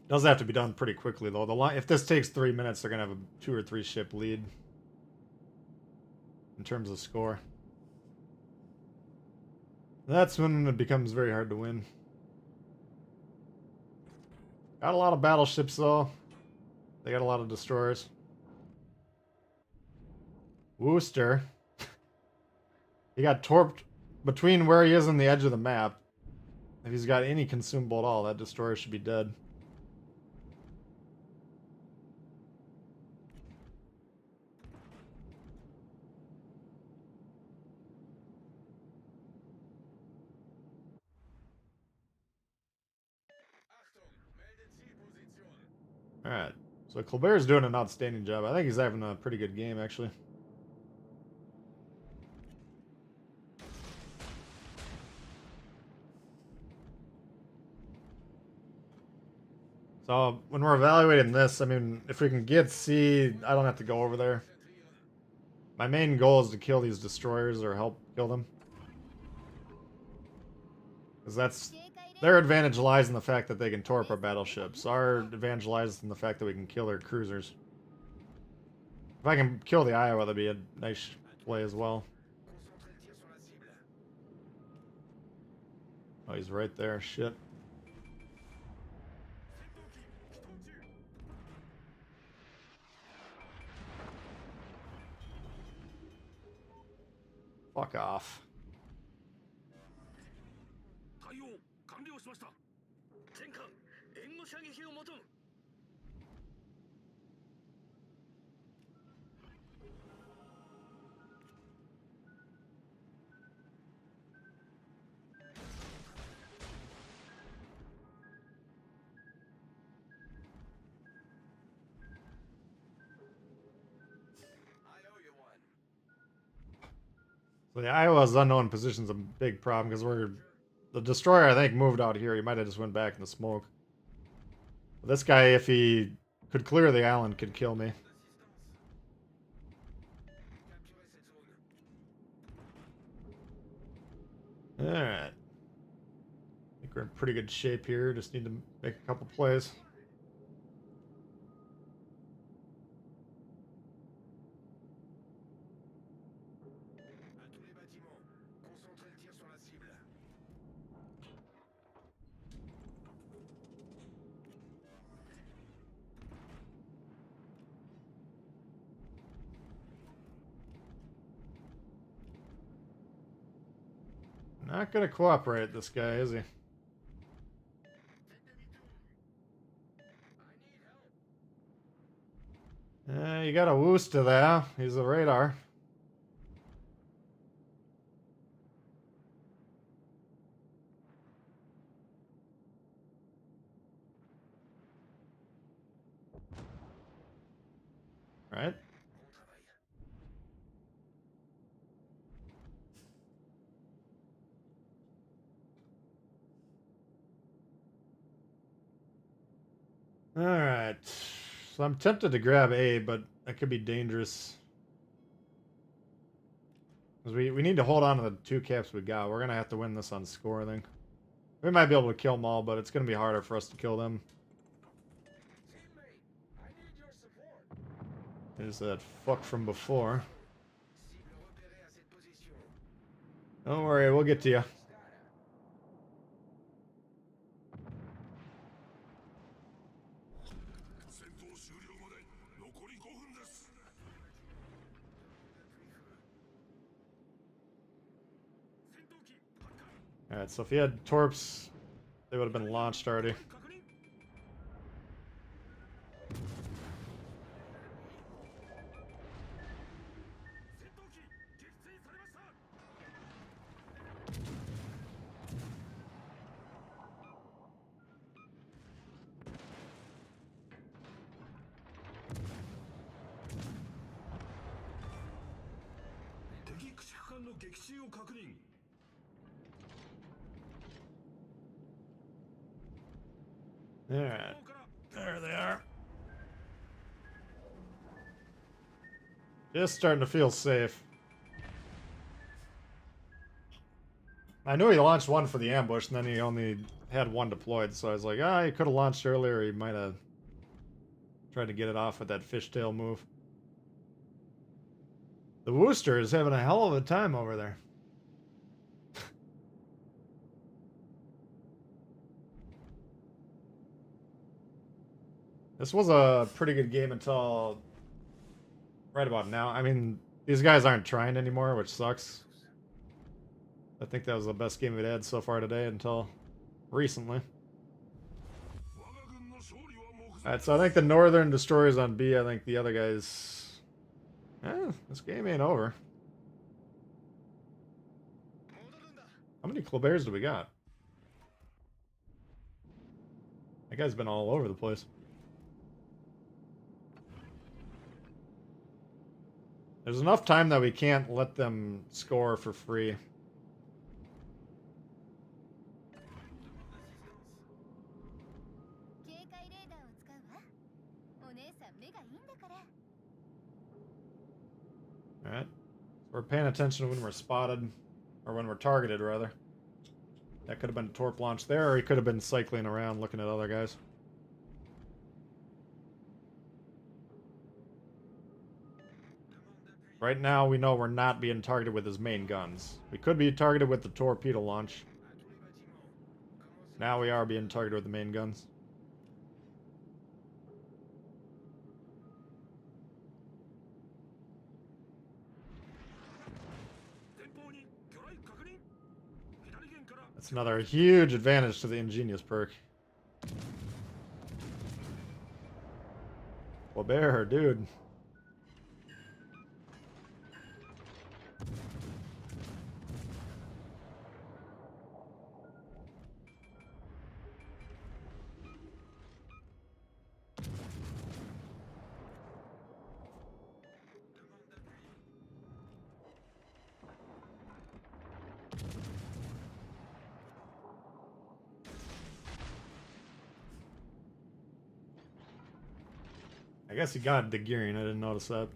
Does have to be done pretty quickly though. The line, if this takes 3 minutes, they're gonna have a 2 or 3 ship lead in terms of score. That's when it becomes very hard to win. Got a lot of battleships though. They got a lot of destroyers. Wooster. He got torped between where he is and the edge of the map. If he's got any consumable at all, that destroyer should be dead. Alright, so Colbert's doing an outstanding job. I think he's having a pretty good game, actually. So, when we're evaluating this, I mean, if we can get C, I don't have to go over there. My main goal is to kill these destroyers or help kill them. Because that's... Their advantage lies in the fact that they can torp our battleships. Our advantage lies in the fact that we can kill their cruisers. If I can kill the Iowa, that'd be a nice play as well. Oh, he's right there. Shit. Fuck off. So the Iowa's unknown position's a big problem because the destroyer I think moved out here. He might have just went back in the smoke. But this guy, if he could clear the island, could kill me. Alright. I think we're in pretty good shape here. Just need to make a couple plays. Not gonna cooperate, this guy, is he? You got a Wooster there. He's a radar. Right? Alright. So I'm tempted to grab A, but that could be dangerous. Because we need to hold on to the 2 caps we got. We're going to have to win this on score, I think. We might be able to kill them all, but it's going to be harder for us to kill them. There's that fuck from before. Don't worry, we'll get to you. Alright, so if he had torps, they would have been launched already. Alright, there they are. Just starting to feel safe. I knew he launched one for the ambush, and then he only had one deployed, so I was like, he could have launched earlier, or he might have tried to get it off with that fishtail move. The Wooster is having a hell of a time over there. This was a pretty good game until right about now. I mean, these guys aren't trying anymore, which sucks. I think that was the best game we'd had so far today until recently. Alright, so I think the Northern Destroyer's on B. I think the other guys... this game ain't over. How many Cloberts do we got? That guy's been all over the place. There's enough time that we can't let them score for free. Alright. We're paying attention when we're spotted. Or when we're targeted, rather. That could have been a torp launch there, or he could have been cycling around looking at other guys. Right now, we know we're not being targeted with his main guns. We could be targeted with the torpedo launch. Now we are being targeted with the main guns. That's another huge advantage to the Ingenious perk. Clobert, dude. I guess he got the gearing, I didn't notice that.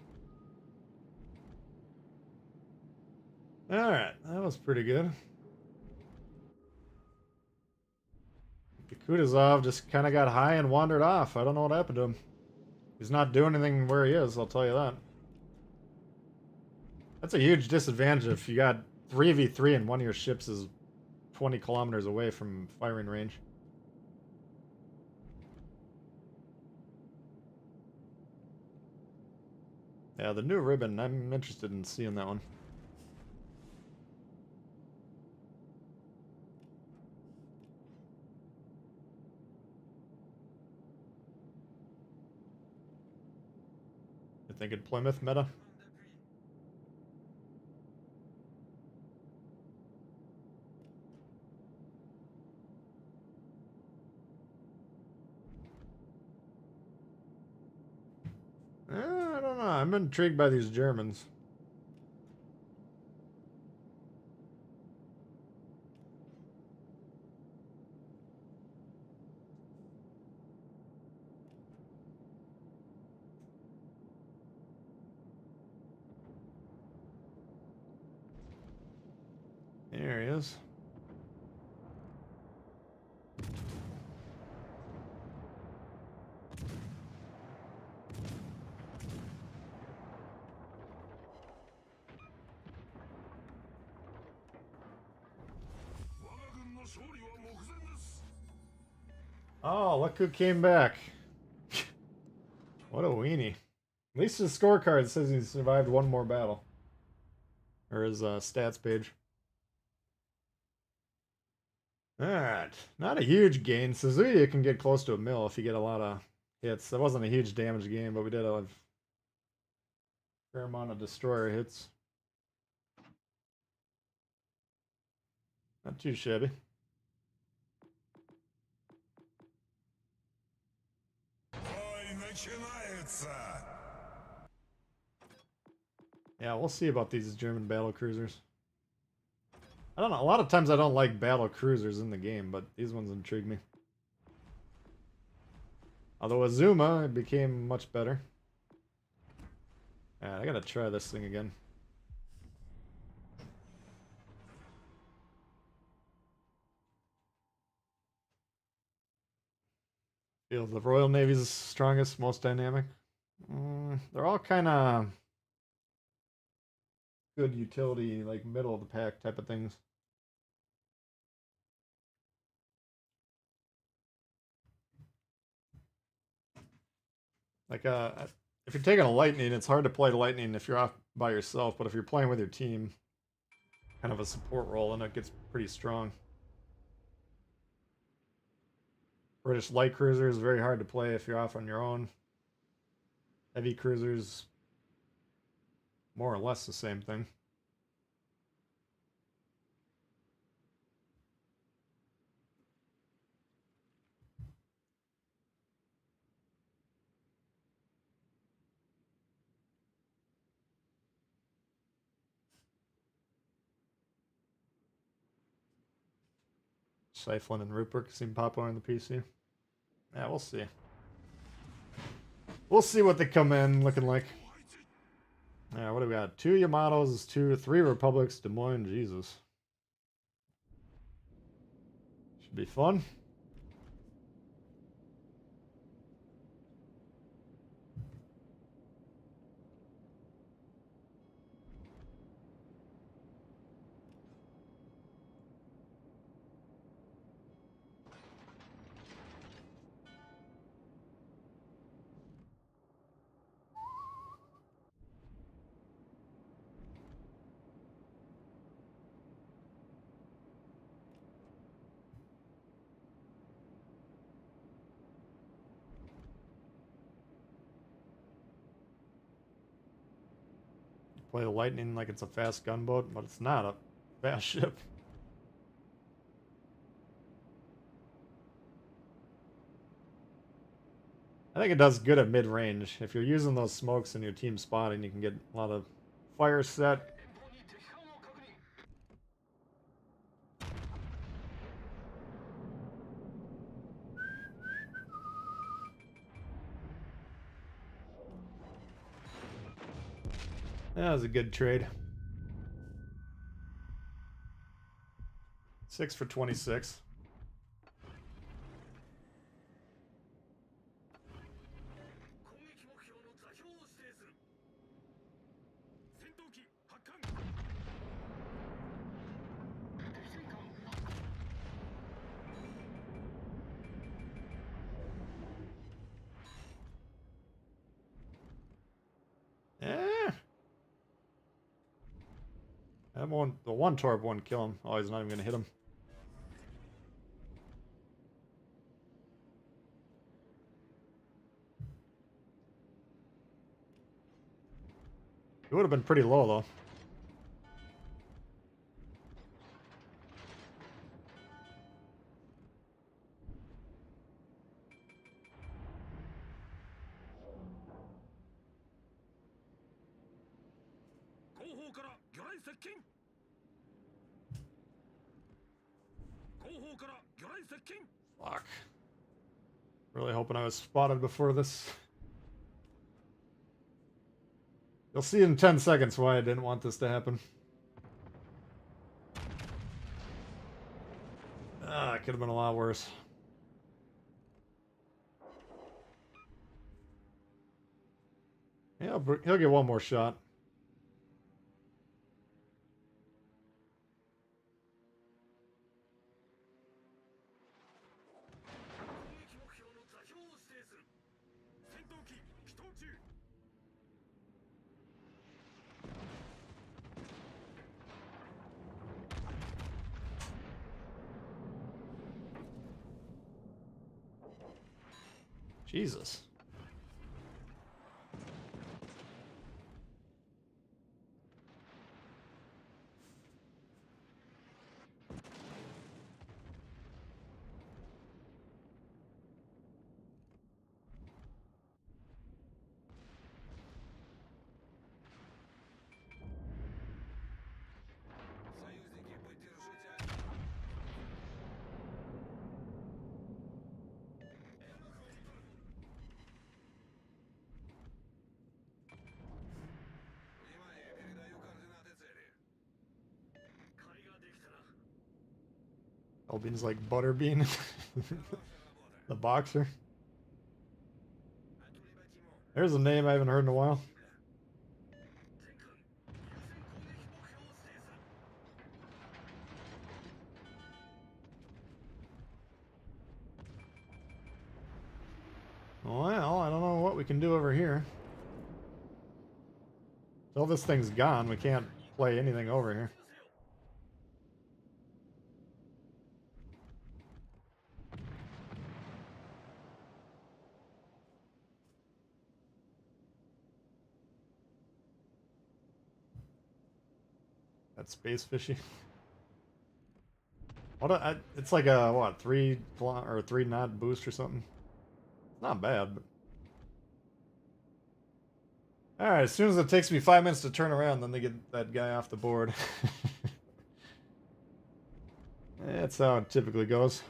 Alright, that was pretty good. The Kutuzov just kind of got high and wandered off. I don't know what happened to him. He's not doing anything where he is, I'll tell you that. That's a huge disadvantage if you got 3v3 and one of your ships is 20 kilometers away from firing range. Yeah, the new ribbon, I'm interested in seeing that one. You thinking Plymouth meta? I don't know. I'm intrigued by these Germans. There he is. Oh, look who came back. What a weenie. At least his scorecard says he survived one more battle. Or his stats page. Alright. Not a huge gain. Suzuya can get close to a mil if you get a lot of hits. That wasn't a huge damage game, but we did a fair amount of destroyer hits. Not too shabby. Yeah, we'll see about these German battle cruisers. I don't know. A lot of times I don't like battle cruisers in the game, but these ones intrigue me. Although Azuma, it became much better. Alright, I gotta try this thing again. Feels the Royal Navy's strongest, most dynamic. They're all kind of good utility, like middle of the pack type of things. Like, if you're taking a Lightning, it's hard to play Lightning if you're off by yourself, but if you're playing with your team, kind of a support role, and it gets pretty strong. British light cruiser is very hard to play if you're off on your own. Heavy cruisers, more or less the same thing. Siphon and Rupert seem popular on the PC. Yeah, we'll see. We'll see what they come in looking like. Yeah, what do we got? 2 Yamatos, 3 Republics, Des Moines, Jesus. Should be fun. Play the Lightning like it's a fast gunboat, but it's not a fast ship. I think it does good at mid-range. If you're using those smokes in your team spotting, you can get a lot of fire set. That was a good trade. 6 for 26. Yeah. That won't, the one torp won't kill him. Oh, he's not even gonna hit him. It would have been pretty low though. Fuck. Really hoping I was spotted before this. You'll see in 10 seconds why I didn't want this to happen. Ah, it could have been a lot worse. Yeah, he'll get one more shot. Jesus. Союзники, поддержите огонь. Внимание, передаю координаты цели. Albin's like Butterbean. The boxer. There's a name I haven't heard in a while. Well, I don't know what we can do over here. Till this thing's gone, we can't play anything over here. That's space fishy. What? It's like a what? 3 knot boost or something. Not bad, but. Alright, as soon as it takes me 5 minutes to turn around, then they get that guy off the board. That's how it typically goes.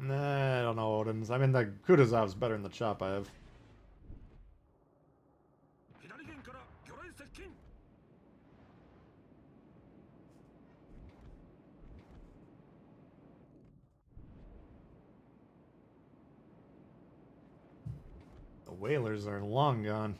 Nah, I don't know, Odin's. I mean, the Kutuzov's better than the chop I have. 左舷から魚雷接近。 The whalers are long gone.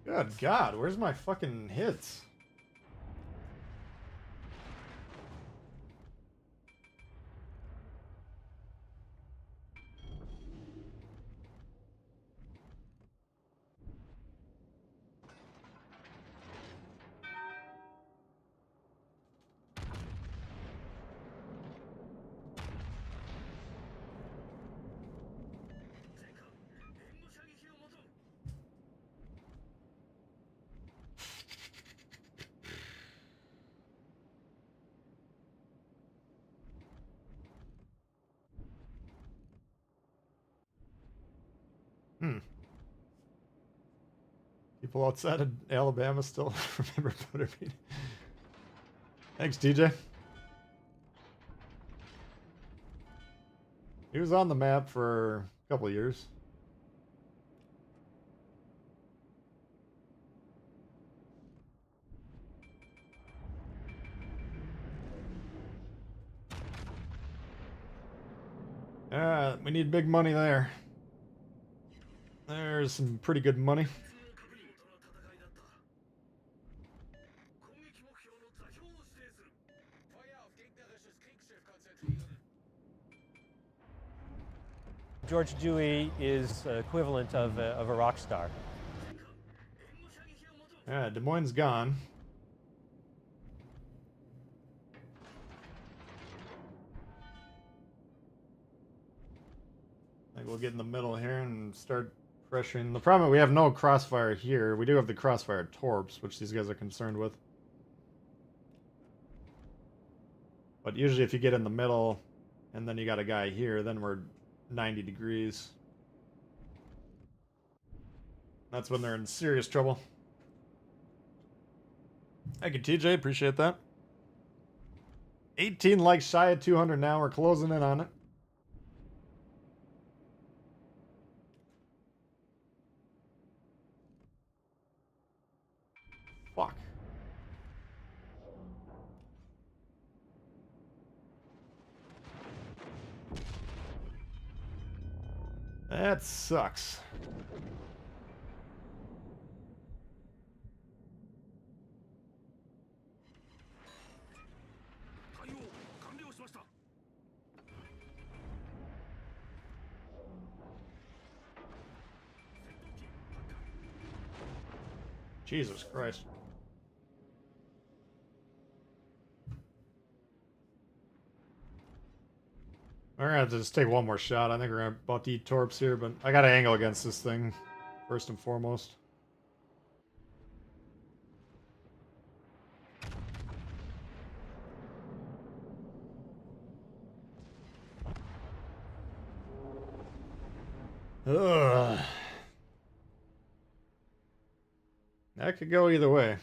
Good God, where's my fucking hits? People outside of Alabama still remember Butterbean. Thanks, DJ. He was on the map for a couple of years. We need big money there. There's some pretty good money. George Dewey is equivalent of a rock star. Yeah, Des Moines gone. I think we'll get in the middle here and start pressuring. The problem, we have no crossfire here. We do have the crossfire torps, which these guys are concerned with. But usually if you get in the middle and then you got a guy here, then we're 90 degrees. That's when they're in serious trouble. Thank you, TJ. Appreciate that. 18 likes shy of 200 now. We're closing in on it. That sucks. Jesus Christ. We're gonna have to just take one more shot. I think we're about to eat torps here, but I got an angle against this thing, first and foremost. Ugh. That could go either way.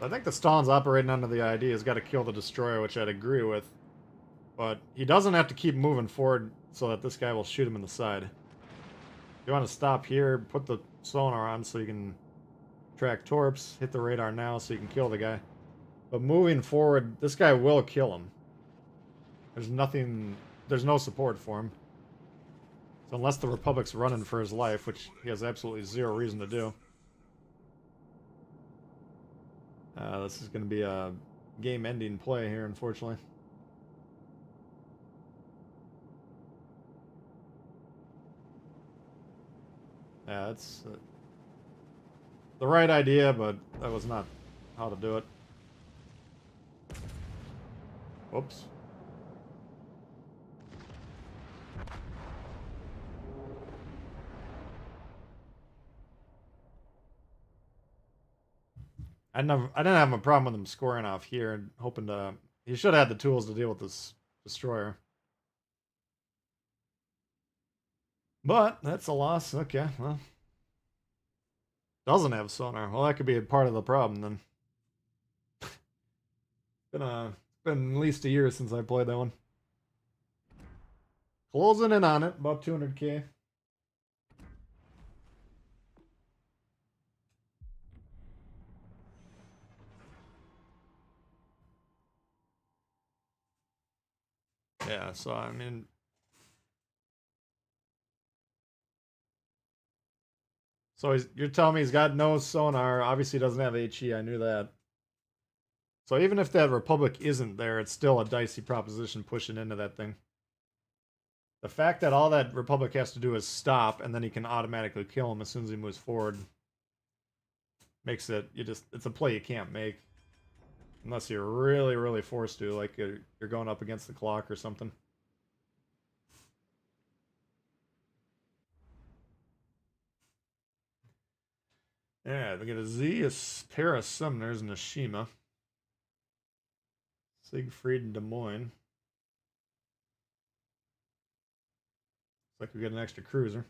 I think the Stalin's operating under the idea he's got to kill the destroyer, which I'd agree with. But he doesn't have to keep moving forward so that this guy will shoot him in the side. If you want to stop here, put the sonar on so you can track torps, hit the radar now so you can kill the guy. But moving forward, this guy will kill him. There's no support for him. So unless the Republic's running for his life, which he has absolutely zero reason to do. This is going to be a game-ending play here, unfortunately. Yeah, it's the right idea, but that was not how to do it. Whoops. I didn't have a problem with him scoring off here and hoping to. He should have had the tools to deal with this destroyer. But that's a loss. Okay, well. Doesn't have sonar. Well, that could be a part of the problem then. Been at least a year since I played that one. Closing in on it, about 200k. Yeah, so I mean, so you're telling me he's got no sonar, obviously doesn't have HE, I knew that. So even if that Republic isn't there, it's still a dicey proposition pushing into that thing. The fact that all that Republic has to do is stop, and then he can automatically kill him as soon as he moves forward, makes it, it's a play you can't make. Unless you're really, really forced to, like you're going up against the clock or something. Yeah, we get a Z, a pair of Summoners, and a Shima. Siegfried and Des Moines. Looks like we get an extra cruiser.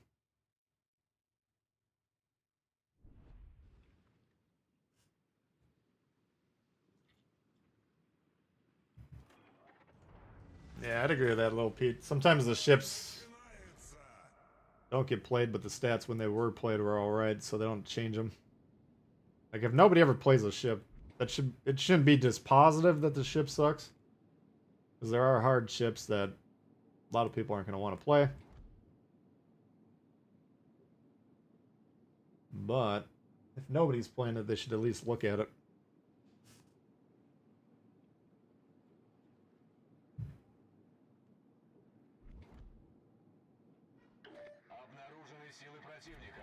Yeah, I'd agree with that, little Pete. Sometimes the ships don't get played, but the stats when they were played were alright, so they don't change them. Like, if nobody ever plays a ship, it shouldn't be dispositive that the ship sucks. Because there are hard ships that a lot of people aren't going to want to play. But if nobody's playing it, they should at least look at it. Обнаружены силы противника.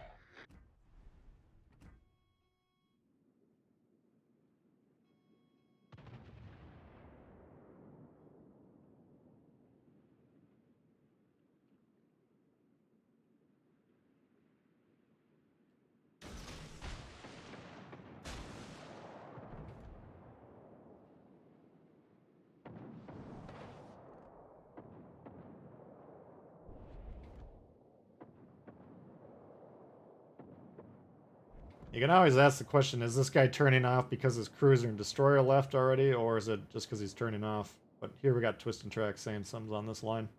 You can always ask the question, is this guy turning off because his cruiser and destroyer left already, or is it just because he's turning off? But here we got Twist and Track saying something's on this line.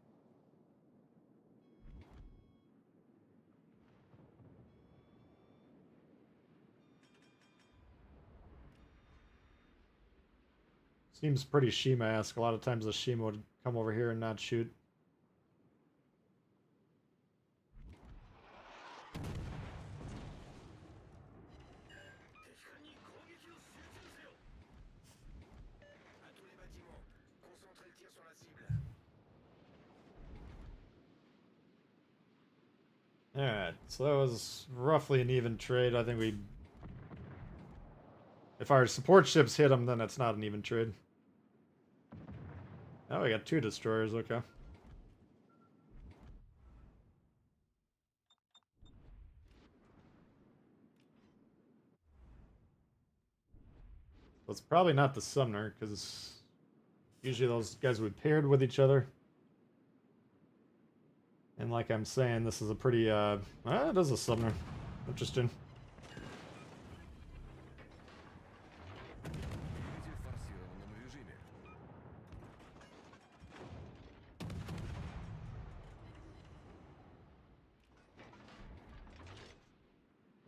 Seems pretty Shima-esque. A lot of times the Shima would come over here and not shoot. Alright, so that was roughly an even trade. I think we... If our support ships hit them, then it's not an even trade. Oh, we got 2 destroyers, okay. So it's probably not the Sumner, because usually those guys would paired with each other. And like I'm saying, this is a pretty, it is a Sumner. Interesting.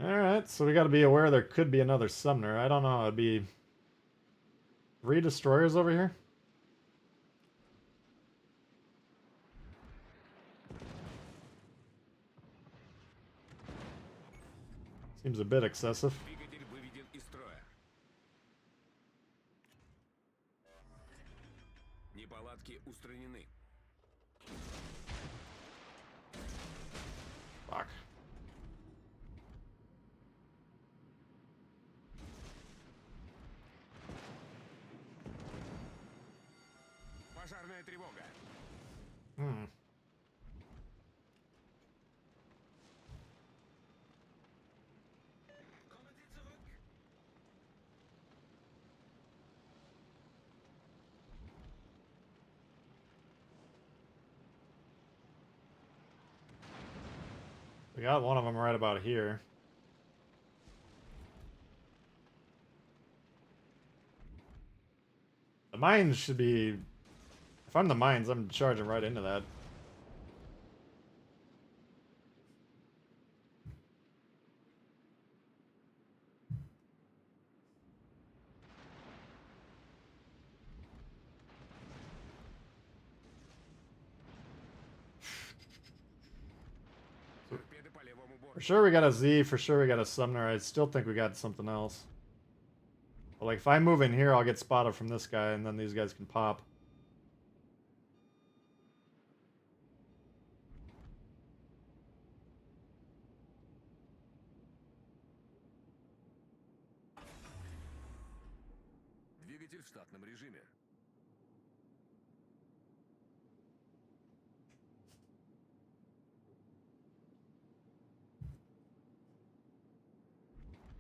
Alright, so we gotta be aware there could be another Sumner. I don't know, it'd be 3 destroyers over here? Seems a bit excessive. Двигатель выведен из строя. Неполадки устранены. Fuck. Пожарная тревога. Hmm. We got one of them right about here. The mines should be... If I'm the mines, I'm charging right into that. Торпеды по левому борту. For sure we got a Z, for sure we got a Sumner. I still think we got something else. But like if I move in here, I'll get spotted from this guy, and then these guys can pop. Двигатель в штатном режиме.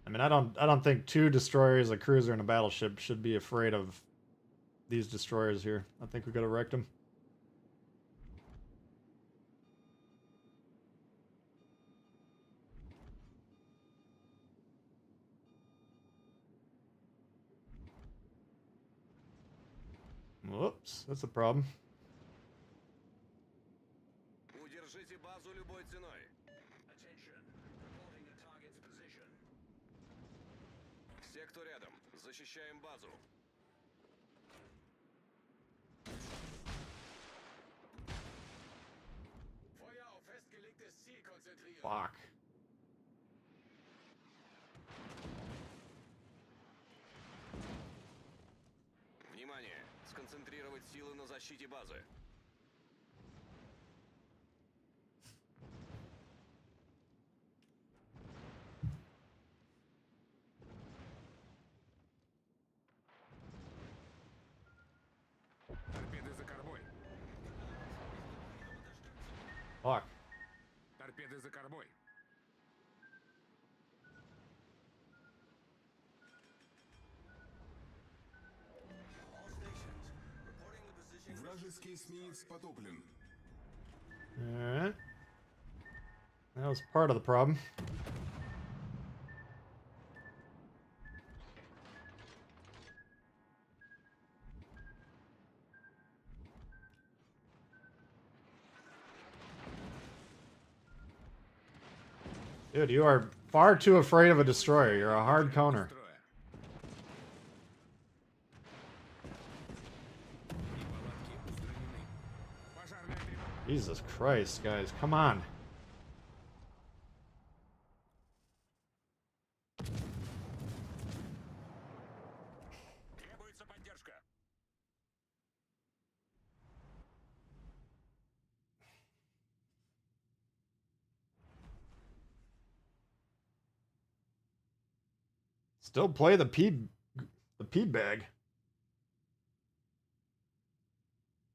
I mean, I don't think 2 destroyers, a cruiser, and a battleship should be afraid of these destroyers here. I think we could have wrecked them. Whoops, that's a problem. Удержите базу любой ценой. Attention. Reporting a target's position. Все, кто рядом, защищаем базу. Feuer auf festgelegtes Ziel konzentrieren. Fuck. Внимание! Сконцентрировать силы на защите базы. Торпеды за кормой. Fuck. Торпеды за кормой. Вражеский эсминец потоплен. Alright. That was part of the problem. Dude, you are far too afraid of a destroyer. You're a hard counter. Строя. Jesus Christ, guys, come on. Требуется поддержка. Still play the P bag.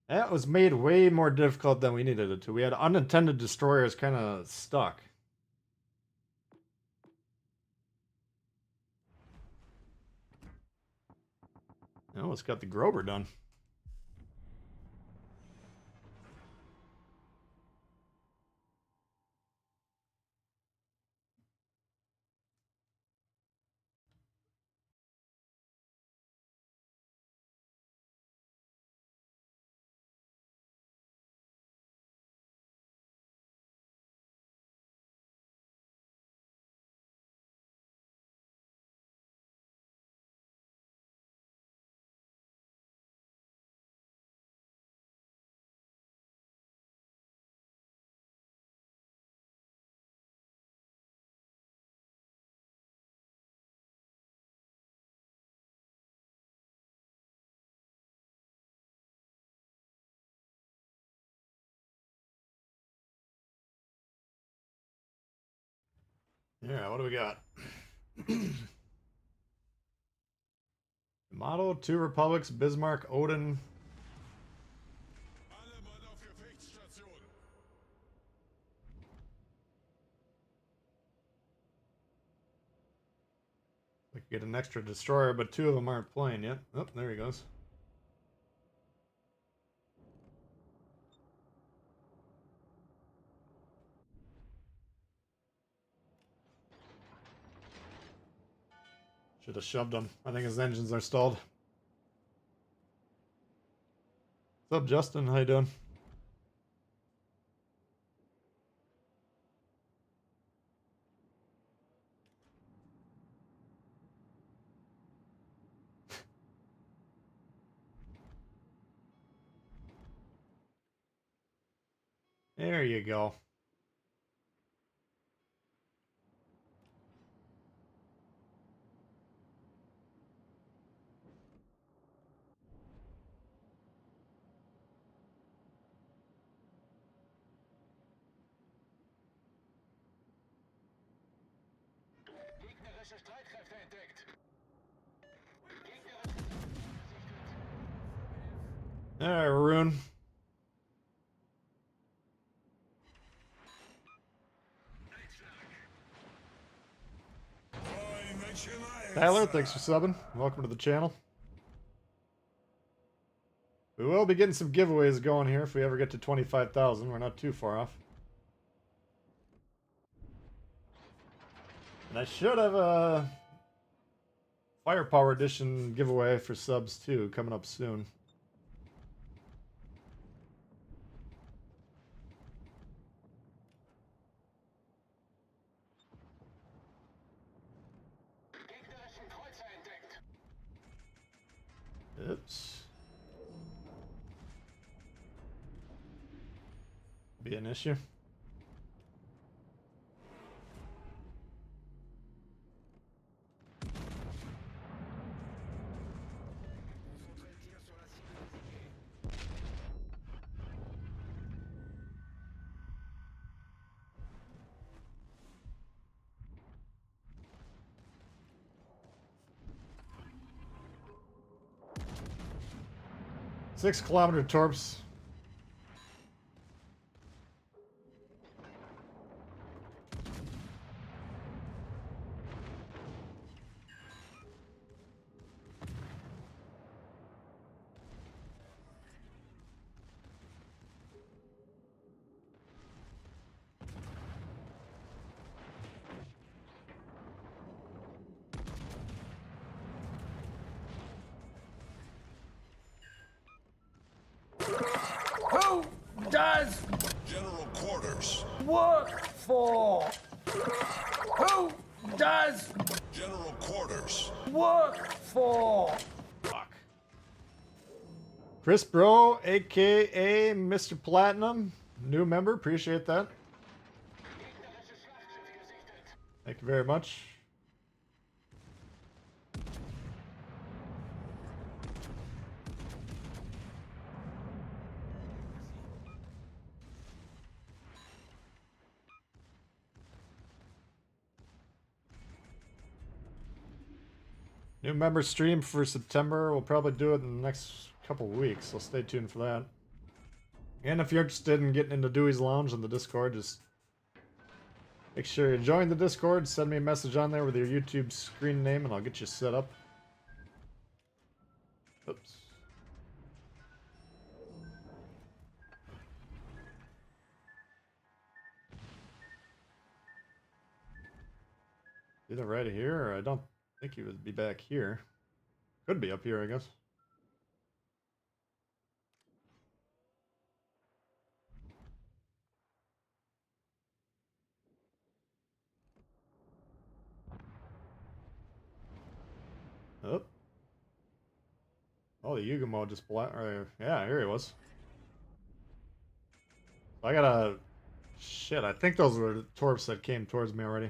That was made way more difficult than we needed it to. We had unintended destroyers kind of stuck. I almost got the Grover done. Yeah, what do we got? Model, 2 Republics, Bismarck, Odin. Alle Mann auf Gefechtsstation. We could get an extra destroyer, but 2 of them aren't playing yet. Oh, there he goes. Should have shoved him. I think his engines are stalled. What's up, Justin? How you doing? There you go. Gegnerische Streitkräfte entdeckt. All right, Rune. Tyler, thanks for subbing. Welcome to the channel. We will be getting some giveaways going here if we ever get to 25,000. We're not too far off. And I should have a Firepower Edition giveaway for subs too, coming up soon. Gegnerischen Kreuzer entdeckt. Oops. Be an issue. Concentrez le tir sur la cible désignée. Six-kilometer torps. Who does General quarters. work for? Who does General quarters. work for? Fuck. Chris Bro, aka Mr. Platinum. New member, appreciate that. Thank you very much. New member stream for September. We'll probably do it in the next couple weeks, so stay tuned for that. And if you're interested in getting into Dewey's Lounge on the Discord, just make sure you join the Discord. Send me a message on there with your YouTube screen name, and I'll get you set up. Oops. Either right here, or I don't think he would be back here. Could be up here, I guess. Oh. Oh, the Yugamo just yeah, here he was. I gotta... Shit, I think those were the torps that came towards me already.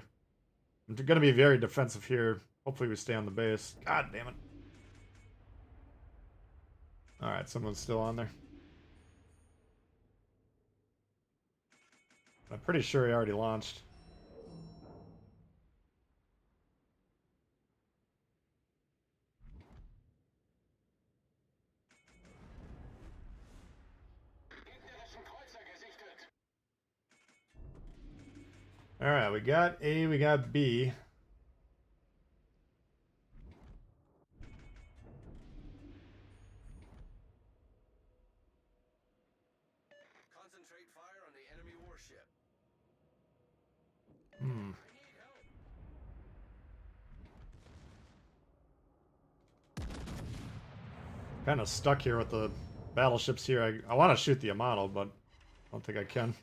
I'm gonna be very defensive here. Hopefully we stay on the base. God damn it. Alright, someone's still on there. I'm pretty sure he already launched. Alright, we got A, we got B. Concentrate fire on the enemy warship. Hmm. Kind of stuck here with the battleships here. I want to shoot the Yamato, but I don't think I can.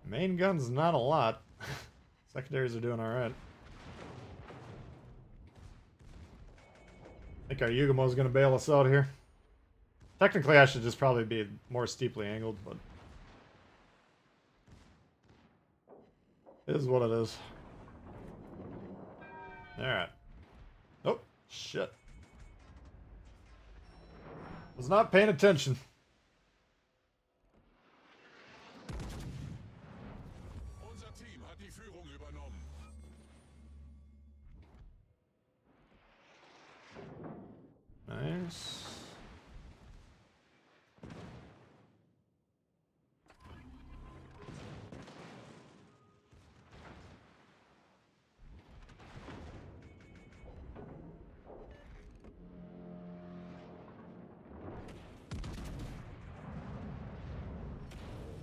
Main guns, not a lot. Secondaries are doing alright. I think our Yugamo's gonna bail us out here. Technically, I should just probably be more steeply angled, but it is what it is. Alright. Oh, shit. Was not paying attention. Unser Team hat die Führung übernommen. Nice.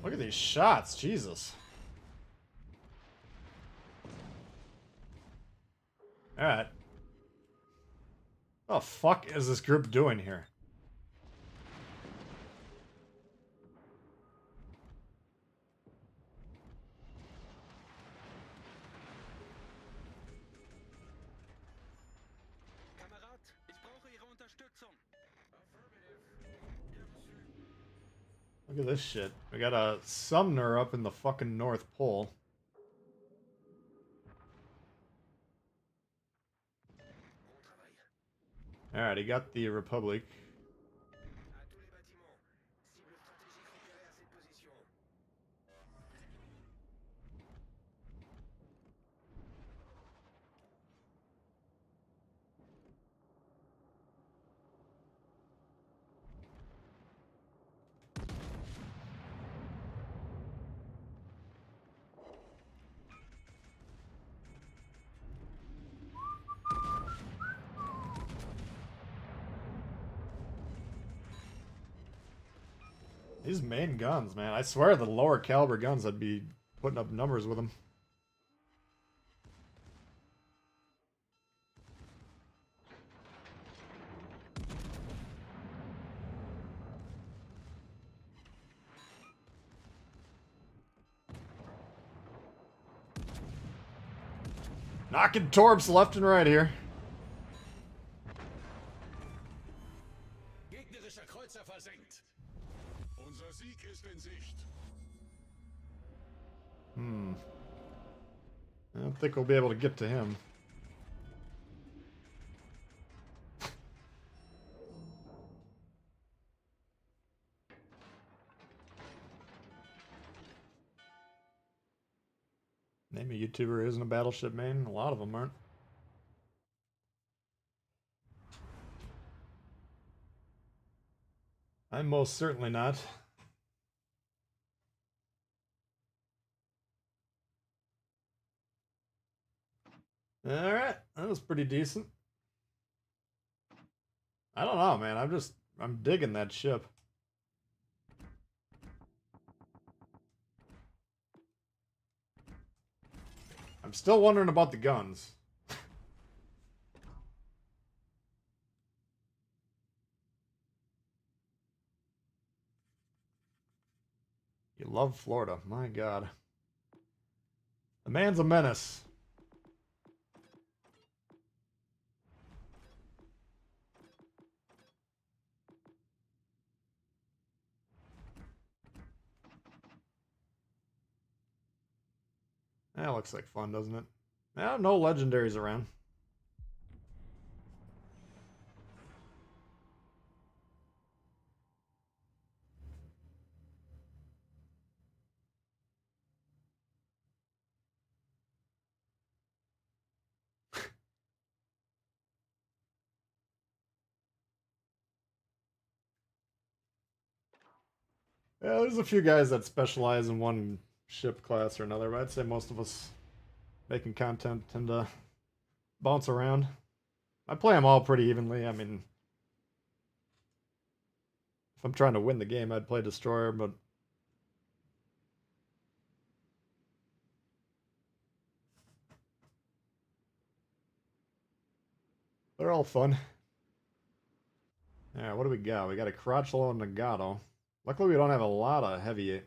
Look at these shots, Jesus. Alright. What the fuck is this group doing here? Kamerad, ich brauche Ihre Unterstützung. Look at this shit. We got a Sumner up in the fucking North Pole. Alright, he got the Republic. À tous les bâtiments. Cible stratégique repérée à cette position. These main guns, man. I swear the lower caliber guns, I'd be putting up numbers with them. Knocking torps left and right here. Gegnerischer Kreuzer versenkt. Unser Sieg ist in Sicht. I don't think we'll be able to get to him. Name a YouTuber who isn't a battleship main. A lot of them aren't. I'm most certainly not. Alright, that was pretty decent. I don't know, man. I'm digging that ship. I'm still wondering about the guns. You love Florida, my God. The man's a menace. That looks like fun, doesn't it? Yeah, no legendaries around. Yeah, there's a few guys that specialize in one ship class or another, but I'd say most of us making content tend to bounce around. I play them all pretty evenly. I mean, if I'm trying to win the game, I'd play Destroyer, but they're all fun. Alright, what do we got? We got a Crotchlow and Nagato. Luckily, we don't have a lot of heavy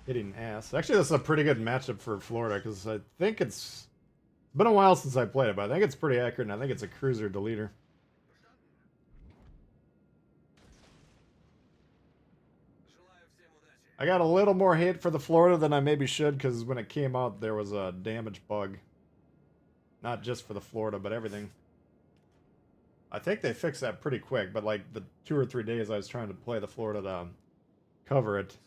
hitting ass. Actually, this is a pretty good matchup for Florida, because I think it's been a while since I played it, but I think it's pretty accurate, and I think it's a cruiser deleter. I got a little more hate for the Florida than I maybe should, because when it came out, there was a damage bug. Not just for the Florida, but everything. I think they fixed that pretty quick, but like the 2 or 3 days I was trying to play the Florida to cover it,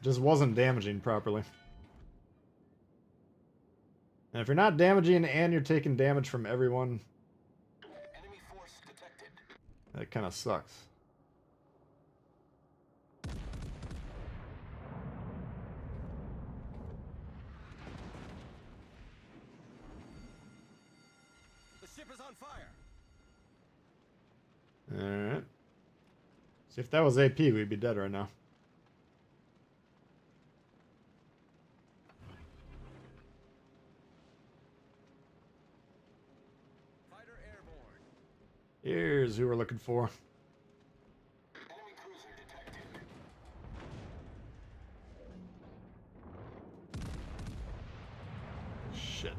just wasn't damaging properly. And if you're not damaging and you're taking damage from everyone, Enemy force detected. that kind of sucks. The ship is on fire. Alright. See, if that was AP, we'd be dead right now. Fighter airborne. Here's who we're looking for. Enemy cruiser detected. Shit.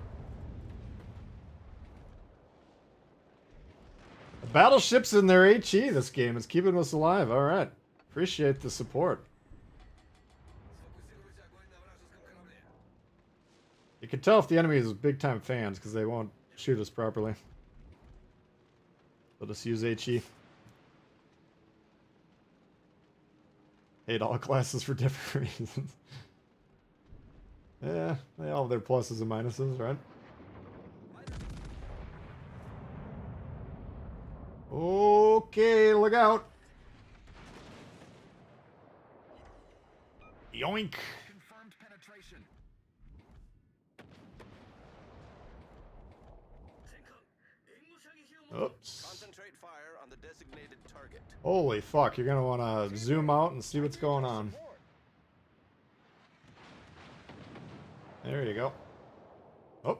The battleships and their HE this game is keeping us alive. Alright. Appreciate the support. You can tell if the enemy is big time fans because they won't shoot us properly. They'll just use HE. Hate all classes for different reasons. Yeah, they all have their pluses and minuses, right? Okay, look out. Yoink. Confirmed penetration. Oops. Concentrate fire on the designated target. Holy fuck, you're gonna wanna zoom out and see what's going on. There you go. Oh.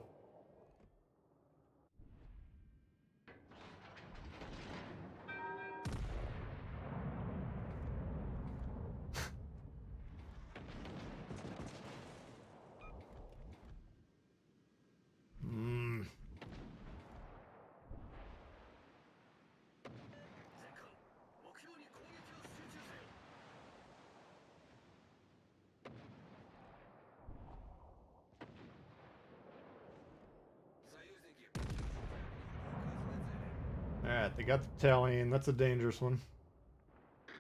They got the Tallying. That's a dangerous one.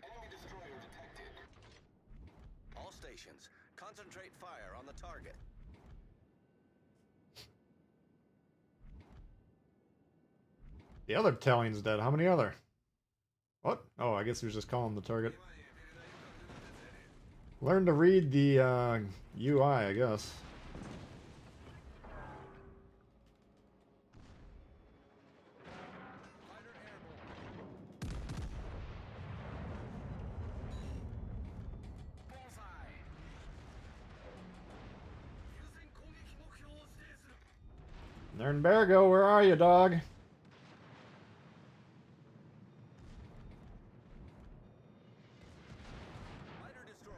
Enemy destroyer detected. All stations, concentrate fire on the target. The other Tallying's dead. How many other? What? Oh, I guess he was just calling the target. Learn to read the UI, I guess. Fighter airborne. Bullseye. Nurnbergo, where are you, dog? Fighter destroyed.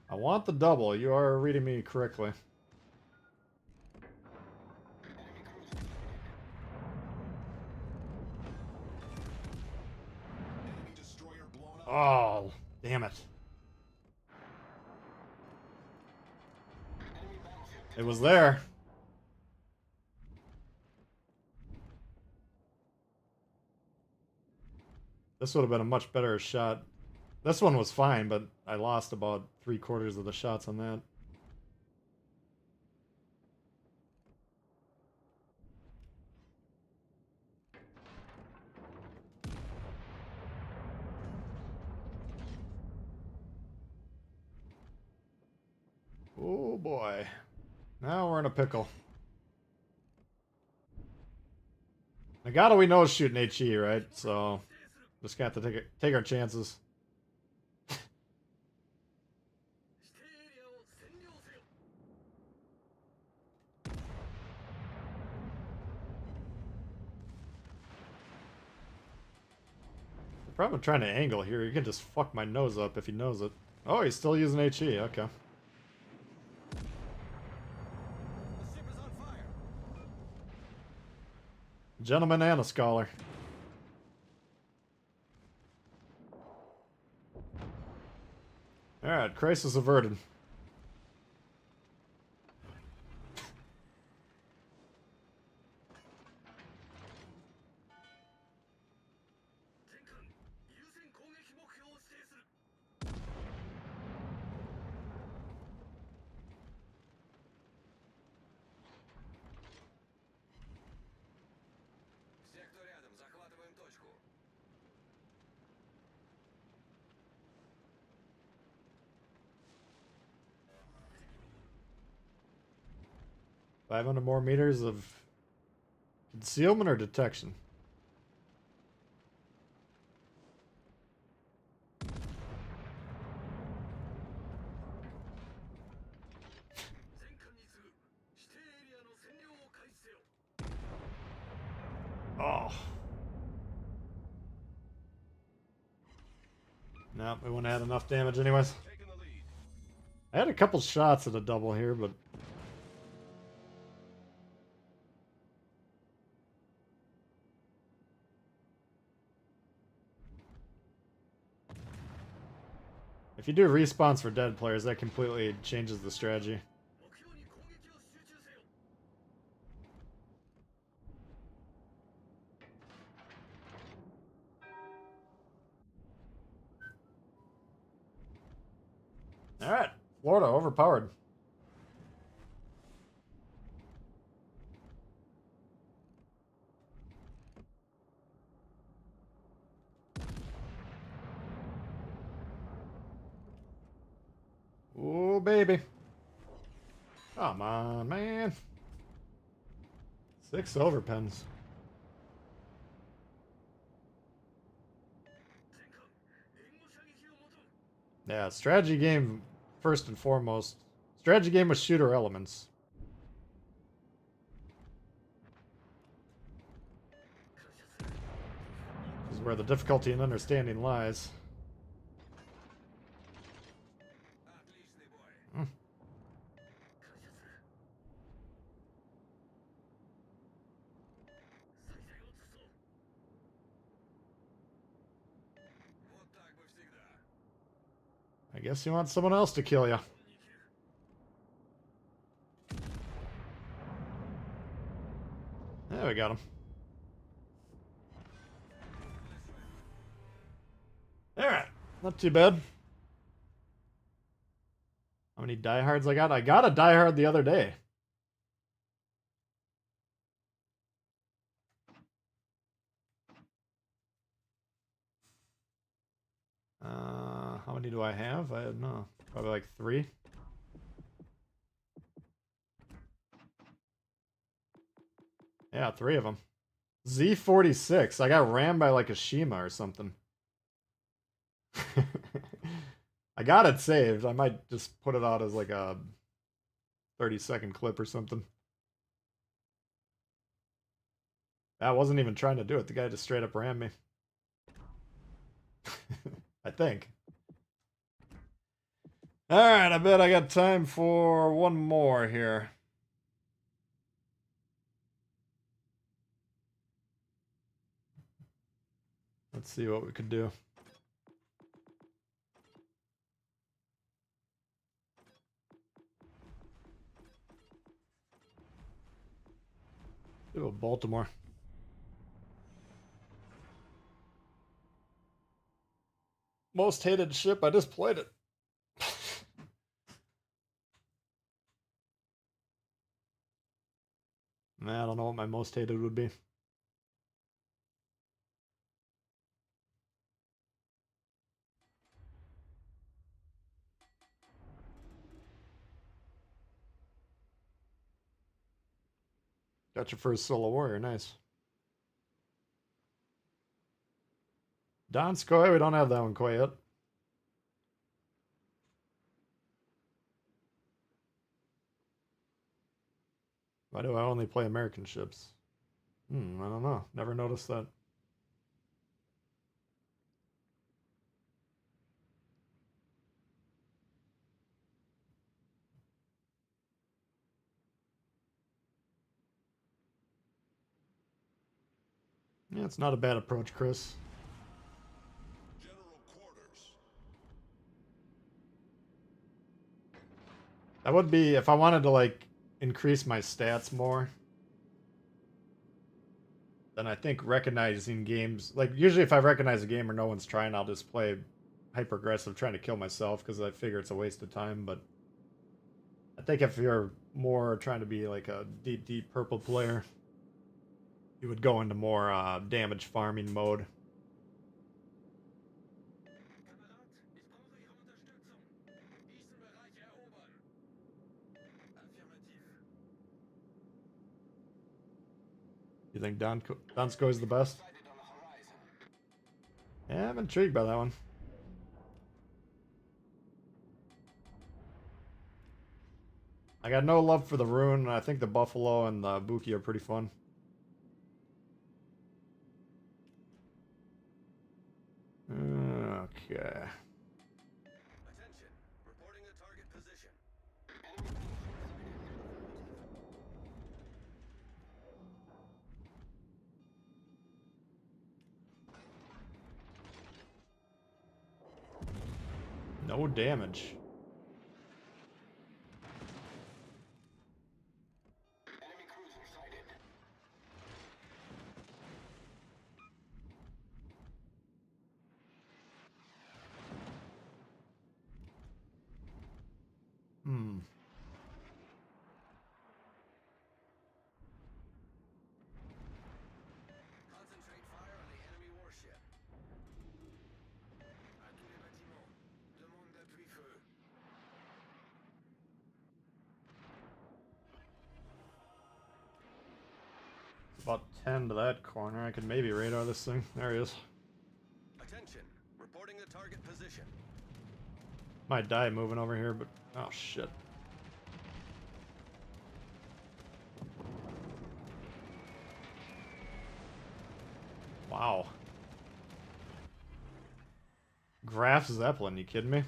I want the double. You are reading me correctly. Enemy cruiser sighted. Enemy destroyer blown up. Oh, damn it. Enemy battleship It was there. This would have been a much better shot. This one was fine, but I lost about 3/4 of the shots on that. Oh boy. Now we're in a pickle. Nagata we know is shooting HE, right? So just got to take our chances. The problem with trying to angle here, you can just fuck my nose up if he knows it. Oh, he's still using HE, okay. The ship is on fire. Gentleman and a scholar. Alright, crisis averted. Все, кто рядом, захватываем точку. $500 more meters of concealment or detection? Oh. No, we wouldn't have had enough damage anyways. Taking the lead. I had a couple shots at a double here, but... If you do respawns for dead players, that completely changes the strategy. Alright, Florida overpowered. Oh, baby. Come on, man. 6 overpens. Yeah, strategy game first and foremost. Strategy game with shooter elements. This is where the difficulty in understanding lies. Отличный бой. Вот так бы всегда. I guess you want someone else to kill you. Yeah, we got him. Alright, not too bad. How many diehards I got? I got a diehard the other day. How many do I have? I don't know. Probably like 3. Yeah, 3 of them. Z46. I got rammed by like a Shima or something. I got it saved. I might just put it out as like a 30-second clip or something. I wasn't even trying to do it. The guy just straight up rammed me. I think. Alright, I bet I got time for one more here. Let's see what we could do. Do a Baltimore. Most hated ship, I just played it. Nah, I don't know what my most hated would be. Got your first solo warrior, nice. Donskoy, we don't have that one quite yet. Why do I only play American ships? I don't know. Never noticed that. Yeah, it's not a bad approach, Chris. General quarters. That would be if I wanted to like increase my stats more. Then I think recognizing games, like usually if I recognize a game or no one's trying, I'll just play hyper aggressive trying to kill myself because I figure it's a waste of time. But I think if you're more trying to be like a deep purple player, you would go into more damage farming mode. Kamerad, ich brauche Ihre Unterstützung. Diesen Bereich erobern. Affirmativ. You think Donsko is the best? Sighted on the horizon. Yeah, I'm intrigued by that one. I got no love for the Rune, and I think the Buffalo and the Buki are pretty fun. Okay. Attention. Reporting the target position. Enemy battleship sighted. No damage. Enemy cruiser sighted. Concentrate fire on the enemy warship. À tous les bâtiments. Demande d'appui-feu. About 10 to that corner. I could maybe radar this thing. There he is. Attention. Reporting the target position. Might die moving over here, but oh shit. Wow. Graf Zeppelin, you kidding me?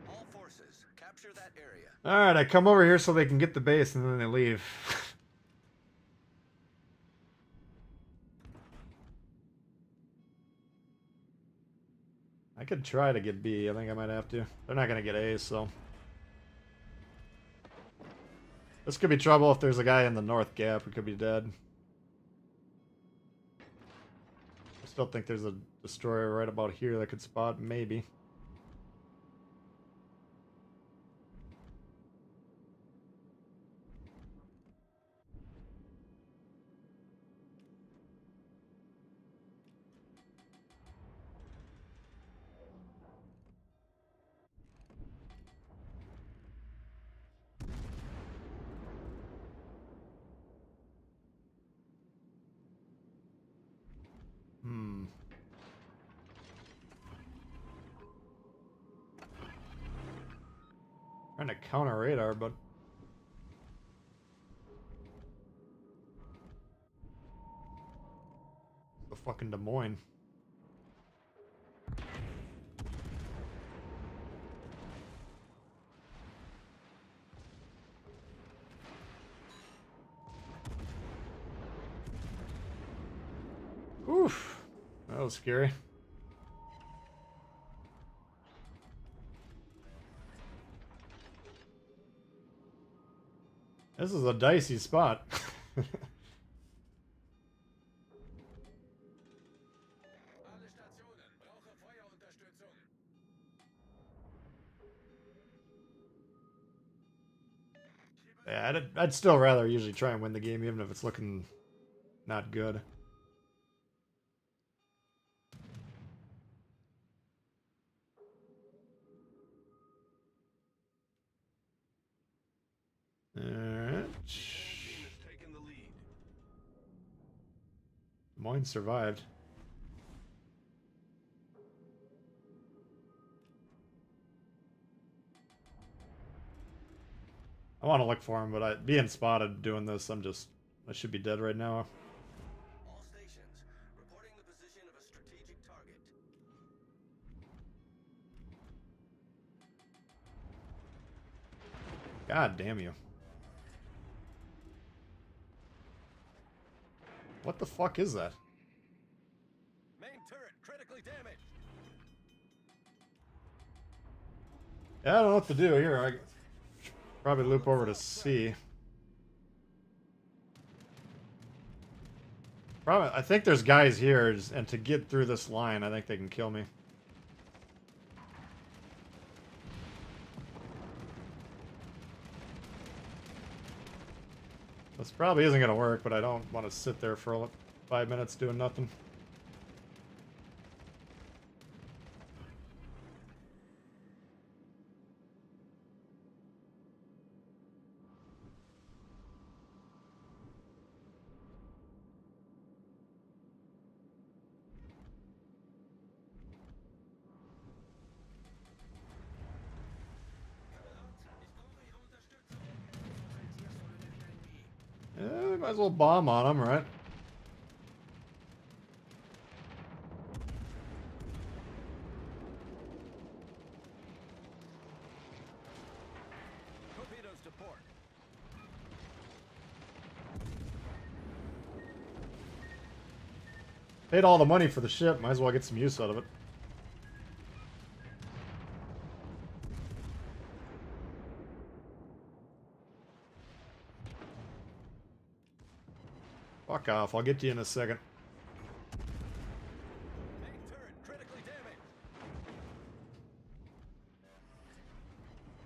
All forces, capture that area. Alright, I come over here so they can get the base and then they leave. I could try to get B. I think I might have to. They're not gonna get A, so. This could be trouble if there's a guy in the north gap. We could be dead. I still think there's a destroyer right about here that could spot, maybe. Trying to counter radar, but the fucking Des Moines. Oof, that was scary. This is a dicey spot. Alle Stationen, brauche Feuerunterstützung. Yeah, I'd still rather usually try and win the game, even if it's looking not good. Alright. Team has taken the lead. Des Moines survived. I want to look for him, but being spotted doing this, I should be dead right now. All stations, reporting the position of a strategic target. God damn you. What the fuck is that? Main turret critically damaged. Yeah, I don't know what to do here. I should probably loop over to C. I think there's guys here, and to get through this line, I think they can kill me. This probably isn't going to work, but I don't want to sit there for 5 minutes doing nothing. Yeah, we might as well bomb on them, right? Torpedoes to port. Paid all the money for the ship, might as well get some use out of it. Fuck off, I'll get to you in a second. Main turret critically damaged.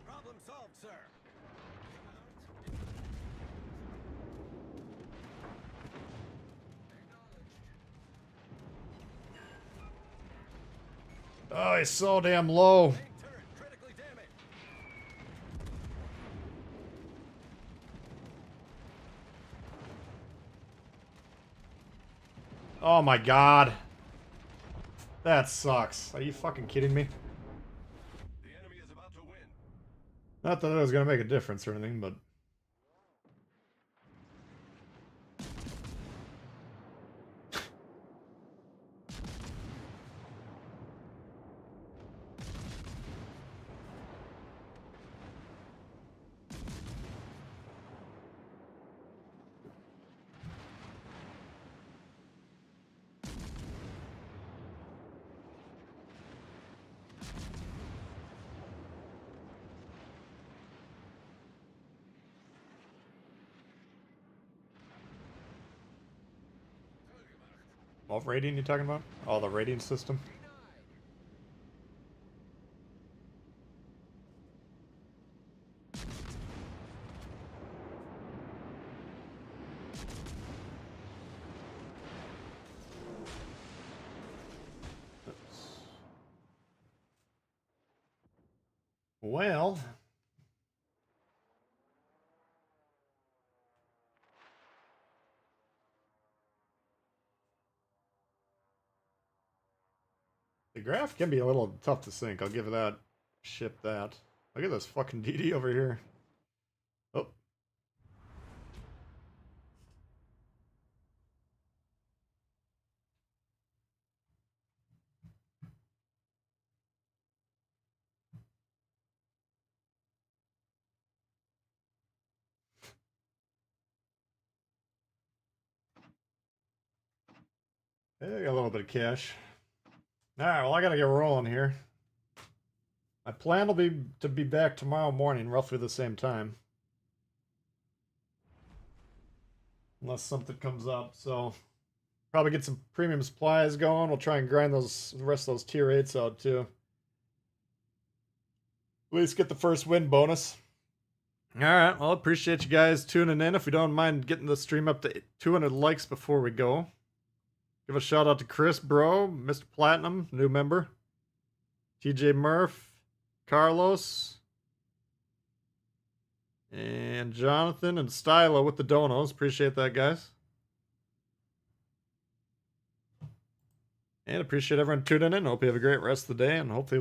Problem solved, sir. Oh, he's so damn low. Main turret critically damaged. Oh my god. That sucks. Are you fucking kidding me? The enemy is about to win. Not that it was gonna make a difference or anything, but... What rating you talking about? Oh, the rating system. Well, the graph can be a little tough to sync. I'll give that ship that. Look at this fucking DD over here. Oh. Hey, I got a little bit of cash. Alright, well I gotta get rolling here. My plan will be to be back tomorrow morning, roughly the same time. Unless something comes up, so probably get some premium supplies going. We'll try and grind those the rest of those tier 8s out too. At least get the first win bonus. Alright, well appreciate you guys tuning in. If we don't mind getting the stream up to 200 likes before we go. Give a shout out to Chris, bro, Mr. Platinum, new member, TJ Murph, Carlos, and Jonathan and Stylo with the donos. Appreciate that, guys. And appreciate everyone tuning in. Hope you have a great rest of the day, and hopefully we'll